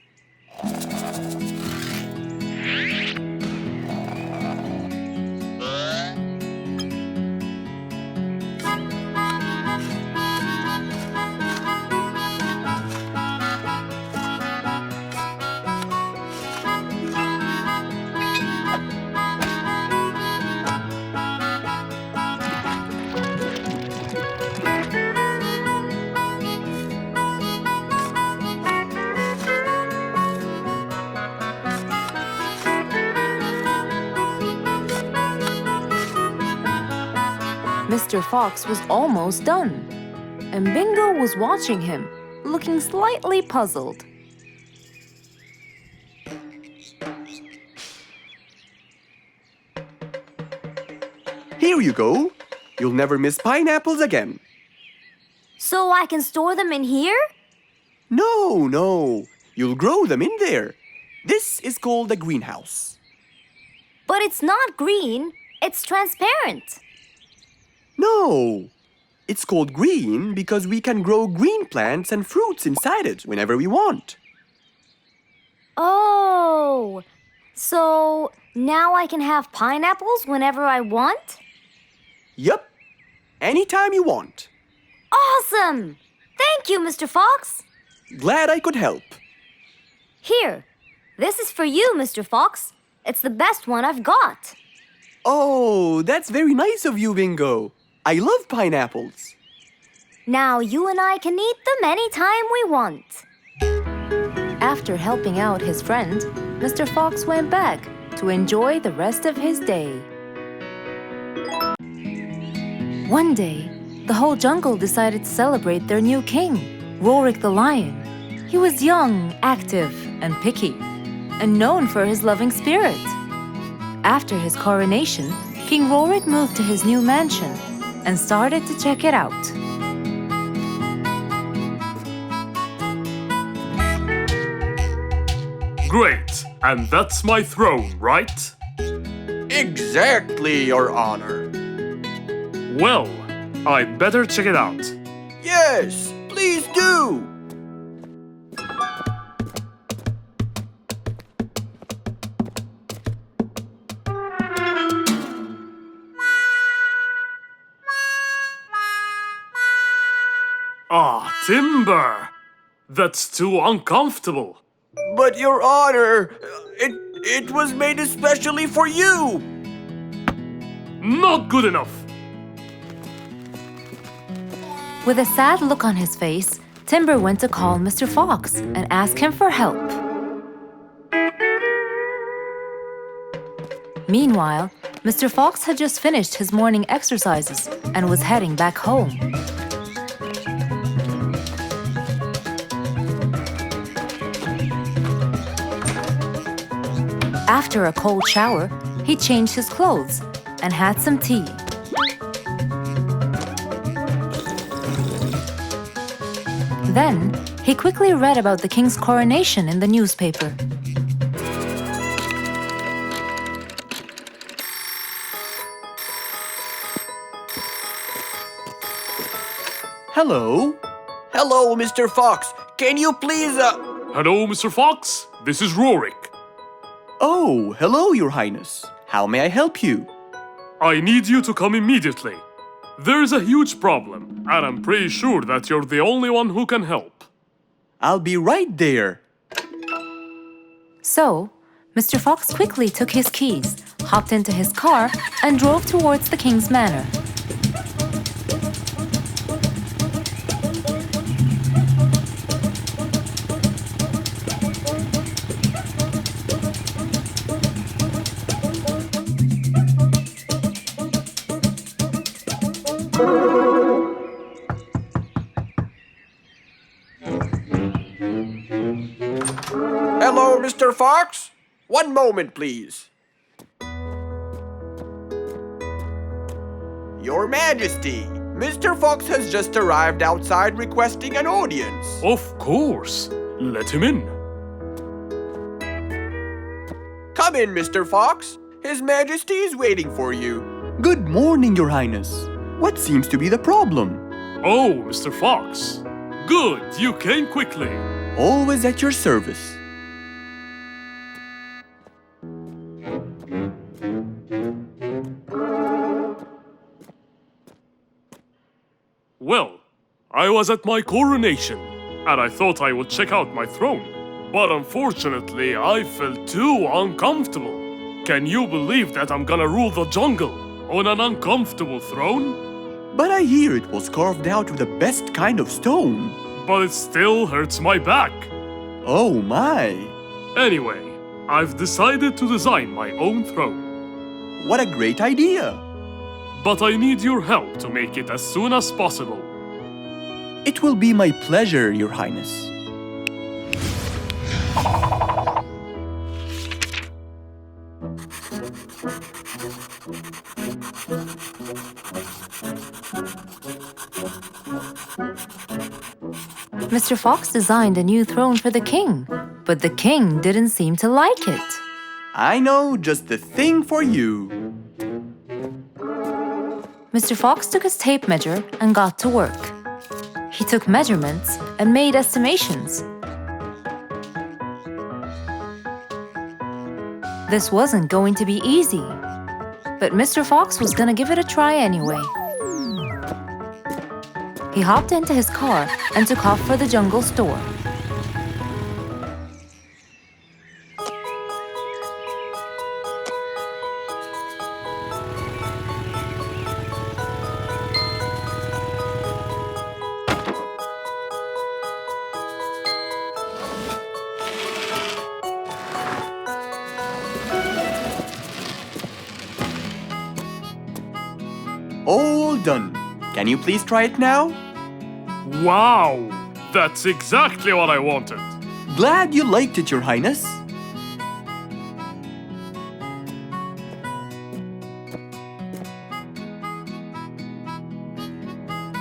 Mr. Fox was almost done, and Bingo was watching him, looking slightly puzzled. Here you go. You'll never miss pineapples again. So I can store them in here? No. You'll grow them in there. This is called a greenhouse. But it's not green, it's transparent. No. It's called green because we can grow green plants and fruits inside it whenever we want. Oh, so now I can have pineapples whenever I want? Yup. Anytime you want. Awesome! Thank you, Mr. Fox. Glad I could help. Here, this is for you, Mr. Fox. It's the best one I've got. Oh, that's very nice of you, Bingo. I love pineapples. Now you and I can eat them anytime we want. After helping out his friend, Mr. Fox went back to enjoy the rest of his day. One day, the whole jungle decided to celebrate their new king, Rorik the lion. He was young, active, and picky, and known for his loving spirit. After his coronation, King Rorik moved to his new mansion and started to check it out. Great, and that's my throne, right? Exactly, Your Honor. Well, I'd better check it out. Yes, please do. Ah, timber! That's too uncomfortable. But Your Honor, it was made especially for you. Not good enough. With a sad look on his face, Timber went to call Mr. Fox and ask him for help. Meanwhile, Mr. Fox had just finished his morning exercises and was heading back home. After a cold shower, he changed his clothes and had some tea. Then, he quickly read about the king's coronation in the newspaper. Hello? Hello, Mr. Fox. Can you please, Hello, Mr. Fox. This is Rorik. Oh, hello, Your Highness. How may I help you? I need you to come immediately. There's a huge problem, and I'm pretty sure that you're the only one who can help. I'll be right there. So, Mr. Fox quickly took his keys, hopped into his car, and drove towards the king's manor. Hello, Mr. Fox. One moment, please. Your Majesty, Mr. Fox has just arrived outside requesting an audience. Of course. Let him in. Come in, Mr. Fox. His Majesty is waiting for you. Good morning, Your Highness. What seems to be the problem? Oh, Mr. Fox. Good, you came quickly. Always at your service. Well, I was at my coronation, and I thought I would check out my throne. But unfortunately, I felt too uncomfortable. Can you believe that I'm gonna rule the jungle on an uncomfortable throne? But I hear it was carved out with the best kind of stone. But it still hurts my back. Oh my! Anyway, I've decided to design my own throne. What a great idea! But I need your help to make it as soon as possible. It will be my pleasure, Your Highness. Mr. Fox designed a new throne for the king, but the king didn't seem to like it. I know just the thing for you. Mr. Fox took his tape measure and got to work. He took measurements and made estimations. This wasn't going to be easy, but Mr. Fox was gonna give it a try anyway. He hopped into his car and took off for the jungle store. All done. Can you please try it now? Wow! That's exactly what I wanted. Glad you liked it, Your Highness.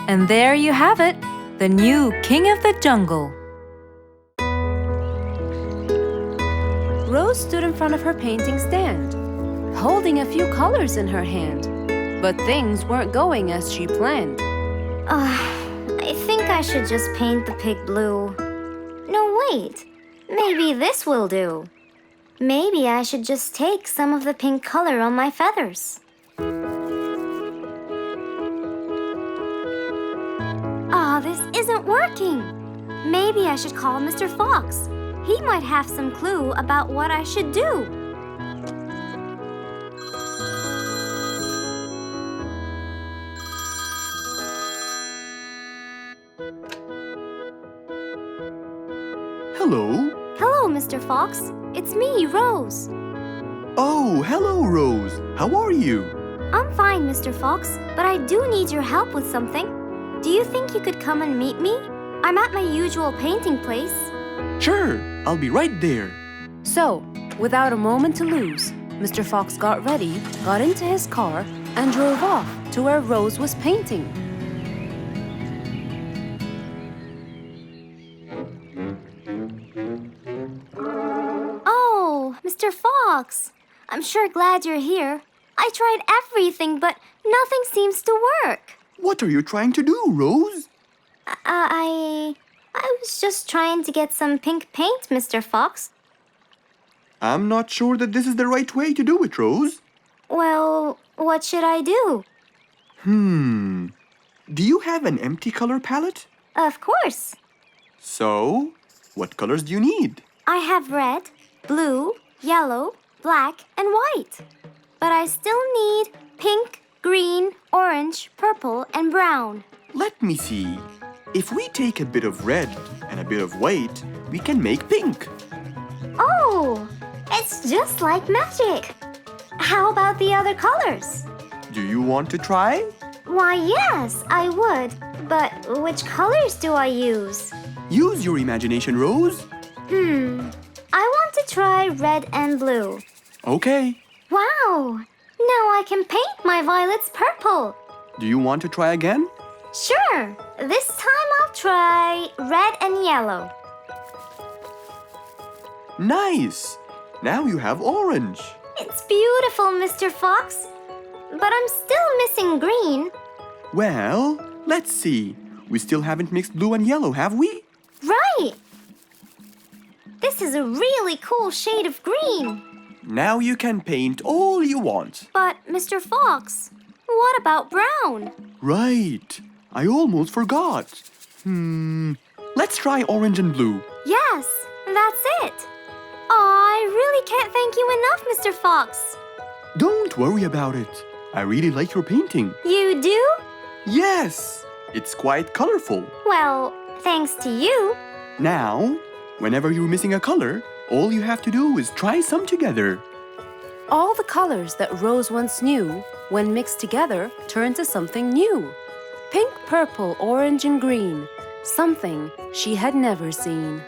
And there you have it, the new king of the jungle. Rose stood in front of her painting stand, holding a few colors in her hand. But things weren't going as she planned. I think I should just paint the pig blue. No, wait. Maybe this will do. Maybe I should just take some of the pink color on my feathers. This isn't working. Maybe I should call Mr. Fox. He might have some clue about what I should do. Hello? Hello, Mr. Fox. It's me, Rose. Oh, hello, Rose. How are you? I'm fine, Mr. Fox, but I do need your help with something. Do you think you could come and meet me? I'm at my usual painting place. Sure, I'll be right there. So, without a moment to lose, Mr. Fox got ready, got into his car, and drove off to where Rose was painting. Oh, Mr. Fox. I'm sure glad you're here. I tried everything, but nothing seems to work. What are you trying to do, Rose? I was just trying to get some pink paint, Mr. Fox. I'm not sure that this is the right way to do it, Rose. Well, what should I do? Do you have an empty color palette? Of course. So, what colors do you need? I have red, blue, yellow, black, and white. But I still need pink, green, orange, purple, and brown. Let me see. If we take a bit of red and a bit of white, we can make pink. Oh, it's just like magic. How about the other colors? Do you want to try? Why, yes, I would. But which colors do I use? Use your imagination, Rose. I want to try red and blue. Okay. Wow! Now I can paint my violets purple. Do you want to try again? Sure. This time I'll try red and yellow. Nice. Now you have orange. It's beautiful, Mr. Fox. But I'm still missing green. Well, let's see. We still haven't mixed blue and yellow, have we? Right! This is a really cool shade of green. Now you can paint all you want. But, Mr. Fox, what about brown? Right. I almost forgot. Let's try orange and blue. Yes, that's it. I really can't thank you enough, Mr. Fox. Don't worry about it. I really like your painting. You do? Yes, it's quite colorful. Well, thanks to you. Now, whenever you're missing a color, all you have to do is try some together. All the colors that Rose once knew, when mixed together, turned to something new. Pink, purple, orange, and green. Something she had never seen.